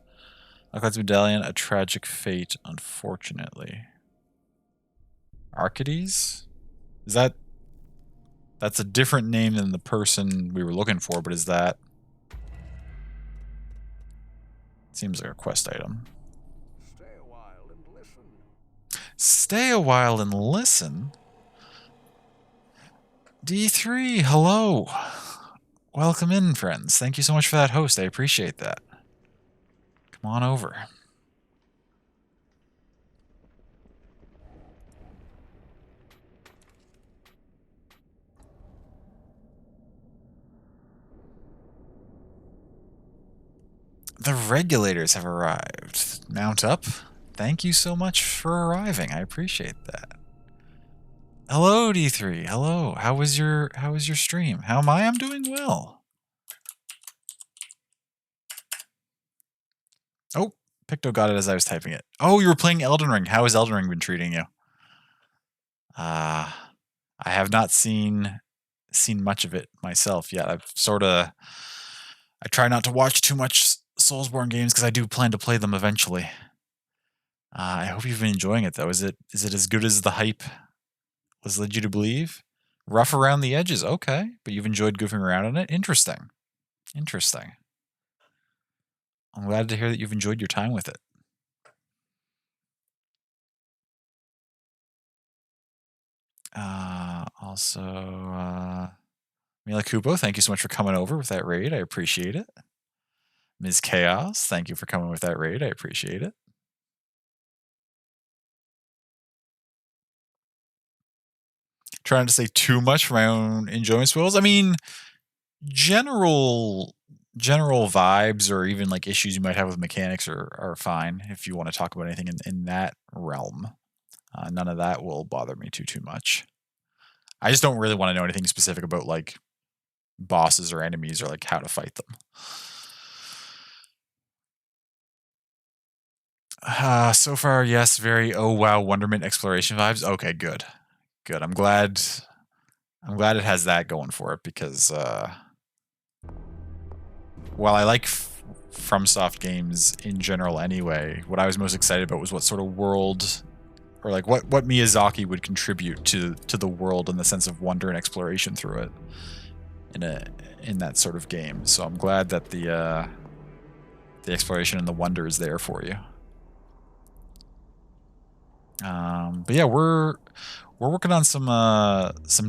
S1: Alcatraz medallion, a tragic fate, unfortunately. Arcades? Is that... That's a different name than the person we were looking for, but is that... Seems like a quest item.
S4: Stay a while and listen.
S1: Stay a while and listen? D3, hello. Welcome in, friends. Thank you so much for that host. I appreciate that. Come on over. The regulators have arrived. Mount up. Thank you so much for arriving. I appreciate that. Hello, D3. Hello. How was your stream? How am I? I'm doing well. Oh, Picto got it as I was typing it. Oh, you were playing Elden Ring. How has Elden Ring been treating you? I have not seen much of it myself yet. I try not to watch too much Soulsborne games because I do plan to play them eventually. I hope you've been enjoying it though. Is it as good as the hype was led you to believe? Rough around the edges, okay, but you've enjoyed goofing around on it. Interesting. I'm glad to hear that you've enjoyed your time with it. Also, Mila Kubo, thank you so much for coming over with that raid. I appreciate it. Ms. Chaos, thank you for coming with that raid. I appreciate it. Trying to say too much for my own enjoyment spills. I mean, general vibes or even like issues you might have with mechanics are fine if you want to talk about anything in that realm. None of that will bother me too much. I just don't really want to know anything specific about like bosses or enemies or like how to fight them. So far, yes, very oh wow wonderment exploration vibes. Okay, good. I'm glad it has that going for it because while I like FromSoft games in general anyway, what I was most excited about was what sort of world or like what Miyazaki would contribute to the world in the sense of wonder and exploration through it in that sort of game. So I'm glad that the exploration and the wonder is there for you. But yeah, we're working on some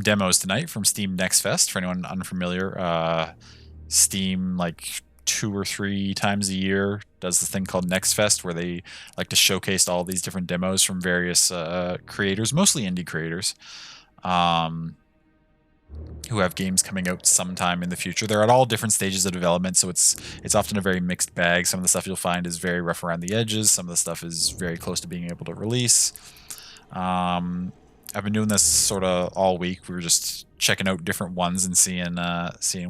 S1: demos tonight from Steam Next Fest. For anyone unfamiliar, Steam like 2 or 3 times a year does this thing called Next Fest, where they like to showcase all these different demos from various creators, mostly indie creators, who have games coming out sometime in the future. They're at all different stages of development, so it's often a very mixed bag. Some of the stuff you'll find is very rough around the edges. Some of the stuff is very close to being able to release. I've been doing this sort of all week. We were just checking out different ones and seeing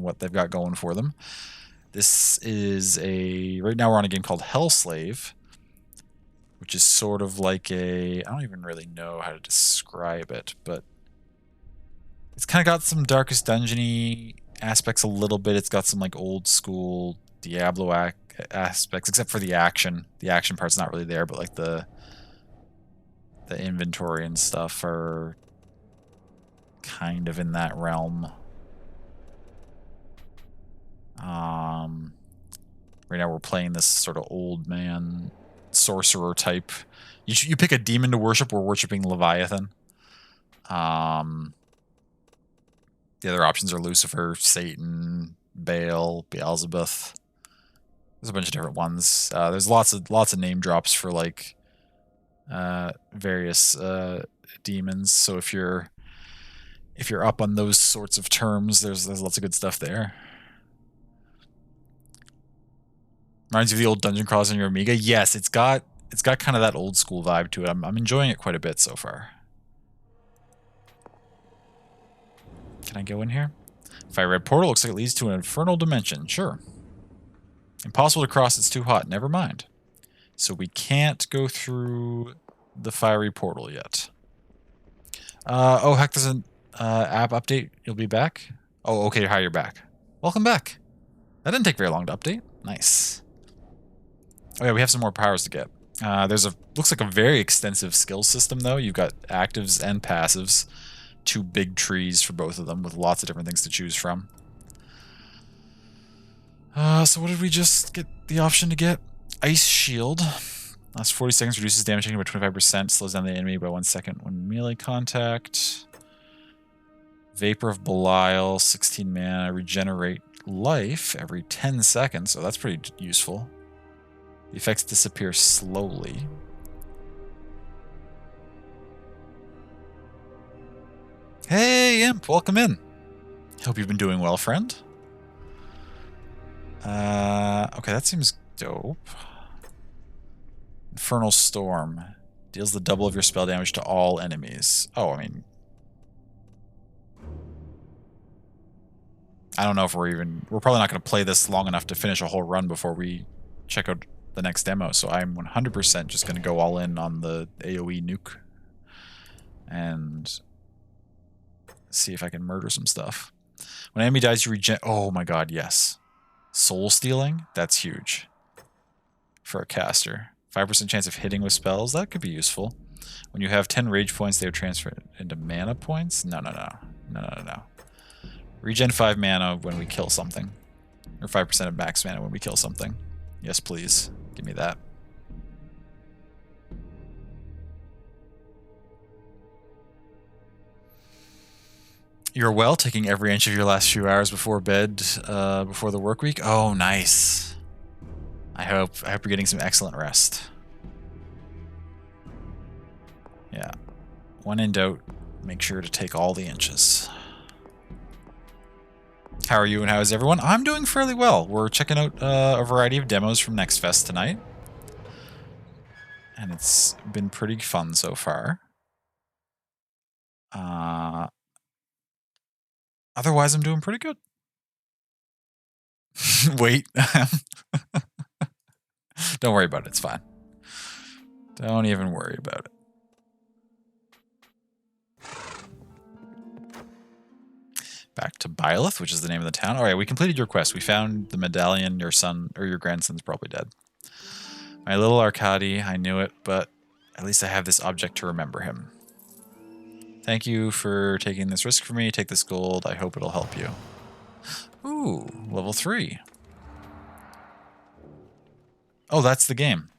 S1: what they've got going for them. This is right now we're on a game called Hellslave, which is sort of like I don't even really know how to describe it, but it's kind of got some Darkest Dungeon-y aspects a little bit. It's got some like old school Diablo aspects, except for the action. The action part's not really there, but like the inventory and stuff are kind of in that realm. Right now we're playing this sort of old man sorcerer type. You pick a demon to worship. We're worshiping Leviathan. The other options are Lucifer, Satan, Baal, Beelzebub. There's a bunch of different ones. There's lots of name drops for like various demons. So if you're up on those sorts of terms, there's lots of good stuff there. Reminds you of the old dungeon crawlers on your Amiga. Yes, it's got kind of that old school vibe to it. I'm enjoying it quite a bit so far. Can I go in here? Fire red portal looks like it leads to an infernal dimension. Sure. Impossible to cross. It's too hot. Never mind. So we can't go through the fiery portal yet. Oh heck, there's an app update. You'll be back. Oh, okay. Hi, you're back. Welcome back. That didn't take very long to update. Nice. Oh yeah, we have some more powers to get. Looks like a very extensive skill system though. You've got actives and passives. 2 big trees for both of them with lots of different things to choose from. So what did we just get the option to get? Ice Shield. Last 40 seconds reduces damage taken by 25%, slows down the enemy by 1 second when melee contact. Vapor of Belial, 16 mana, regenerate life every 10 seconds, so that's pretty useful. The effects disappear slowly. Hey, Imp, welcome in. Hope you've been doing well, friend. Okay, that seems dope. Infernal Storm. Deals the double of your spell damage to all enemies. Oh, I mean... I don't know if we're probably not going to play this long enough to finish a whole run before we check out the next demo, so I'm 100% just going to go all in on the AoE nuke. And... see if I can murder some stuff. When an enemy dies, you regen... oh my god, yes. Soul stealing? That's huge. For a caster. 5% chance of hitting with spells? That could be useful. When you have 10 rage points, they are transferred into mana points? No. Regen 5 mana when we kill something. Or 5% of max mana when we kill something. Yes, please. Give me that. You're well, taking every inch of your last few hours before bed, before the work week. Oh, nice. I hope you're getting some excellent rest. Yeah. When in doubt, make sure to take all the inches. How are you and how is everyone? I'm doing fairly well. We're checking out a variety of demos from Next Fest tonight. And it's been pretty fun so far. Otherwise, I'm doing pretty good. Wait. Don't worry about it. It's fine. Don't even worry about it. Back to Byleth, which is the name of the town. All right, we completed your quest. We found the medallion. Your son, or your grandson's probably dead. My little Arkady, I knew it, but at least I have this object to remember him. Thank you for taking this risk for me. Take this gold. I hope it'll help you. Ooh, level 3. Oh, that's the game.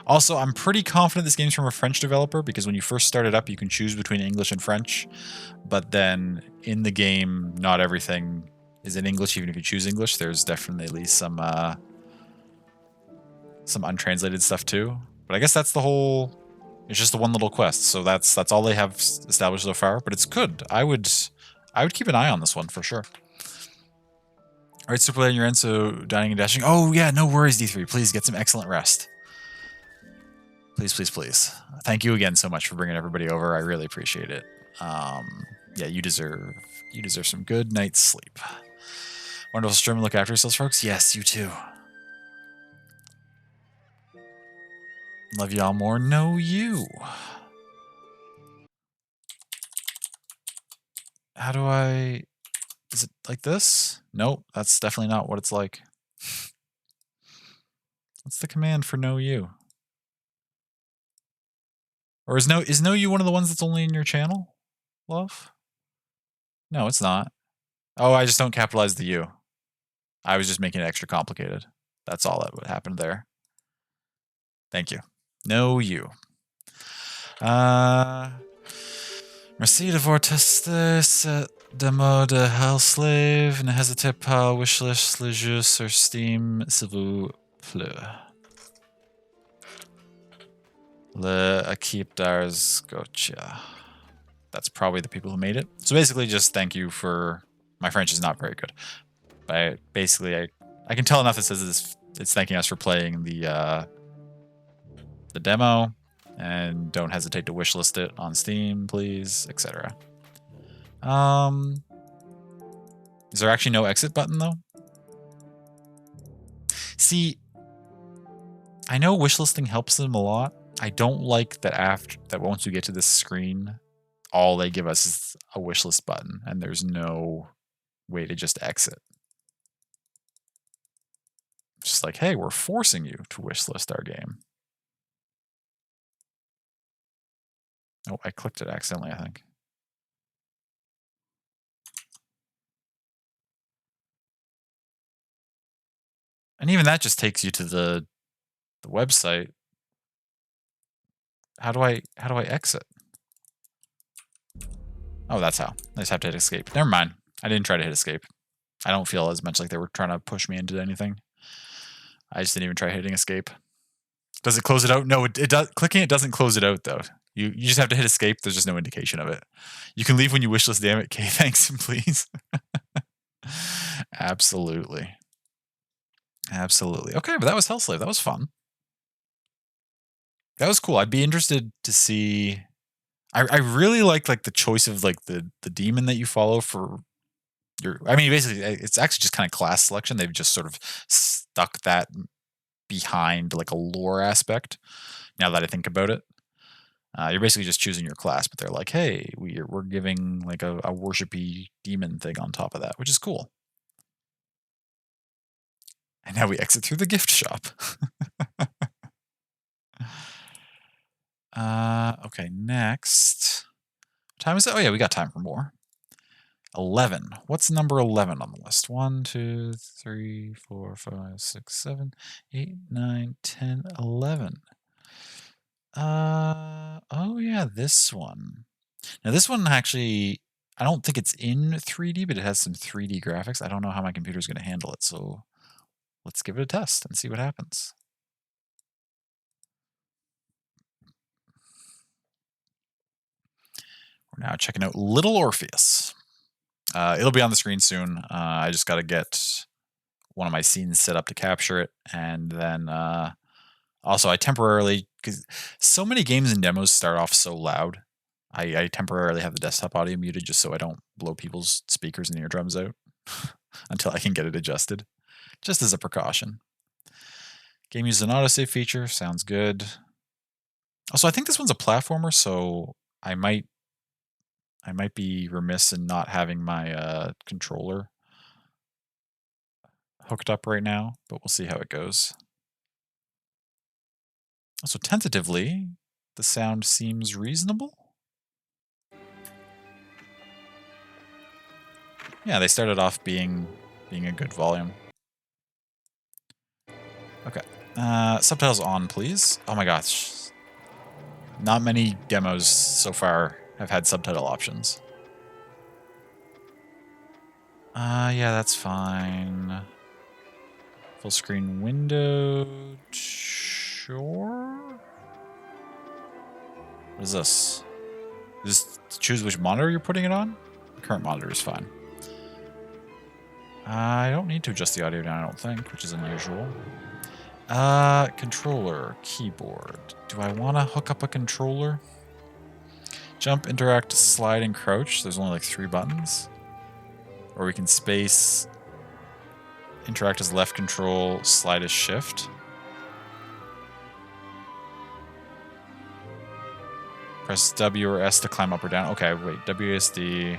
S1: Also, I'm pretty confident this game's from a French developer because when you first start it up, you can choose between English and French. But then in the game, not everything is in English, even if you choose English. There's definitely some untranslated stuff too. But I guess that's the whole... It's just the one little quest, so that's all they have established so far. But it's good. I would keep an eye on this one for sure. All right, Super Late, you're in, so dining and dashing. Oh yeah, no worries, D3. Please get some excellent rest. Please, please, please. Thank you again so much for bringing everybody over. I really appreciate it. Yeah, you deserve some good night's sleep. Wonderful stream. Look after yourselves, folks. Yes, you too. Love y'all more. Know you. How do I... Is it like this? Nope, that's definitely not what it's like. What's the command for know you? Or is know you one of the ones that's only in your channel, love? No, it's not. Oh, I just don't capitalize the U. I was just making it extra complicated. That's all that would happen there. Thank you. Know you. Merci d'avoir testé cette démo de Hellslave. N'hésitez pas à wishlist le jeu sur Steam, s'il vous plaît. L'équipe d'Ars Gotcha. That's probably the people who made it. So basically just thank you for... My French is not very good. But basically, I I can tell enough. It says it's thanking us for playing the demo, and don't hesitate to wishlist it on Steam, please, etc. Is there actually no exit button though? See, I know wishlisting helps them a lot. I don't like that once we get to this screen, all they give us is a wishlist button, and there's no way to just exit. Just like, hey, we're forcing you to wishlist our game. Oh, I clicked it accidentally, I think. And even that just takes you to the website. How do I exit? Oh, that's how. I just have to hit escape. Never mind. I didn't try to hit escape. I don't feel as much like they were trying to push me into anything. I just didn't even try hitting escape. Does it close it out? No, it does. Clicking it doesn't close it out though. You just have to hit escape. There's just no indication of it. You can leave when you wishlist. Damn it, Kay. Thanks and please. Absolutely. Absolutely. Okay, but that was Hellslave. That was fun. That was cool. I'd be interested to see. I really like the choice of like the demon that you follow for your. I mean, basically, it's actually just kind of class selection. They've just sort of stuck that behind like a lore aspect. Now that I think about it, you're basically just choosing your class, but they're like, hey, we're giving like a worshipy demon thing on top of that, which is cool. And now we exit through the gift shop. Okay, next. What time is it? Oh yeah, we got time for more. 11. What's number 11 on the list? 1, 2, 3, 4, 5, 6, 7, 8, 9, 10, 11. Oh yeah, this one. Now this one actually, I don't think it's in 3D, but it has some 3D graphics. I don't know how my computer's going to handle it, so let's give it a test and see what happens. We're now checking out Little Orpheus. It'll be on the screen soon. I just got to get one of my scenes set up to capture it, and then also I temporarily, because so many games and demos start off so loud, I temporarily have the desktop audio muted just so I don't blow people's speakers and eardrums out until I can get it adjusted, just as a precaution. Game uses an autosave feature, sounds good. Also, I think this one's a platformer, so I might be remiss in not having my controller hooked up right now, but we'll see how it goes. So tentatively, the sound seems reasonable. Yeah, they started off being a good volume. Okay. Subtitles on, please. Oh my gosh. Not many demos so far have had subtitle options. Yeah, that's fine. Full screen window. Sure. What is this? Just choose which monitor you're putting it on? The current monitor is fine. I don't need to adjust the audio down, I don't think, which is unusual. Controller, keyboard. Do I want to hook up a controller? Jump, interact, slide, and crouch. There's only like 3 buttons. Or we can space, interact as left control, slide as shift. Press W or S to climb up or down. Okay, wait, WASD.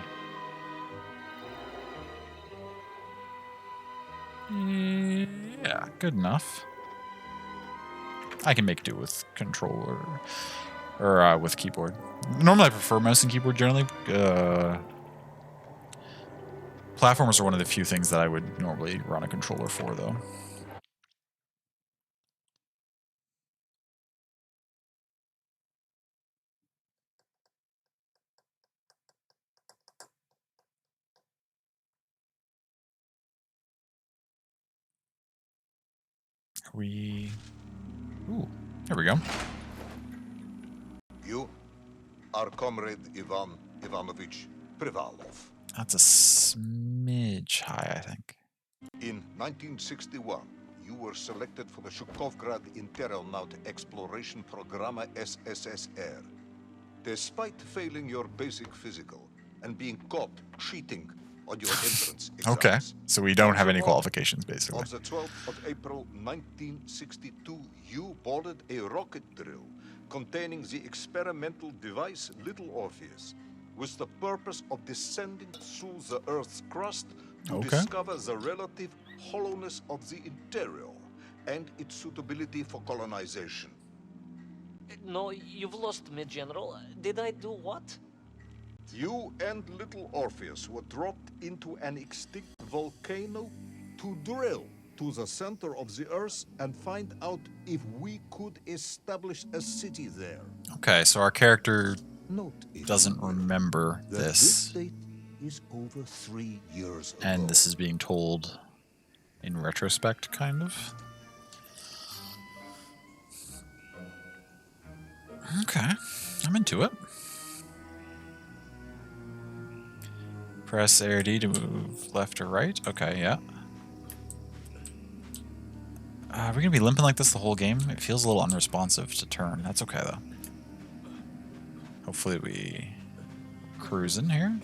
S1: Yeah, good enough. I can make do with controller or with keyboard. Normally I prefer mouse and keyboard generally. Platformers are one of the few things that I would normally run a controller for, though. Ooh, there we go.
S4: You are Comrade Ivan Ivanovich Privalov.
S1: That's a smidge high, I think.
S4: In 1961, you were selected for the Shukovgrad Interonaut Exploration Program SSSR. Despite failing your basic physical and being caught cheating on your entrance
S1: Okay,
S4: exams.
S1: so we don't
S4: on
S1: have
S4: the
S1: any
S4: morning
S1: qualifications, basically.
S4: On the 12th of April 1962, you boarded a rocket drill containing the experimental device Little Orpheus, with the purpose of descending through the Earth's crust to
S1: Okay.
S4: discover the relative hollowness of the interior and its suitability for colonization.
S5: No, you've lost me, General. Did I do what?
S4: You and Little Orpheus were dropped into an extinct volcano to drill to the center of the Earth and find out if we could establish a city there.
S1: Okay, so our character
S4: Note, if
S1: doesn't
S4: you will,
S1: remember
S4: that
S1: this,
S4: date is over 3 years ago.
S1: and this is being told in retrospect, kind of. Okay, I'm into it. Press ARD to move left or right. Okay, yeah. Are we gonna be limping like this the whole game? It feels a little unresponsive to turn. That's okay though. Hopefully we cruising here.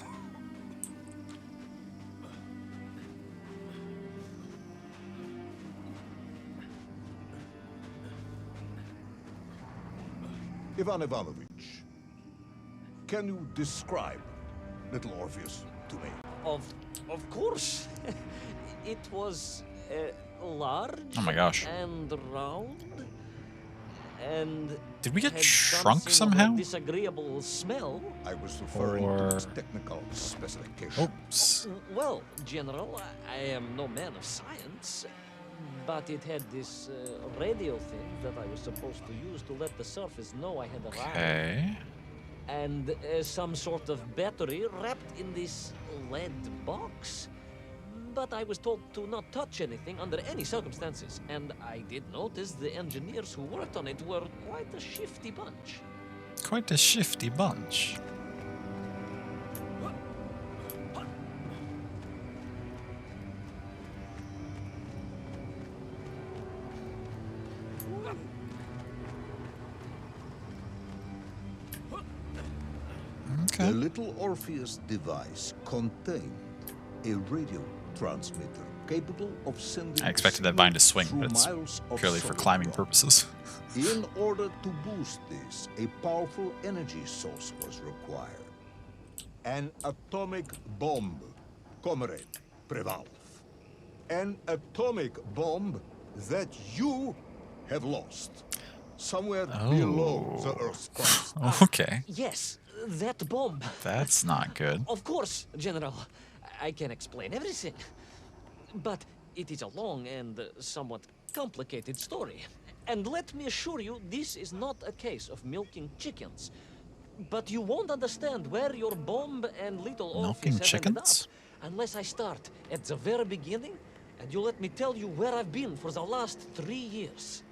S4: Ivan Ivanovich, can you describe Little Orpheus to me?
S5: Of course. It was large.
S1: Oh my gosh.
S5: And round. And
S1: Did we get
S5: had
S1: shrunk
S5: something of a
S1: somehow?
S5: disagreeable smell.
S4: I was referring
S1: Or-
S4: to its technical specification.
S1: Oops.
S5: Well, General, I am no man of science, but it had this radio thing that I was supposed to use to let the surface know I had arrived.
S1: Okay.
S5: And some sort of battery wrapped in this lead box. But I was told to not touch anything under any circumstances, and I did notice the engineers who worked on it were quite a shifty bunch.
S1: Quite a shifty bunch.
S4: The
S1: Okay.
S4: Little Orpheus device contained a radio transmitter capable of sending
S1: I expected that vine to swing,
S4: through
S1: but it's
S4: miles of
S1: purely for
S4: solid
S1: climbing
S4: rock.
S1: purposes.
S4: In order to boost this, a powerful energy source was required. An atomic bomb, Comrade Prevalov. An atomic bomb that you have lost. Somewhere below the
S1: Oh.
S4: Earth's crust.
S1: Okay.
S5: Yes, that bomb.
S1: That's not good.
S5: Of course, General. I can explain everything. But it is a long and somewhat complicated story. And let me assure you, this is not a case of milking chickens. But you won't understand where your bomb and Little
S1: Milking
S5: Orpheus have ended up
S1: chickens?
S5: unless I start at the very beginning and you let me tell you where I've been for the last 3 years.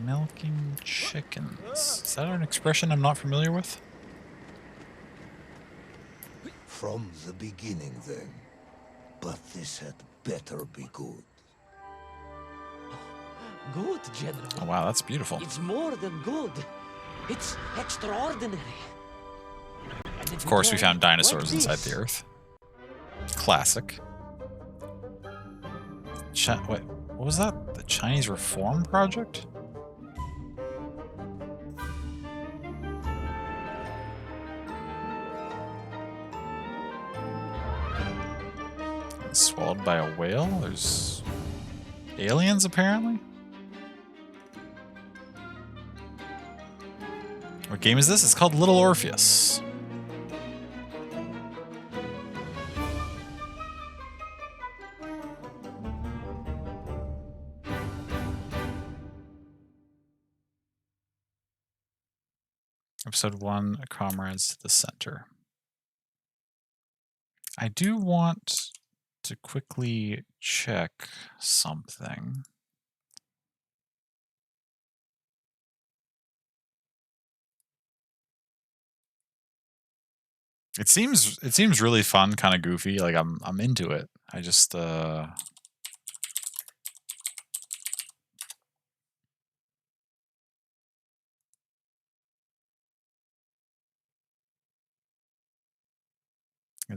S1: Milking chickens. Is that an expression I'm not familiar with?
S4: From the beginning, then. But this had better be good.
S5: Good, General.
S1: Oh wow, that's beautiful.
S5: It's more than good. It's extraordinary.
S1: Of course, we found dinosaurs inside the Earth. Classic. Wait, what was that? The Chinese Reform Project? Swallowed by a whale? There's aliens, apparently? What game is this? It's called Little Orpheus. Episode 1, Comrades to the Center. I do want to quickly check something. It seems really fun, kind of goofy. Like I'm into it. I just the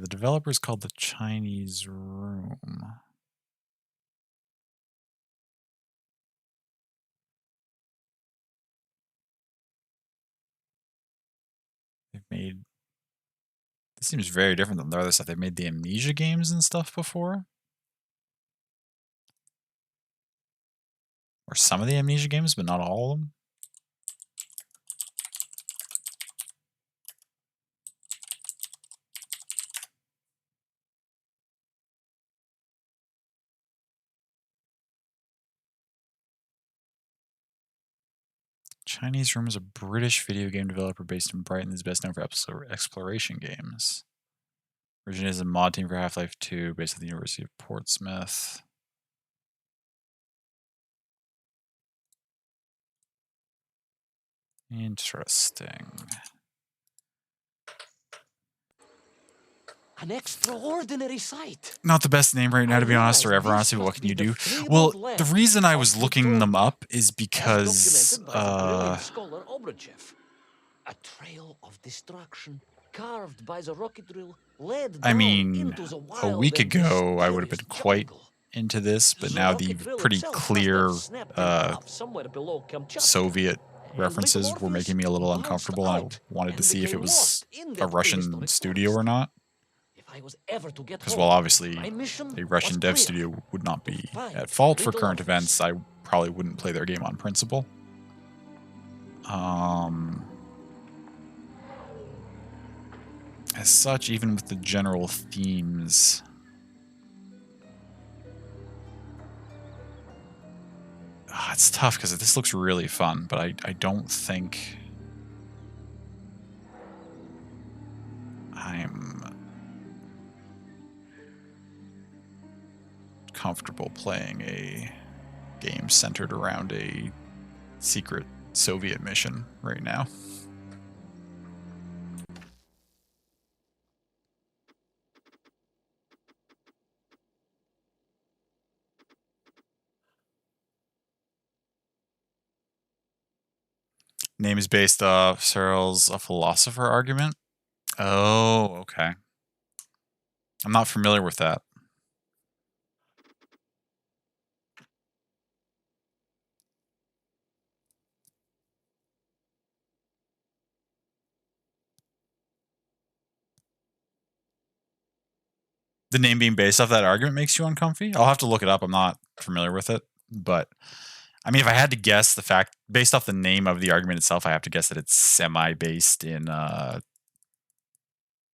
S1: developer's called The Chinese Room. They've made, this seems very different than the other stuff. They've made the Amnesia games and stuff before. Or some of the Amnesia games, but not all of them. Chinese Room is a British video game developer based in Brighton. Is best known for exploration games. Originated as a mod team for Half-Life 2, based at the University of Portsmouth. Interesting.
S5: An extraordinary sight.
S1: Not the best name right now, to be honest, or
S5: realize
S1: ever,
S5: this
S1: honestly, but what
S5: must
S1: can you
S5: be
S1: do?
S5: the fabled
S1: Well, the
S5: land
S1: reason I was
S5: of
S1: looking them
S5: Tutor,
S1: up is
S5: as
S1: because,
S5: documented by the brilliant scholar Obruchev. A trail of destruction carved by the rocket drill led
S1: I
S5: down
S1: mean,
S5: into the
S1: a
S5: wild
S1: week
S5: and
S1: ago, I would have
S5: mysterious
S1: been quite
S5: jungle.
S1: into this, but
S5: The
S1: now the
S5: rocket drill
S1: pretty
S5: itself must
S1: clear
S5: have snapped in half somewhere below Kamchatka.
S1: Soviet
S5: And
S1: references
S5: little
S1: were making
S5: Orpheus
S1: me a little
S5: bounced
S1: uncomfortable, and I
S5: out
S1: wanted to
S5: and
S1: see if it
S5: became
S1: was
S5: lost in
S1: a
S5: that
S1: Russian
S5: prehistoric
S1: studio or
S5: forest.
S1: not.
S5: If I was ever to get
S1: Because
S5: home,
S1: while obviously
S5: my mission
S1: a
S5: was
S1: Russian dev
S5: clear.
S1: studio would not
S5: To
S1: be
S5: find
S1: at fault for
S5: little
S1: current
S5: Orpheus.
S1: events, I probably wouldn't play their game on principle. As such, even with the general themes, it's tough because this looks really fun, but I don't think I'm comfortable playing a game centered around a secret Soviet mission right now. Name is based off Searle's A Philosopher argument. Oh, okay. I'm not familiar with that. The name being based off that argument makes you uncomfy? I'll have to look it up. I'm not familiar with it. But, I mean, if I had to guess the fact, based off the name of the argument itself, I have to guess that it's semi-based in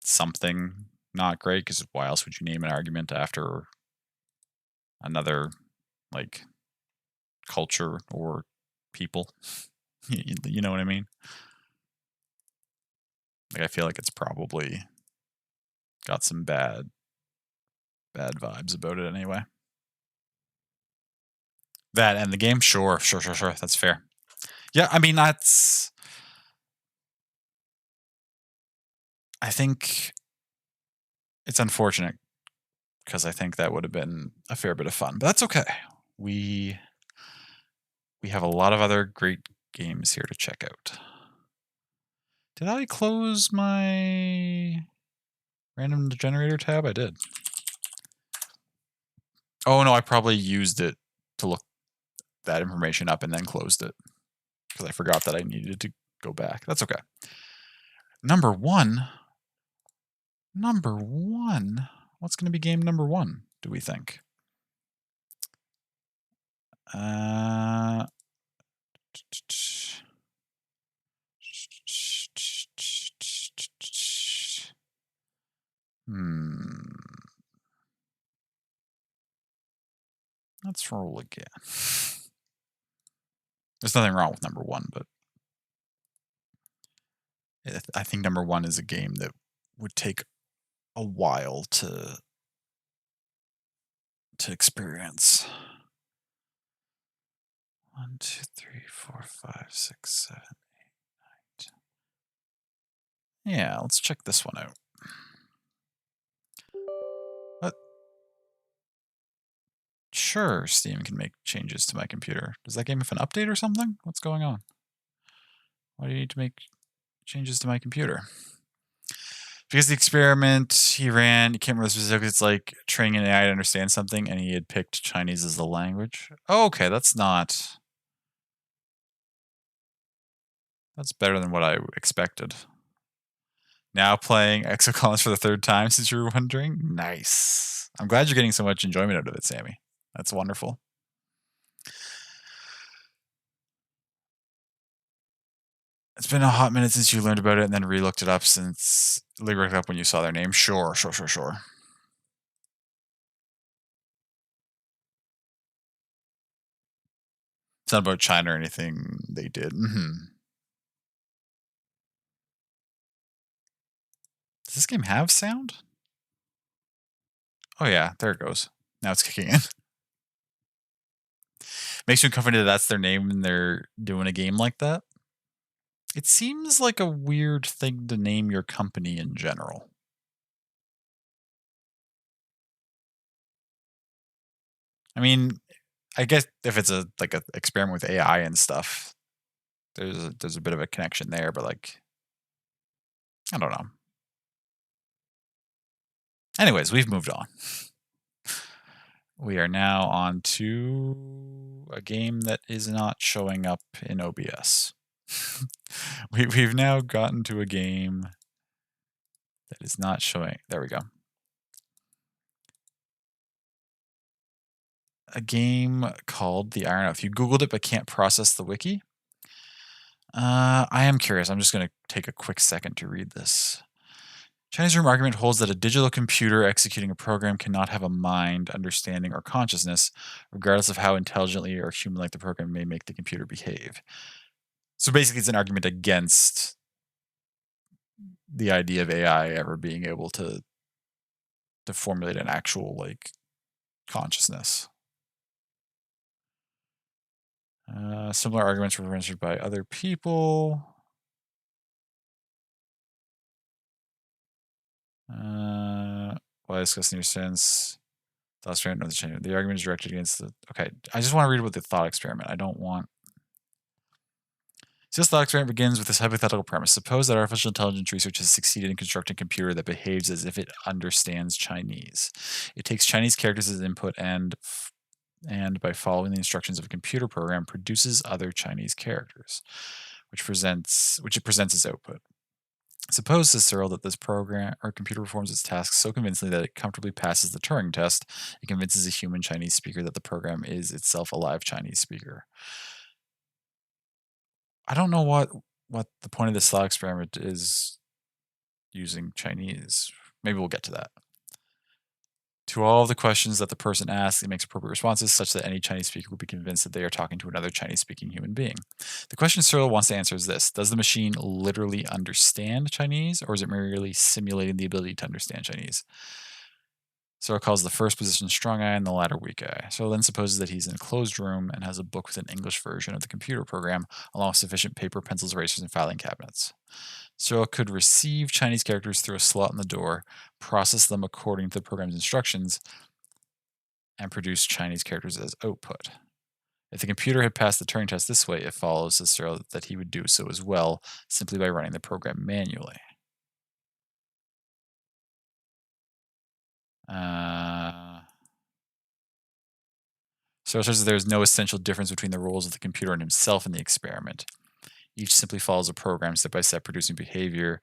S1: something not great, because why else would you name an argument after another, like, culture or people? You know what I mean? Like, I feel like it's probably got some bad vibes about it anyway. That and the game? Sure. That's fair. Yeah, I mean, that's... I think it's unfortunate, because I think that would have been a fair bit of fun. But that's okay. We have a lot of other great games here to check out. Did I close my random generator tab? I did. Oh, no, I probably used it to look that information up and then closed it, because I forgot that I needed to go back. That's okay. Number one. What's going to be game number one, do we think? Let's roll again. There's nothing wrong with number one, but I think number one is a game that would take a while to experience. 1, 2, 3, 4, 5, 6, 7, 8, 9, 10. Yeah, let's check this one out. Sure, Steam can make changes to my computer. Does that game have an update or something? What's going on? Why do you need to make changes to my computer? Because the experiment he ran, you can't remember the specifics, it's like training an AI to understand something, and he had picked Chinese as the language. Oh, okay, that's not... That's better than what I expected. Now playing Exocolons for the third time since you were wondering? Nice. I'm glad you're getting so much enjoyment out of it, Sammy. That's wonderful. It's been a hot minute since you learned about it and then re-looked it up when you saw their name. Sure. It's not about China or anything they did. Does this game have sound? Oh yeah, there it goes. Now it's kicking in. Makes you uncomfortable that that's their name and they're doing a game like that. It seems like a weird thing to name your company in general. I mean, I guess if it's a experiment with AI and stuff, there's a bit of a connection there, but like, I don't know. Anyways, we've moved on. We are now on to a game that is not showing up in OBS. We've now gotten to a game that is not showing. There we go. A game called The Iron Oath. You Googled it but can't process the wiki. I am curious. I'm just going to take a quick second to read this. Chinese room argument holds that a digital computer executing a program cannot have a mind, understanding, or consciousness, regardless of how intelligently or human-like the program may make the computer behave. So basically, it's an argument against the idea of AI ever being able to formulate an actual like consciousness. Similar arguments were answered by other people. Well, I discussed in your sense. The argument is directed against the... Okay, I just want to read about the thought experiment. I don't want... So this thought experiment begins with this hypothetical premise. Suppose that artificial intelligence research has succeeded in constructing a computer that behaves as if it understands Chinese. It takes Chinese characters as input and by following the instructions of a computer program, produces other Chinese characters, which it presents as output. Suppose, says Searle, that this program or computer performs its tasks so convincingly that it comfortably passes the Turing test. It convinces a human Chinese speaker that the program is itself a live Chinese speaker. I don't know what the point of this thought experiment is using Chinese. Maybe we'll get to that. To all of the questions that the person asks, it makes appropriate responses such that any Chinese speaker would be convinced that they are talking to another Chinese-speaking human being. The question Searle wants to answer is this: does the machine literally understand Chinese, or is it merely simulating the ability to understand Chinese? Searle calls the first position strong eye and the latter weak eye. Searle then supposes that he's in a closed room and has a book with an English version of the computer program, along with sufficient paper, pencils, erasers, and filing cabinets. Searle could receive Chinese characters through a slot in the door, process them according to the program's instructions, and produce Chinese characters as output. If the computer had passed the Turing test this way, it follows, says Searle, that he would do so as well, simply by running the program manually. Searle says that there is no essential difference between the roles of the computer and himself in the experiment. Each simply follows a program step by step, producing behavior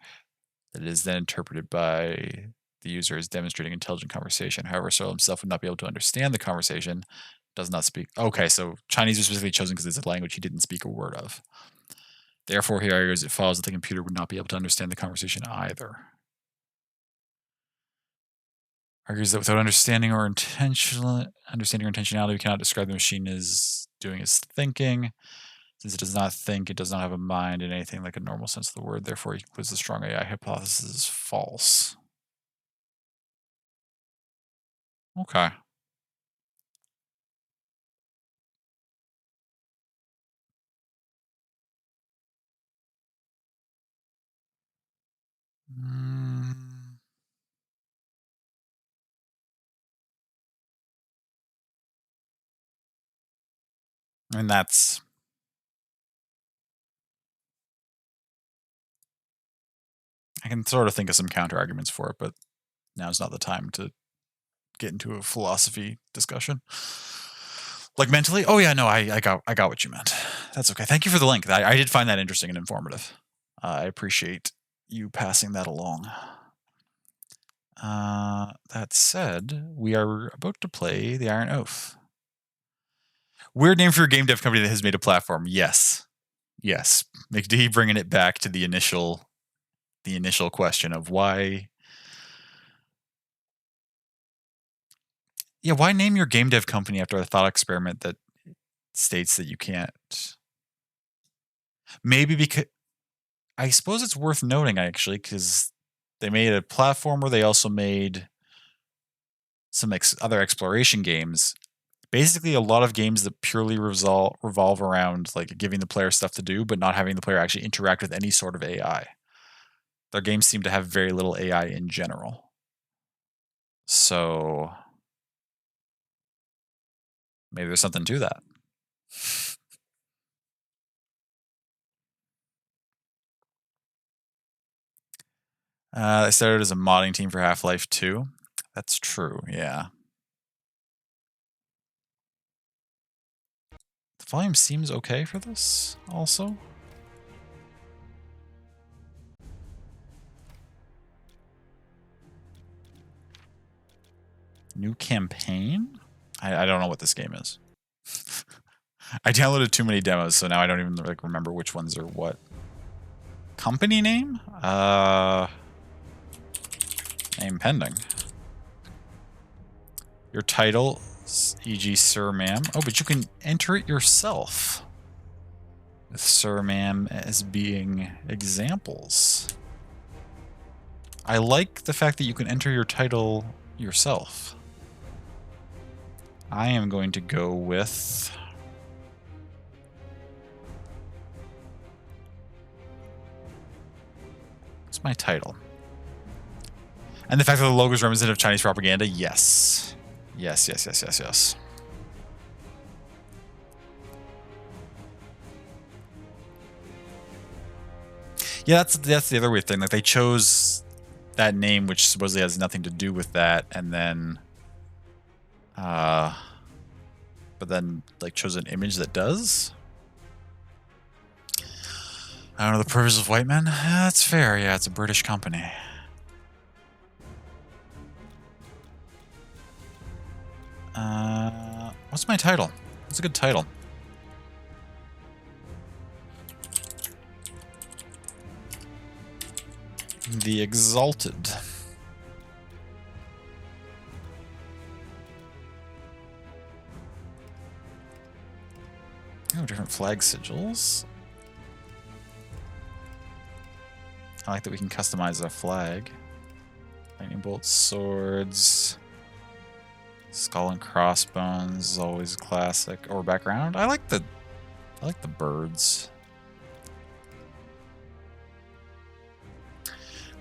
S1: that is then interpreted by the user as demonstrating intelligent conversation. However, Searle himself would not be able to understand the conversation, does not speak. Okay, so Chinese was specifically chosen because it's a language he didn't speak a word of. Therefore, he argues it follows that the computer would not be able to understand the conversation either. Argues that without understanding or intentionality, we cannot describe the machine as doing its thinking. Since it does not think, it does not have a mind in anything like a normal sense of the word. Therefore, he concludes the strong AI hypothesis is false. Okay. I mean, that's... I can sort of think of some counter arguments for it, but now's not the time to get into a philosophy discussion. Like mentally? Oh yeah, no, I got what you meant. That's okay. Thank you for the link. I did find that interesting and informative. I appreciate you passing that along. That said, we are about to play the Iron Oath. Weird name for a game dev company that has made a platform. Yes. Yes. McD bringing it back to the initial question of why. Yeah, why name your game dev company after a thought experiment that states that you can't? Maybe because I suppose it's worth noting actually, because they made a platformer. They also made some other exploration games. Basically, a lot of games that purely revolve around like giving the player stuff to do, but not having the player actually interact with any sort of AI. Their games seem to have very little AI in general. So maybe there's something to that. They started as a modding team for Half-Life 2. That's true, yeah. The volume seems okay for this, also. New campaign? I don't know what this game is. I downloaded too many demos, so now I don't even like remember which ones are what. Company name? Name pending. Your title, e.g. Sir, Ma'am. Oh, but you can enter it yourself. With Sir, Ma'am as being examples. I like the fact that you can enter your title yourself. I am going to go with... What's my title? And the fact that the logo is reminiscent of Chinese propaganda? Yes. Yes, yes, yes, yes, yes. Yeah, that's the other weird thing. Like, they chose that name, which supposedly has nothing to do with that, and then... but then, like, chose an image that does? I don't know, the purpose of white men? That's fair, yeah, it's a British company. What's my title? What's a good title? The Exalted. Oh, different flag sigils. I like that we can customize a flag. Lightning bolts, swords. Skull and crossbones is always a classic. Or background. I like the birds.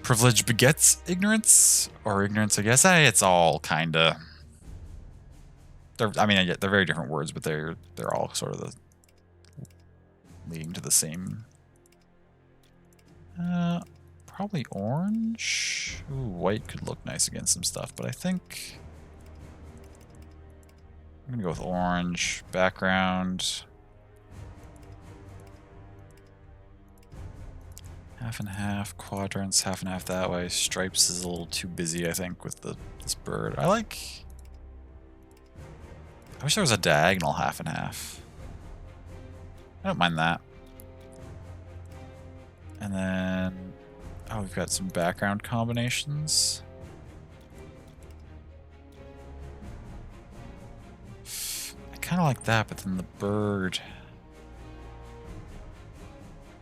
S1: Privilege begets ignorance, or ignorance, I guess. It's all kind of. They're very different words, but they're all sort of leading to the same. Probably orange. Ooh, white could look nice against some stuff, but I think I'm gonna go with orange background. Half and half, quadrants, half and half that way. Stripes is a little too busy, I think, with this bird. I wish there was a diagonal half and half. I don't mind that. And then, oh, we've got some background combinations. I kind of like that, but then the bird.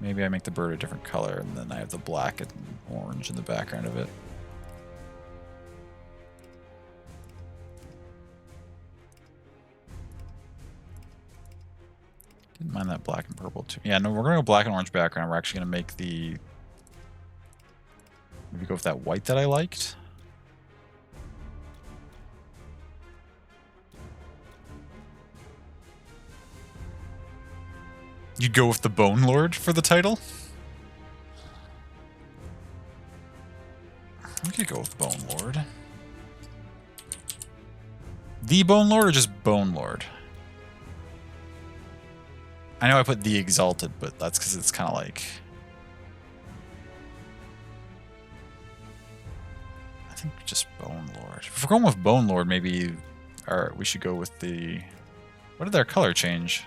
S1: Maybe I make the bird a different color, and then I have the black and orange in the background of it. Didn't mind that black and purple too. Yeah, no, we're going to go black and orange background. We're actually going to make maybe go with that white that I liked. You'd go with the Bone Lord for the title? We could go with Bone Lord. The Bone Lord or just Bone Lord? I know I put the Exalted, but that's because it's kind of like... I think just Bone Lord. If we're going with Bone Lord, maybe we should go with the... What did their color change?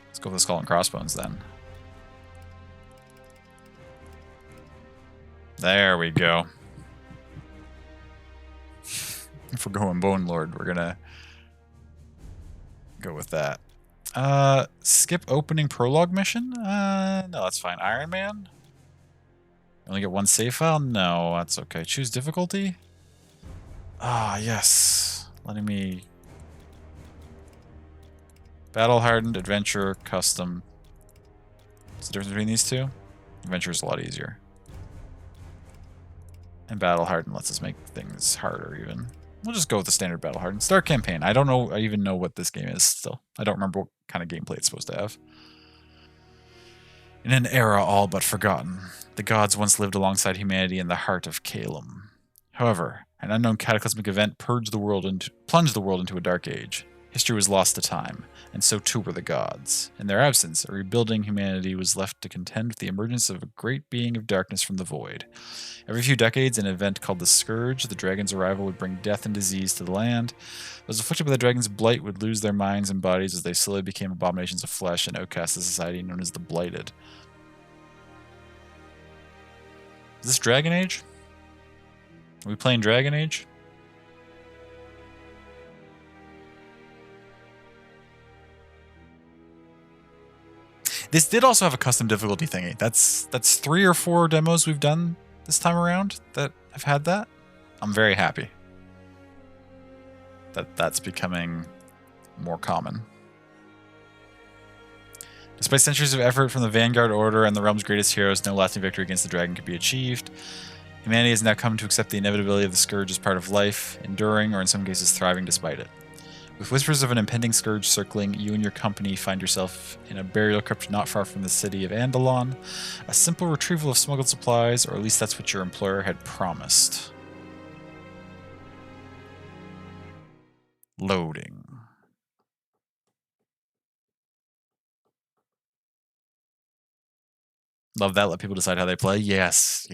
S1: Let's go with the Skull and Crossbones then. There we go. If we're going Bone Lord, we're gonna go with that. Skip opening prologue mission? No, that's fine. Iron Man? Only get one save file? No, that's okay. Choose difficulty? Ah, yes. Letting me... Battle hardened, adventure, custom. What's the difference between these two? Adventure is a lot easier. And battle hardened lets us make things harder even. We'll just go with the standard battle hardened. Start campaign. I don't know. I even know what this game is still. I don't remember what kind of gameplay it's supposed to have. In an era all but forgotten, the gods once lived alongside humanity in the heart of Calum. However, an unknown cataclysmic event plunged the world into a dark age. History was lost to time, and so too were the gods. In their absence, a rebuilding humanity was left to contend with the emergence of a great being of darkness from the void. Every few decades, an event called the Scourge, the dragon's arrival, would bring death and disease to the land. Those afflicted by the dragon's blight would lose their minds and bodies as they slowly became abominations of flesh and outcasts of society known as the Blighted. Is this Dragon Age? Are we playing Dragon Age? This did also have a custom difficulty thingy. That's 3 or 4 demos we've done this time around that have had that. I'm very happy that that's becoming more common. Despite centuries of effort from the Vanguard Order and the realm's greatest heroes, no lasting victory against the dragon could be achieved. Humanity has now come to accept the inevitability of the Scourge as part of life, enduring or in some cases thriving despite it. With whispers of an impending scourge circling, you and your company find yourself in a burial crypt not far from the city of Andalon. A simple retrieval of smuggled supplies, or at least that's what your employer had promised. Loading. Love that. Let people decide how they play. Yes,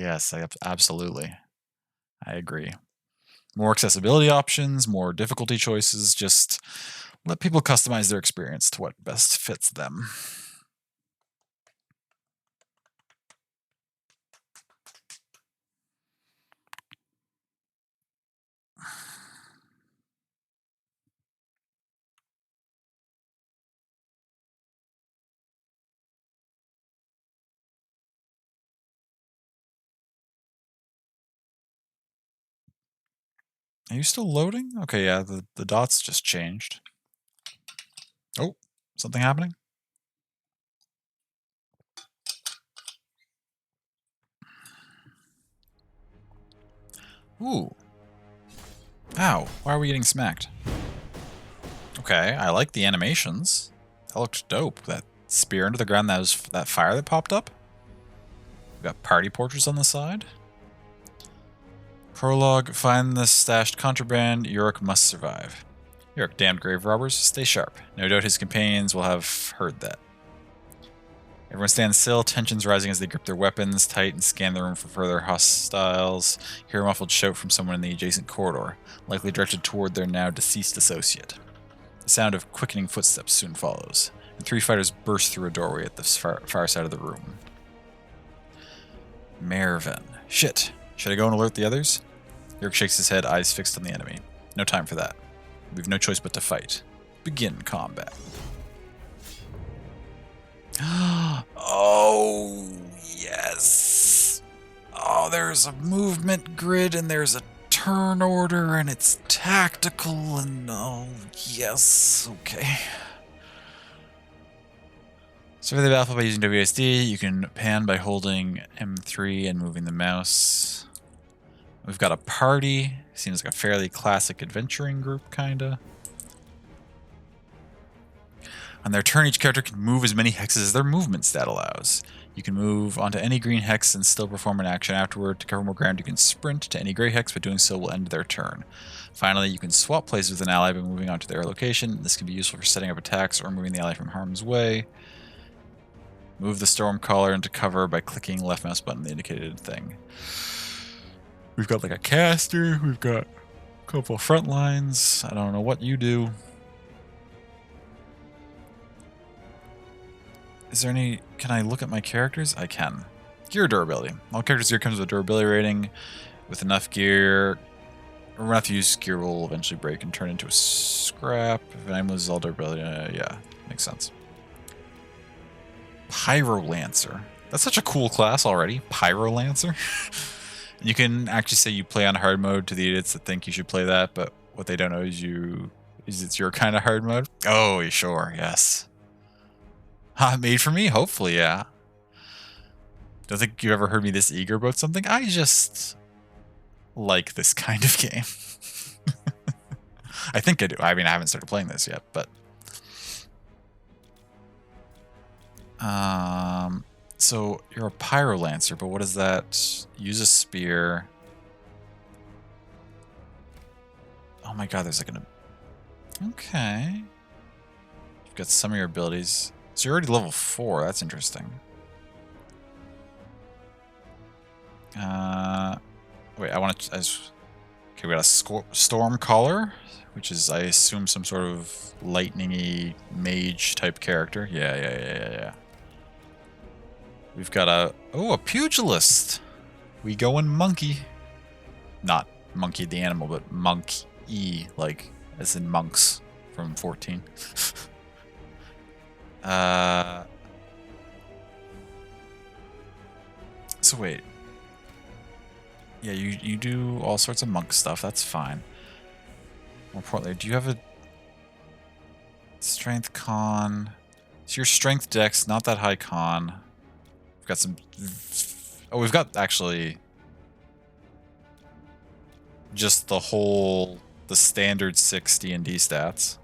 S1: absolutely. I agree. More accessibility options, more difficulty choices, just let people customize their experience to what best fits them. Are you still loading? Okay, yeah, the dots just changed. Oh, something happening? Ooh. Ow, why are we getting smacked? Okay, I like the animations. That looked dope. That spear into the ground, that was that fire that popped up. We've got party portraits on the side. Prologue, find the stashed contraband. Yorick must survive. Yorick, damned grave robbers, stay sharp. No doubt his companions will have heard that. Everyone stands still, tensions rising as they grip their weapons tight and scan the room for further hostiles. Hear a muffled shout from someone in the adjacent corridor, likely directed toward their now deceased associate. The sound of quickening footsteps soon follows, and 3 fighters burst through a doorway at the far side of the room. Mervyn. Shit. Should I go and alert the others? Yorick shakes his head, eyes fixed on the enemy. No time for that. We've no choice but to fight. Begin combat. Oh, yes. Oh, there's a movement grid and there's a turn order and it's tactical and oh, yes. Okay. Survey the battlefield by using WSD. You can pan by holding M3 and moving the mouse. We've got a party. Seems like a fairly classic adventuring group, kinda. On their turn, each character can move as many hexes as their movement stat allows. You can move onto any green hex and still perform an action afterward. To cover more ground, you can sprint to any gray hex, but doing so will end their turn. Finally, you can swap places with an ally by moving onto their location. This can be useful for setting up attacks or moving the ally from harm's way. Move the Stormcaller into cover by clicking left mouse button on the indicated thing. We've got like a caster, we've got a couple of front lines. I don't know what you do. Is there any... Can I look at my characters? I can. Gear durability. All characters' gear comes with a durability rating. With enough gear... We're going to have to use gear will eventually break and turn into a scrap. If an item loses all durability... yeah, makes sense. Pyrolancer. That's such a cool class already. Pyrolancer. You can actually say you play on hard mode to the idiots that think you should play that, but what they don't know is it's your kind of hard mode. Oh, sure, yes. Made for me? Hopefully, yeah. Don't think you've ever heard me this eager about something. I just like this kind of game. I think I do. I mean, I haven't started playing this yet, but... So you're a Pyrolancer, but what is that? Use a spear. Oh my god, there's like an... Okay. You've got some of your abilities. So you're already level 4, that's interesting. Wait, I want to... Okay, we got a Stormcaller, which is, I assume, some sort of lightning-y mage type character. Yeah. We've got a pugilist. We going monkey. Not monkey the animal, but monk-y, like as in monks from 14. So wait. Yeah, you do all sorts of monk stuff. That's fine. More importantly, do you have a strength con? So your strength dex, not that high con. We've got some... Oh, we've got actually just the standard 6 D&D stats.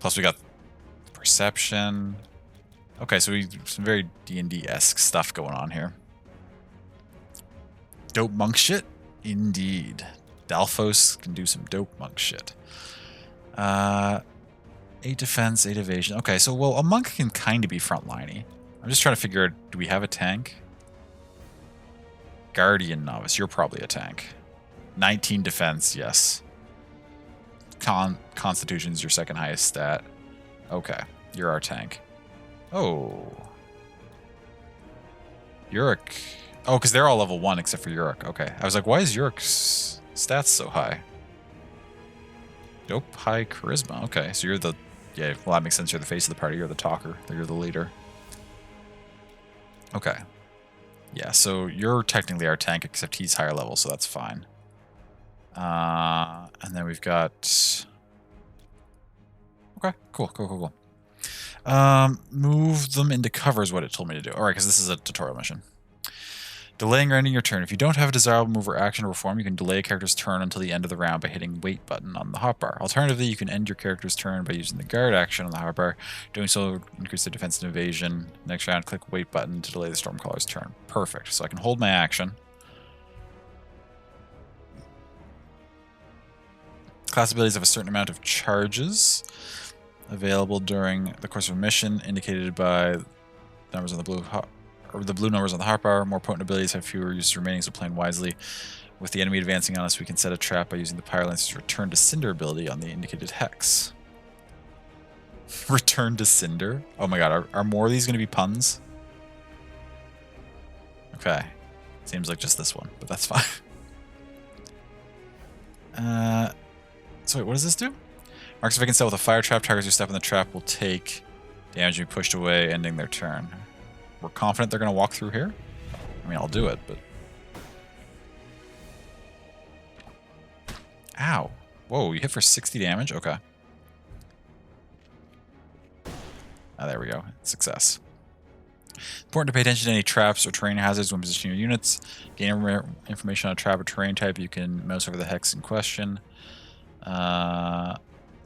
S1: Plus we got perception. Okay, so we some very D&D-esque stuff going on here. Dope monk shit? Indeed. Dalphos can do some dope monk shit. 8 defense, 8 evasion. Okay, so, well, a monk can kind of be frontliney. I'm just trying to figure out, do we have a tank? Guardian Novice, you're probably a tank. 19 defense, yes. Constitution's your second highest stat. Okay, you're our tank. Oh. Yurik. Oh, because they're all level 1 except for Yurik. Okay, I was like, why is Yurik's stats so high? Dope high charisma. Okay, so you're the... Yeah, well, that makes sense. You're the face of the party. You're the talker. You're the leader. Okay. Yeah, so you're technically our tank, except he's higher level, so that's fine. And then we've got... Okay, cool. Move them into cover is what it told me to do. Alright, because this is a tutorial mission. Delaying or ending your turn. If you don't have a desirable move or action to perform, you can delay a character's turn until the end of the round by hitting wait button on the hotbar. Alternatively, you can end your character's turn by using the guard action on the hotbar. Doing so will increase the defense and evasion. Next round, click wait button to delay the Stormcaller's turn. Perfect. So I can hold my action. Class abilities have a certain amount of charges available during the course of a mission, indicated by numbers on the blue numbers on the hotbar. More potent abilities have fewer uses remaining, so playing wisely. With the enemy advancing on us, we can set a trap by using the Pyrolancer's Return to Cinder ability on the indicated hex. Return to Cinder? Oh my god, are more of these going to be puns? Okay. Seems like just this one, but that's fine. So wait, what does this do? Marks a vacant cell with a fire trap. Targets who step in the trap will take damage and be pushed away, ending their turn. We're confident they're going to walk through here? I mean, I'll do it, but... Ow. Whoa, you hit for 60 damage? Okay. Ah, there we go. Success. Important to pay attention to any traps or terrain hazards when positioning your units. Gain information on a trap or terrain type. You can mouse over the hex in question.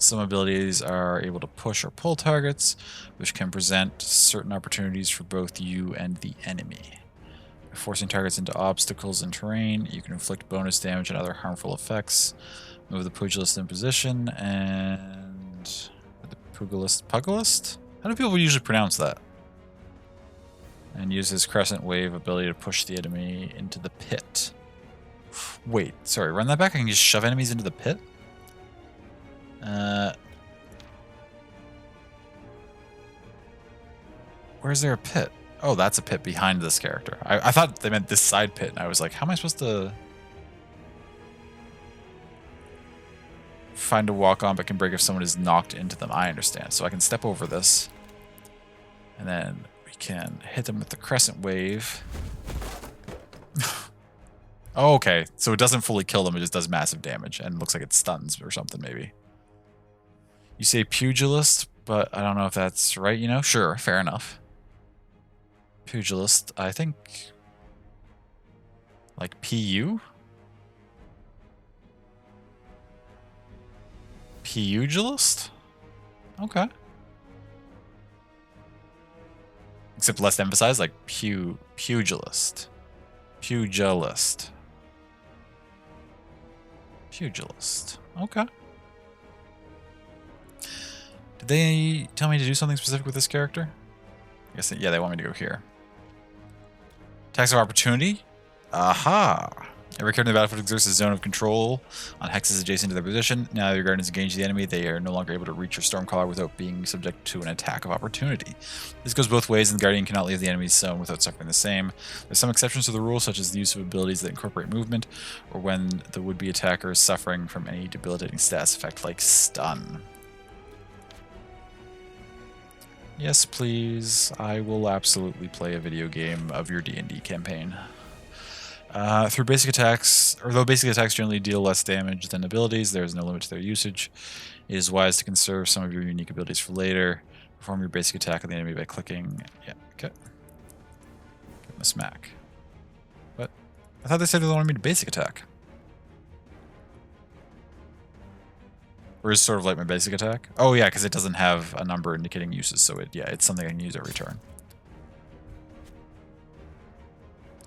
S1: Some abilities are able to push or pull targets, which can present certain opportunities for both you and the enemy. By forcing targets into obstacles and terrain, you can inflict bonus damage and other harmful effects. Move the pugilist in position and the pugilist? How do people usually pronounce that? And use his crescent wave ability to push the enemy into the pit. Wait, sorry, run that back. I can just shove enemies into the pit? Where's there a pit? Oh, that's a pit behind this character. I thought they meant this side pit, and I was like, how am I supposed to find a walk on but can break if someone is knocked into them? I understand. So I can step over this, and then we can hit them with the crescent wave. Oh, okay. So it doesn't fully kill them, it just does massive damage, and looks like it stuns or something, maybe. You say pugilist, but I don't know if that's right, you know? Sure, fair enough. Pugilist, I think... like PU? Pugilist? Okay. Except less emphasized, like pugilist. Pugilist. Pugilist. Okay. Did they tell me to do something specific with this character? I guess, yeah, they want me to go here. Attacks of opportunity? Aha! Every character in the battlefield exerts a zone of control on hexes adjacent to their position. Now that your guardians engage the enemy, they are no longer able to reach your Stormcaller without being subject to an attack of opportunity. This goes both ways, and the guardian cannot leave the enemy's zone without suffering the same. There's some exceptions to the rule, such as the use of abilities that incorporate movement, or when the would-be attacker is suffering from any debilitating status effect like stun. Yes, please. I will absolutely play a video game of your D&D campaign. Through basic attacks, or though basic attacks generally deal less damage than abilities, there is no limit to their usage. It is wise to conserve some of your unique abilities for later. Perform your basic attack on the enemy by clicking... Yeah, okay. Give him a smack. But I thought they said they wanted me to basic attack. Or is sort of like my basic attack? Oh yeah, because it doesn't have a number indicating uses, so it's something I can use every turn.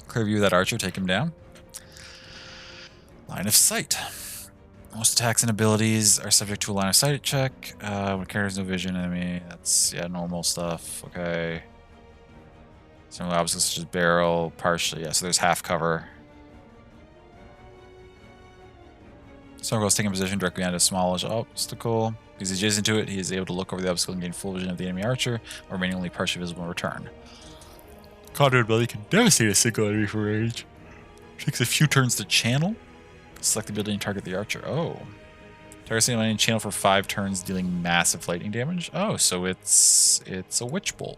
S1: Clear view of that archer, take him down. Line of sight. Most attacks and abilities are subject to a line of sight check. When character has no vision enemy, that's normal stuff. Okay. Some obstacles such as barrel, partially, yeah, so there's half cover. Stormcaller is taking position directly behind a smallish obstacle. Because he's adjacent to it, he is able to look over the obstacle and gain full vision of the enemy archer, or remaining only partially visible in return. Conduit ability can devastate a single enemy for range. Takes a few turns to channel. Select the ability and target the archer. Oh. Target single enemy channel for 5 turns, dealing massive lightning damage. Oh, so it's a witch bolt.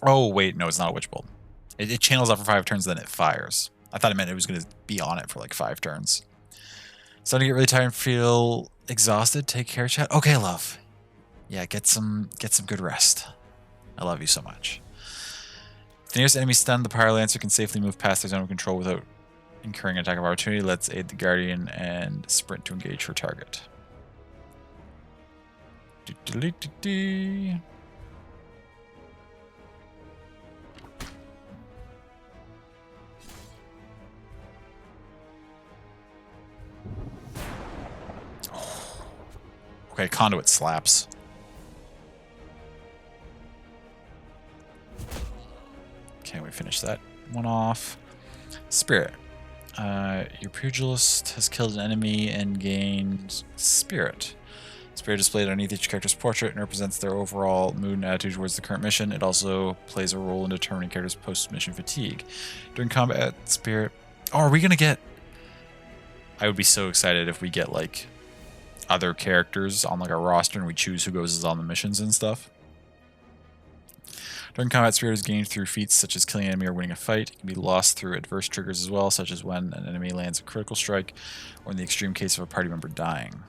S1: Oh, wait, no, it's not a witch bolt. It channels out for 5 turns, then it fires. I thought it meant it was going to be on it for like 5 turns. Starting to get really tired and feel exhausted. Take care, chat. Okay, love. Yeah, get some good rest. I love you so much. If the nearest enemy stunned, the Pyrolancer can safely move past their zone of control without incurring an attack of opportunity. Let's aid the Guardian and sprint to engage her target. Okay, Conduit slaps. Okay, we finished that one off. Spirit. Your pugilist has killed an enemy and gained Spirit. Spirit displayed underneath each character's portrait and represents their overall mood and attitude towards the current mission. It also plays a role in determining characters' post-mission fatigue. During combat, Spirit... Oh, are we going to get... I would be so excited if we get, like, other characters on, like, our roster and we choose who goes on the missions and stuff. During combat, Spirit is gained through feats such as killing an enemy or winning a fight. It can be lost through adverse triggers as well, such as when an enemy lands a critical strike, or in the extreme case of a party member dying.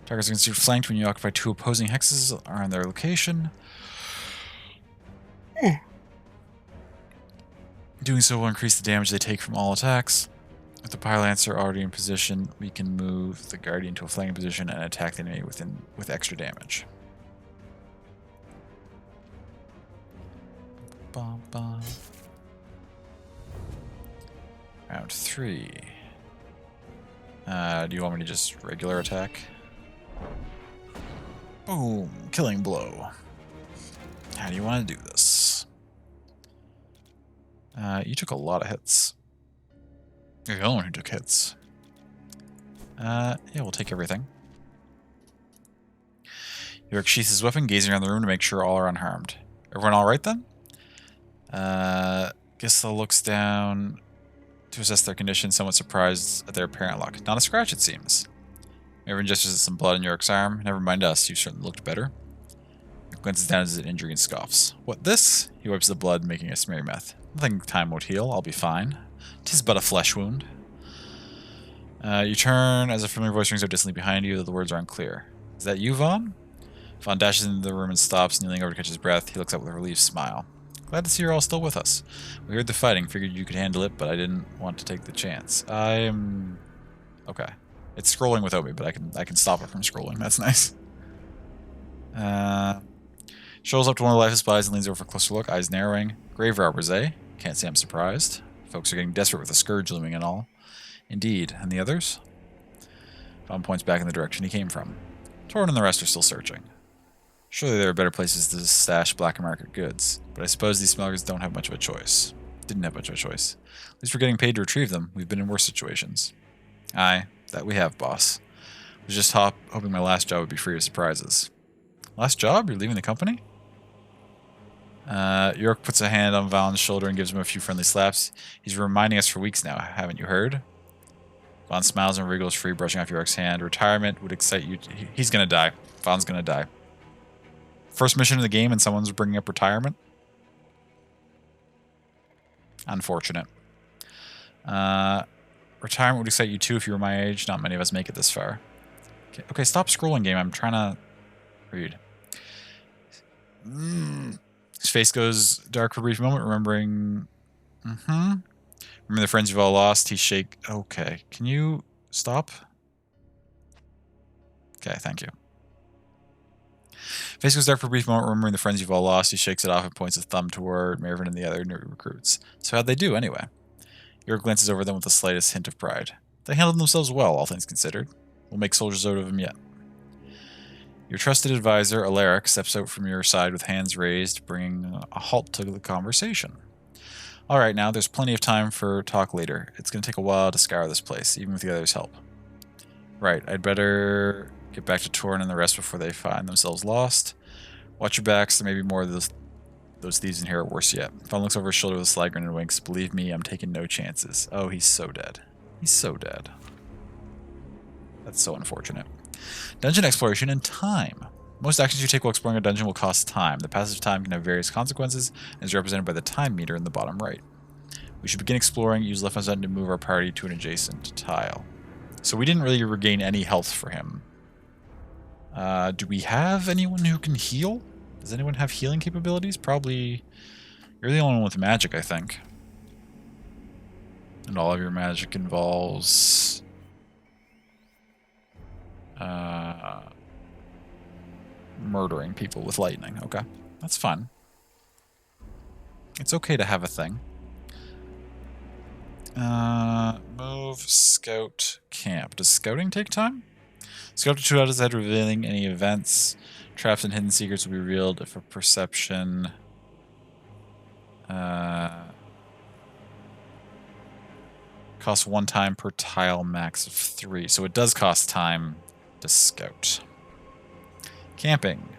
S1: Targets are considered flanked when you occupy 2 opposing hexes are on their location. Doing so will increase the damage they take from all attacks. With the Pyrolancer already in position, we can move the Guardian to a flanking position and attack the enemy with extra damage. Bum, bum. Round 3. Do you want me to just regular attack? Boom! Killing blow. How do you want to do this? You took a lot of hits. You're the only one who took hits. Yeah, we'll take everything. Yorick sheaths his weapon, gazing around the room to make sure all are unharmed. Everyone alright then? Gisela looks down to assess their condition, somewhat surprised at their apparent luck. Not a scratch, it seems. Everyone gestures at some blood on Yorick's arm. Never mind us, you certainly looked better. He glances down at his injury and scoffs. What, this? He wipes the blood, making a smeary mouth. Nothing time won't heal, I'll be fine. 'Tis but a flesh wound. You turn as a familiar voice rings out distantly behind you, though the words are unclear. Is that you, Vaughn? Vaughn dashes into the room and stops, kneeling over to catch his breath. He looks up with a relieved smile. Glad to see you're all still with us. We heard the fighting, figured you could handle it, but I didn't want to take the chance. I'm... okay. It's scrolling without me, but I can stop it from scrolling. That's nice. Strolls up to one of the lifeless bodies and leans over for a closer look, eyes narrowing. Grave robbers, eh? Can't say I'm surprised. Folks are getting desperate with the scourge looming and all. Indeed. And the others? Vaughn points back in the direction he came from. Torn and the rest are still searching. Surely there are better places to stash black market goods, but I suppose these smugglers don't have much of a choice. Didn't have much of a choice. At least we're getting paid to retrieve them. We've been in worse situations. Aye, that we have, boss. Was just hoping my last job would be free of surprises. Last job? You're leaving the company? Yorick puts a hand on Vaughn's shoulder and gives him a few friendly slaps. He's reminding us for weeks now, haven't you heard? Vaughn smiles and wriggles free, brushing off Yorick's hand. Retirement would excite you. He's gonna die. Vaughn's gonna die. First mission in the game and someone's bringing up retirement? Unfortunate. Retirement would excite you too if you were my age. Not many of us make it this far. Okay, stop scrolling, game. I'm trying to read. His face goes dark for a brief moment, remembering... Remember the friends you've all lost? He shake... Okay, can you stop? Okay, thank you. Face goes dark for a brief moment, remembering the friends you've all lost. He shakes it off and points a thumb toward Mervyn and the other new recruits. So how'd they do, anyway? Yorick glances over them with the slightest hint of pride. They handled themselves well, all things considered. We'll make soldiers out of them yet. Your trusted advisor, Alaric, steps out from your side with hands raised, bringing a halt to the conversation. Alright, now, there's plenty of time for talk later. It's going to take a while to scour this place, even with the others' help. Right, I'd better get back to Torn and the rest before they find themselves lost. Watch your backs, there may be more of those thieves in here, or worse yet. Vaughn looks over his shoulder with a sly grin and winks. Believe me, I'm taking no chances. Oh, he's so dead. He's so dead. That's so unfortunate. Dungeon exploration and time. Most actions you take while exploring a dungeon will cost time. The passage of time can have various consequences and is represented by the time meter in the bottom right. We should begin exploring. Use left mouse button to move our party to an adjacent tile. So we didn't really regain any health for him. Do we have anyone who can heal? Does anyone have healing capabilities? Probably... You're the only one with magic, I think. And all of your magic involves... murdering people with lightning. Okay, that's fun. It's okay to have a thing. Move, scout, camp. Does scouting take time? Scout to 2 out ahead, revealing any events. Traps and hidden secrets will be revealed if a perception... costs 1 time per tile, max of 3. So it does cost time to scout. Camping.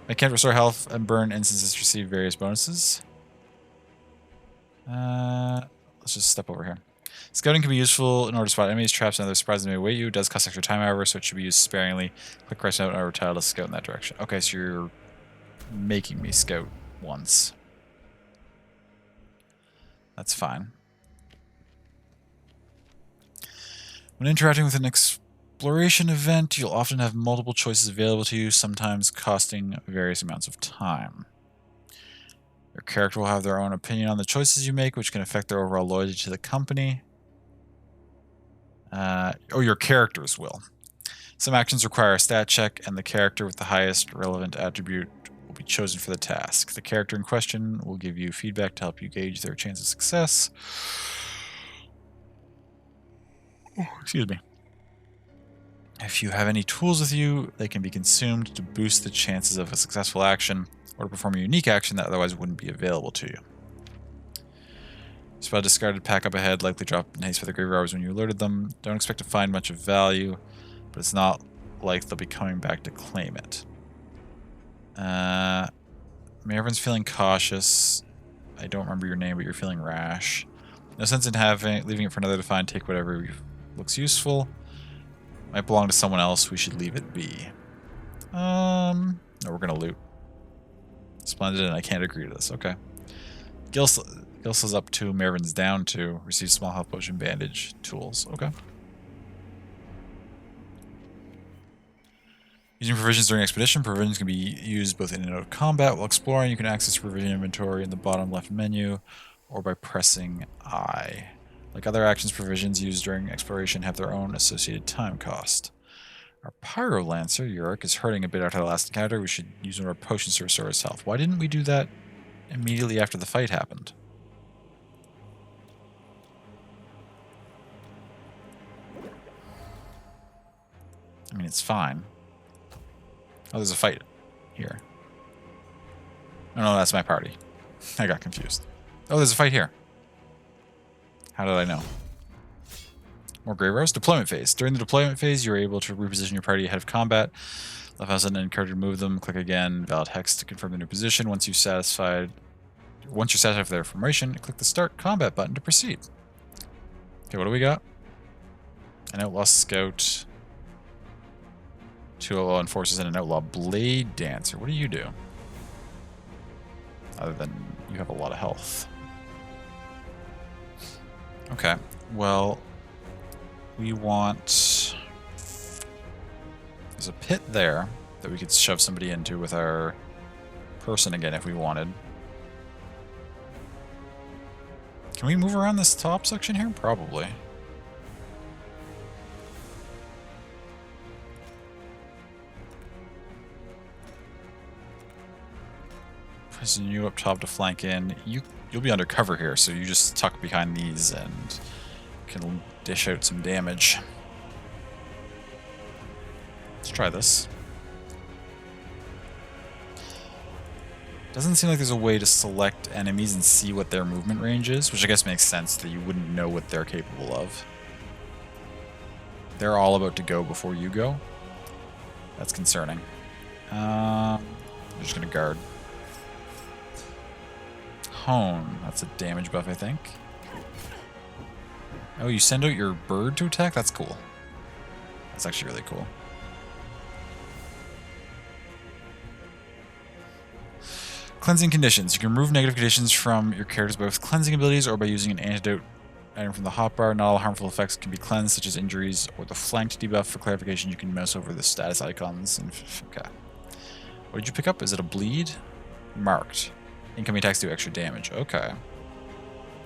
S1: Make camp restore health and burn instances to receive various bonuses. Let's just step over here. Scouting can be useful in order to spot enemies, traps, and other surprises that may await you. It does cost extra time, however, so it should be used sparingly. Click right out over tile to scout in that direction. Okay, so you're making me scout once. That's fine. When interacting with an exploration event, you'll often have multiple choices available to you, sometimes costing various amounts of time. Your character will have their own opinion on the choices you make, which can affect their overall loyalty to the company. Your characters will. Some actions require a stat check, and the character with the highest relevant attribute will be chosen for the task. The character in question will give you feedback to help you gauge their chance of success. Excuse me. If you have any tools with you, they can be consumed to boost the chances of a successful action or to perform a unique action that otherwise wouldn't be available to you. Spell discarded, pack up ahead, likely drop in haste for the grave robbers when you alerted them. Don't expect to find much of value, but it's not like they'll be coming back to claim it. Everyone's feeling cautious. I don't remember your name, but you're feeling rash. No sense in leaving it for another to find. Take whatever looks useful. Might belong to someone else. We should leave it be. No, we're gonna loot. Splendid, and I can't agree to this. Okay. Gilsa's up 2, Mervin's down 2. Receive small health potion, bandage, tools. Okay. Using provisions during expedition. Provisions can be used both in and out of combat. While exploring, you can access provision inventory in the bottom left menu or by pressing I. Like other actions, provisions used during exploration have their own associated time cost. Our Pyrolancer, Yurik, is hurting a bit after the last encounter. We should use one of our potions to restore his health. Why didn't we do that immediately after the fight happened? I mean, it's fine. Oh, there's a fight here. Oh, no, that's my party. I got confused. Oh, there's a fight here. How did I know? More Grey Rose. Deployment phase. During the deployment phase, you're able to reposition your party ahead of combat. Left mouse and encourage to move them. Click again. Valid hex to confirm the new position. Once you're satisfied with their formation, click the Start Combat button to proceed. Okay, what do we got? An Outlaw Scout. 2 Outlaw Enforcers and an Outlaw Blade Dancer. What do you do? Other than you have a lot of health. Okay, well, we want... There's a pit there that we could shove somebody into with our person again if we wanted. Can we move around this top section here? Probably. Pressing you up top to flank in. You'll be undercover here, so you just tuck behind these and can dish out some damage. Let's try this. Doesn't seem like there's a way to select enemies and see what their movement range is, which I guess makes sense that you wouldn't know what they're capable of. They're all about to go before you go. That's concerning. I'm just gonna guard. Hone. That's a damage buff, I think. Oh, you send out your bird to attack? That's cool. That's actually really cool. Cleansing conditions. You can remove negative conditions from your characters by with cleansing abilities or by using an antidote item from the hotbar. Not all harmful effects can be cleansed, such as injuries or the flanked debuff. For clarification, you can mouse over the status icons. And okay. What did you pick up? Is it a bleed? Marked. Incoming attacks do extra damage. Okay.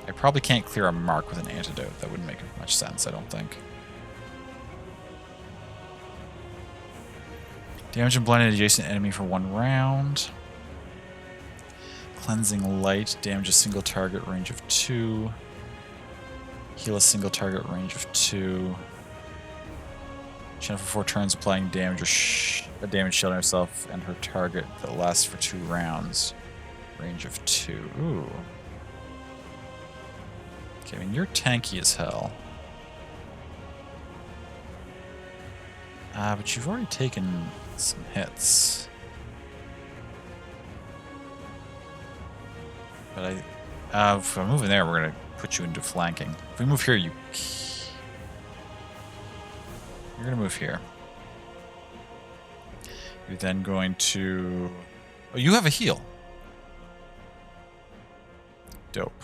S1: I probably can't clear a mark with an antidote. That wouldn't make much sense, I don't think. Damage and blinded adjacent enemy for 1 round. Cleansing light. Damage a single target, range of 2. Heal a single target, range of 2. Channel for 4 turns, applying damage or damage shielding herself and her target that lasts for 2 rounds. Range of 2. Ooh. Okay, I mean, you're tanky as hell. But you've already taken some hits. But if I'm moving there, we're going to put you into flanking. If we move here, you're going to move here. You're then going to... Oh, you have a heal. Dope.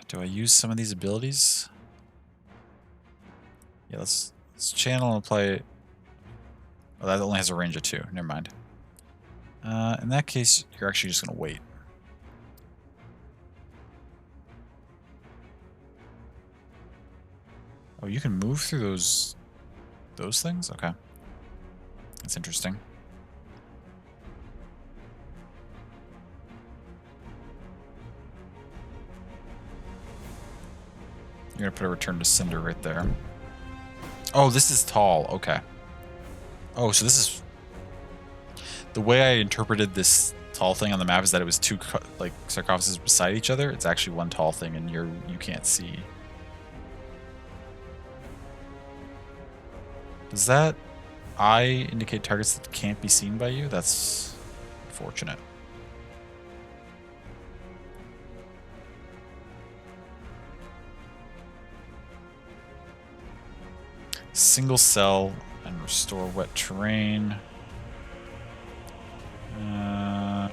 S1: Do I use some of these abilities? Yeah, let's Let's channel and apply. Oh, that only has a range of 2. Never mind. In that case, you're actually just going to wait. Oh, you can move through those things? Okay. That's interesting. You're going to put a return to Cinder right there. Oh, this is tall. Okay. Oh, so this is... The way I interpreted this tall thing on the map is that it was 2 like sarcophaguses beside each other. It's actually one tall thing, and you can't see. Does that eye indicate targets that can't be seen by you? That's unfortunate. Single cell and restore wet terrain.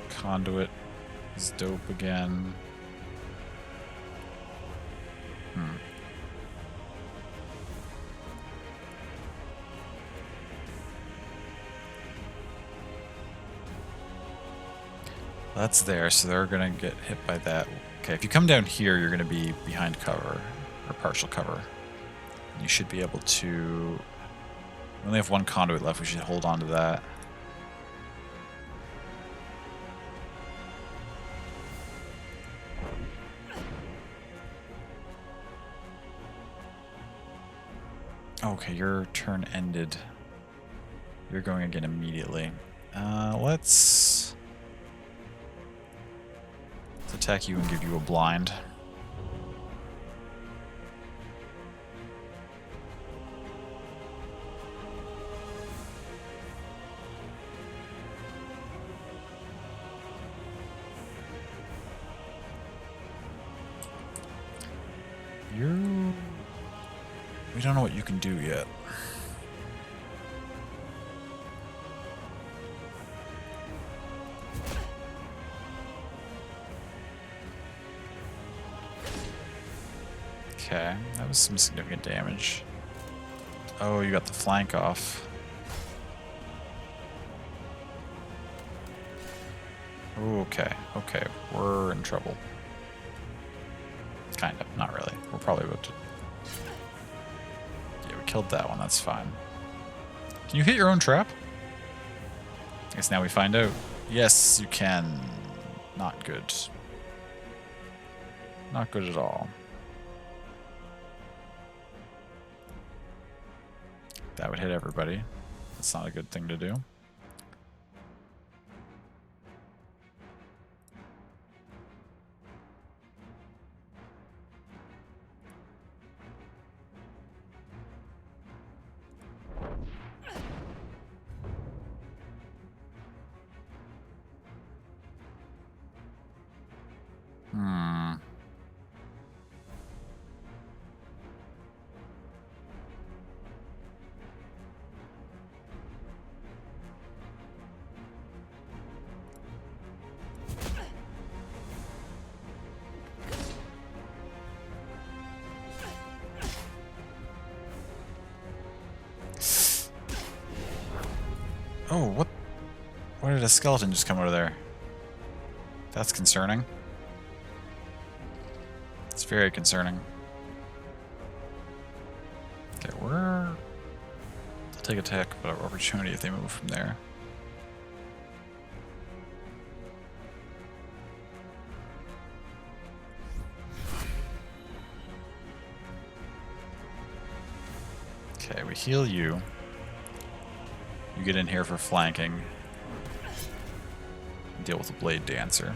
S1: Conduit is dope again. That's there, so they're gonna get hit by that. Okay, if you come down here, you're gonna be behind cover, or partial cover. You should be able to... We only have 1 conduit left, we should hold on to that. Okay, your turn ended. You're going again immediately. Let's attack you and give you a blind. We don't know what you can do yet. Okay, that was some significant damage. Oh, you got the flank off. Okay, okay, we're in trouble. Kind of, not really. We're probably about to... Yeah, we killed that one, that's fine. Can you hit your own trap? I guess now we find out. Yes, you can. Not good. Not good at all. That would hit everybody. That's not a good thing to do. Oh, what? Why did a skeleton just come out of there? That's concerning. It's very concerning. Okay, they'll take attack of opportunity if they move from there. Okay, we heal you. You get in here for flanking. Deal with the Blade Dancer.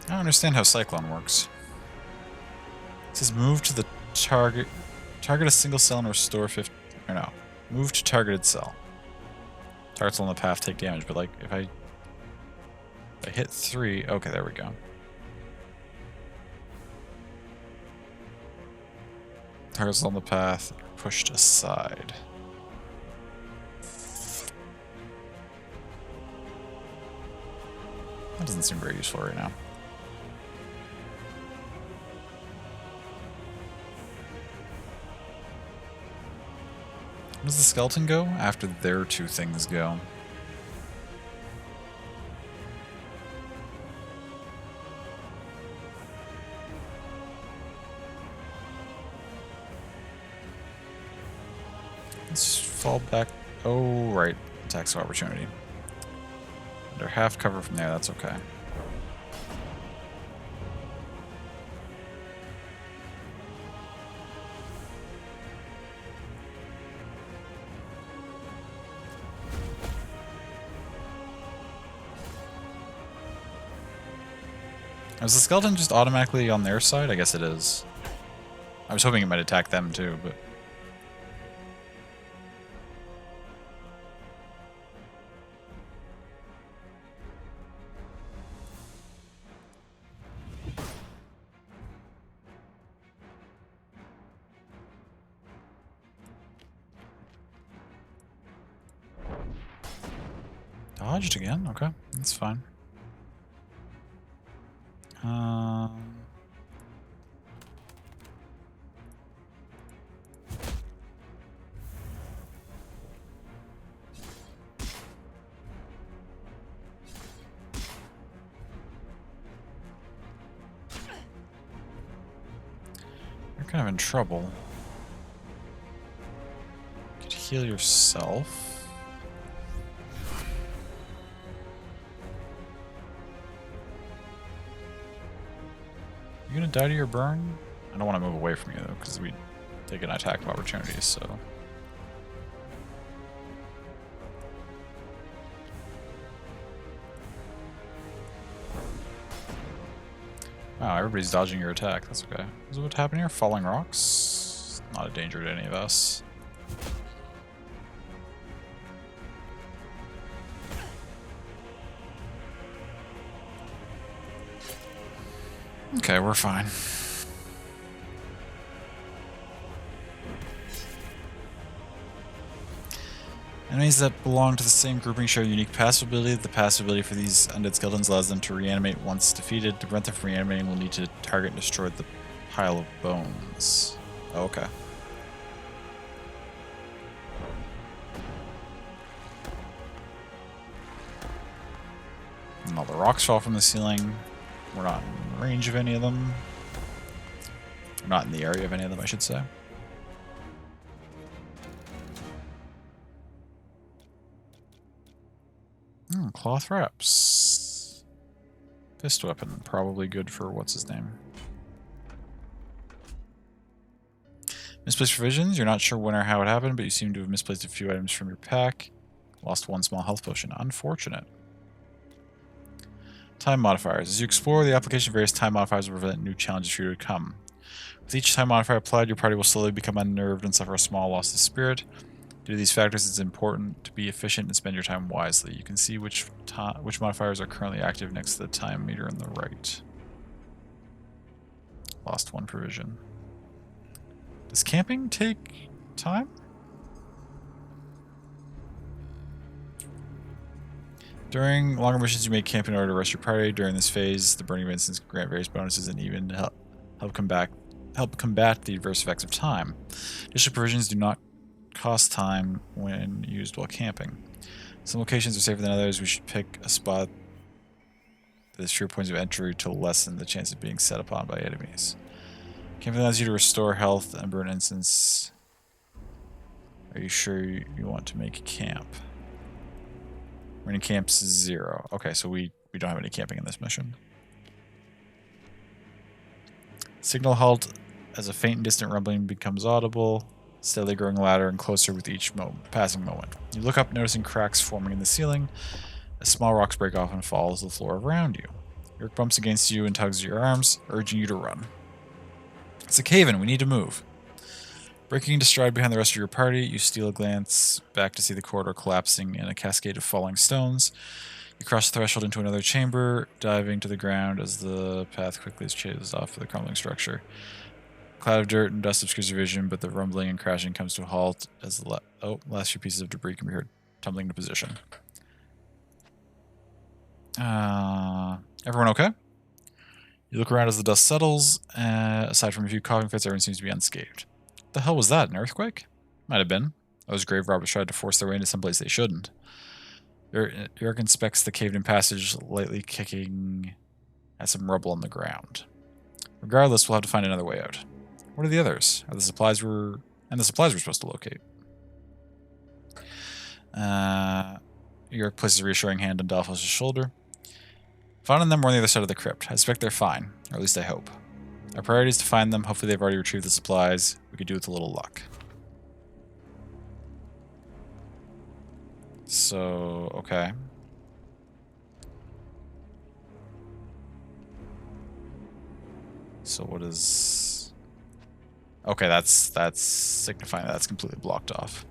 S1: I don't understand how Cyclone works. It says move to the target. Target a single cell and restore 50. Or no. Move to targeted cell. Targets on the path take damage, but like if I hit 3. Okay, there we go. Targets on the path are pushed aside. That doesn't seem very useful right now. Where does the skeleton go? After their two things go. Let's fall back. Oh, right. Attacks of opportunity. Under half cover from there, that's okay. Is the skeleton just automatically on their side? I guess it is. I was hoping it might attack them too, but... Dodged again? Okay, that's fine. You're kind of in trouble. You could heal yourself. You gonna die to your burn? I don't want to move away from you though, because we take an attack of opportunity, so. Wow, everybody's dodging your attack. That's okay. Is what happened here? Falling rocks? Not a danger to any of us. Okay, we're fine. Enemies that belong to the same grouping share a unique passive ability. The passive ability for these undead skeletons allows them to reanimate once defeated. To prevent them from reanimating, we'll need to target and destroy the pile of bones. Oh, okay. And all the rocks fall from the ceiling. We're not in range of any of them. We're not in the area of any of them, I should say. Cloth wraps. Fist weapon, probably good for what's his name. Misplaced provisions. You're not sure when or how it happened, but you seem to have misplaced a few items from your pack. Lost one small health potion. Unfortunate. Time modifiers. As you explore, the application of various time modifiers will prevent new challenges for you to come. With each time modifier applied, your party will slowly become unnerved and suffer a small loss of spirit. Due to these factors, it's important to be efficient and spend your time wisely. You can see which modifiers are currently active next to the time meter on the right. Lost one provision. Does camping take time? During longer missions, you may camp in order to rest your party. During this phase, the burning of incense can grant various bonuses and even help combat the adverse effects of time. Additional provisions do not cost time when used while camping. Some locations are safer than others. We should pick a spot that has fewer points of entry to lessen the chance of being set upon by enemies. Camping allows you to restore health and burn incense. Are you sure you want to make camp? Running camps is 0. Okay, so we don't have any camping in this mission. Signal halt as a faint and distant rumbling becomes audible, steadily growing louder and closer with each passing moment. You look up, noticing cracks forming in the ceiling as small rocks break off and fall to the floor around you. Eric bumps against you and tugs at your arms, urging you to run. It's a cave-in. We need to move. Breaking into stride behind the rest of your party, you steal a glance back to see the corridor collapsing in a cascade of falling stones. You cross the threshold into another chamber, diving to the ground as the path quickly chases off the crumbling structure. Cloud of dirt and dust obscures your vision, but the rumbling and crashing comes to a halt as the last few pieces of debris can be heard tumbling into position. Everyone okay? You look around as the dust settles. Aside from a few coughing fits, everyone seems to be unscathed. What the hell was that? An earthquake? Might have been. Those grave robbers tried to force their way into someplace they shouldn't. Eric inspects the caved-in passage, lightly kicking at some rubble on the ground. Regardless, we'll have to find another way out. What are the others? Are the supplies we're supposed to locate? Eric places a reassuring hand on Dalphos' shoulder. Finding them, we're on the other side of the crypt. I suspect they're fine, or at least I hope. Our priority is to find them. Hopefully they've already retrieved the supplies. We could do with a little luck. So, okay. So what is... Okay, that's signifying that's completely blocked off.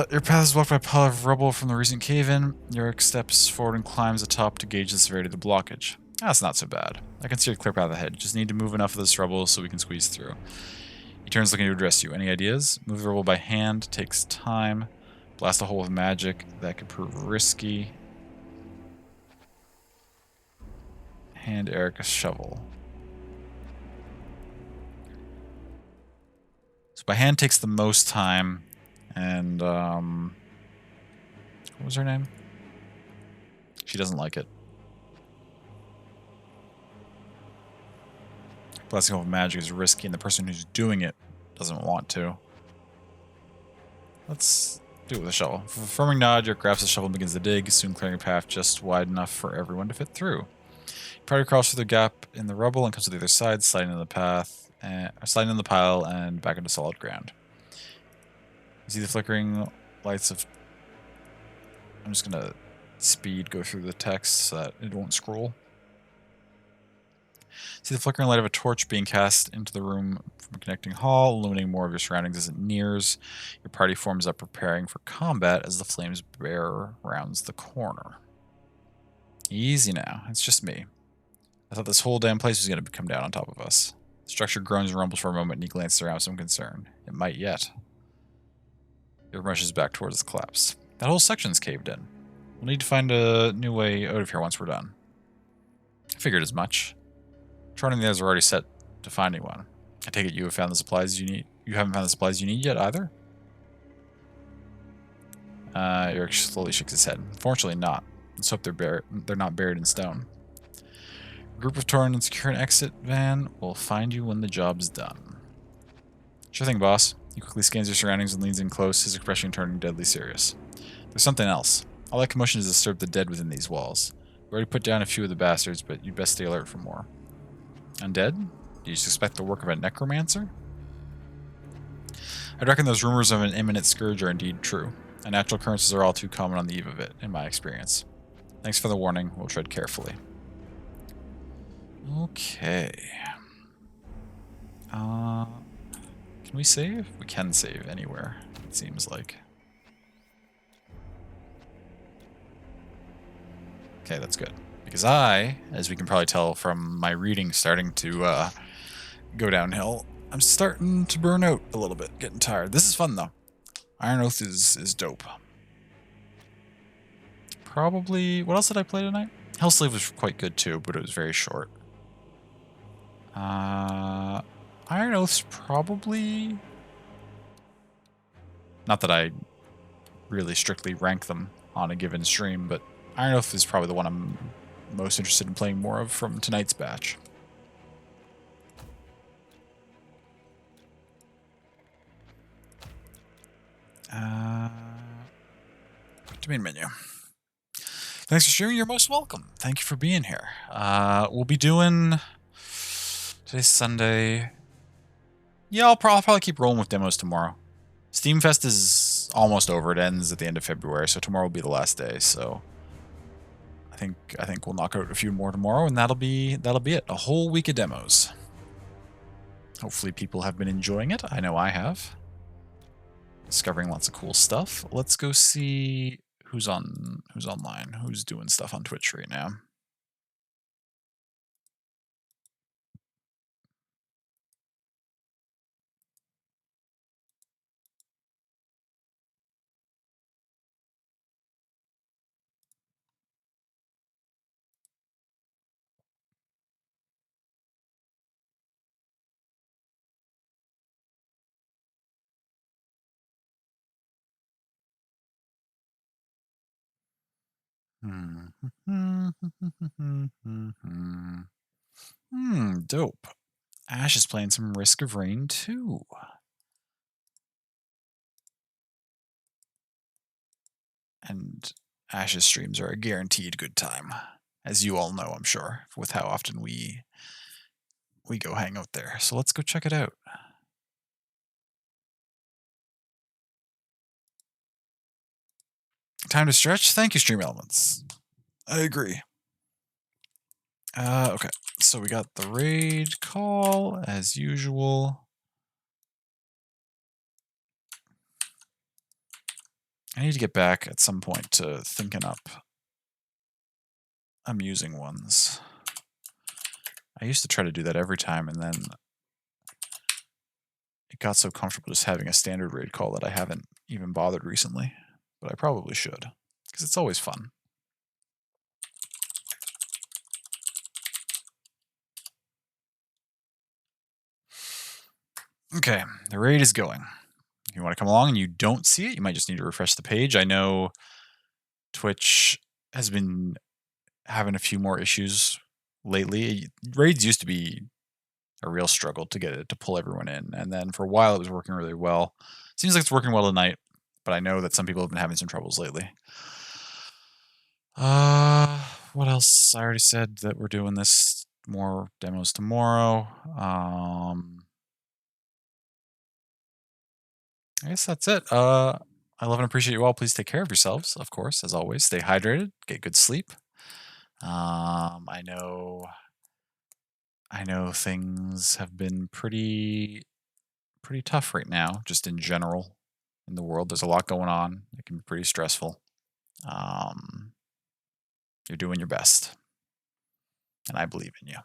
S1: Your path is blocked by a pile of rubble from the recent cave-in. Yorick steps forward and climbs atop to gauge the severity of the blockage. That's not so bad. I can see a clear path ahead. Just need to move enough of this rubble so we can squeeze through. He turns looking to address you. Any ideas? Move the rubble by hand. Takes time. Blast a hole with magic. That could prove risky. Hand Eric a shovel. So by hand takes the most time. And, what was her name? She doesn't like it. Blasting off magic is risky, and the person who's doing it doesn't want to. Let's do it with a shovel. With a affirming nod, Yerk grabs the shovel and begins to dig, soon clearing a path just wide enough for everyone to fit through. Party crawls through the gap in the rubble and comes to the other side, sliding in the path, sliding in the pile and back into solid ground. You see the flickering lights of... I'm just going to go through the text so that it won't scroll. See the flickering light of a torch being cast into the room from a connecting hall, illuminating more of your surroundings as it nears. Your party forms up, preparing for combat as the flames bear rounds the corner. Easy now. It's just me. I thought this whole damn place was going to come down on top of us. The structure groans and rumbles for a moment, and he glances around with some concern. It might yet. It rushes back towards the collapse. That whole section's caved in. We'll need to find a new way out of here once we're done. I figured as much. Charting the others are already set to finding one. I take it you have found the supplies you need. You haven't found the supplies you need yet either? Eric slowly shakes his head. Fortunately not. Let's hope they're not buried in stone. A group of Tauren and secure an exit van. We'll find you when the job's done. Sure thing, boss. He quickly scans your surroundings and leans in close, his expression turning deadly serious. There's something else. All that commotion has disturbed the dead within these walls. We already put down a few of the bastards, but you'd best stay alert for more. Undead? Do you suspect the work of a necromancer? I'd reckon those rumors of an imminent scourge are indeed true. Unnatural occurrences are all too common on the eve of it, in my experience. Thanks for the warning. We'll tread carefully. Okay. Can we save? We can save anywhere, it seems like. Okay, that's good. Because I, as we can probably tell from my reading starting to go downhill, I'm starting to burn out a little bit, getting tired. This is fun, though. Iron Oath is dope. Probably... What else did I play tonight? Hellslave was quite good, too, but it was very short. Iron Oath's probably... Not that I really strictly rank them on a given stream, but Iron Oath is probably the one I'm most interested in playing more of from tonight's batch. To main menu. Thanks for streaming. You're most welcome. Thank you for being here. We'll be doing... Today's Sunday. Yeah, I'll probably keep rolling with demos tomorrow. Steamfest is almost over. It ends at the end of February, so tomorrow will be the last day. So I think we'll knock out a few more tomorrow, and that'll be it. A whole week of demos. Hopefully people have been enjoying it. I know I have. discovering lots of cool stuff. Let's go see who's online, who's doing stuff on Twitch right now. Dope. Ash is playing some Risk of Rain too. And Ash's streams are a guaranteed good time, as you all know, I'm sure, with how often we go hang out there. So let's go check it out. Time to stretch? Thank you, Stream Elements. I agree. Okay, so we got the raid call, as usual. I need to get back at some point to thinking up amusing ones. I used to try to do that every time, and then it got so comfortable just having a standard raid call that I haven't even bothered recently. But I probably should, because it's always fun. Okay, the raid is going. If you want to come along and you don't see it, you might just need to refresh the page. I know Twitch has been having a few more issues lately. Raids used to be a real struggle to get it to pull everyone in, and then for a while it was working really well. Seems like it's working well tonight, but I know that some people have been having some troubles lately. What else? I already said that we're doing this more demos tomorrow. I guess that's it. I love and appreciate you all. Please take care of yourselves, of course, as always. Stay hydrated, get good sleep. I know things have been pretty tough right now, just in general in the world. There's a lot going on. It can be pretty stressful. You're doing your best, and I believe in you.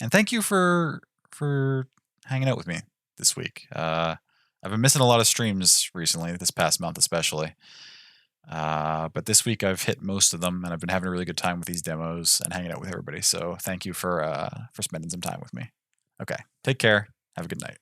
S1: And thank you for hanging out with me this week. I've been missing a lot of streams recently, this past month especially. But this week I've hit most of them, and I've been having a really good time with these demos and hanging out with everybody. So thank you for spending some time with me. Okay, take care. Have a good night.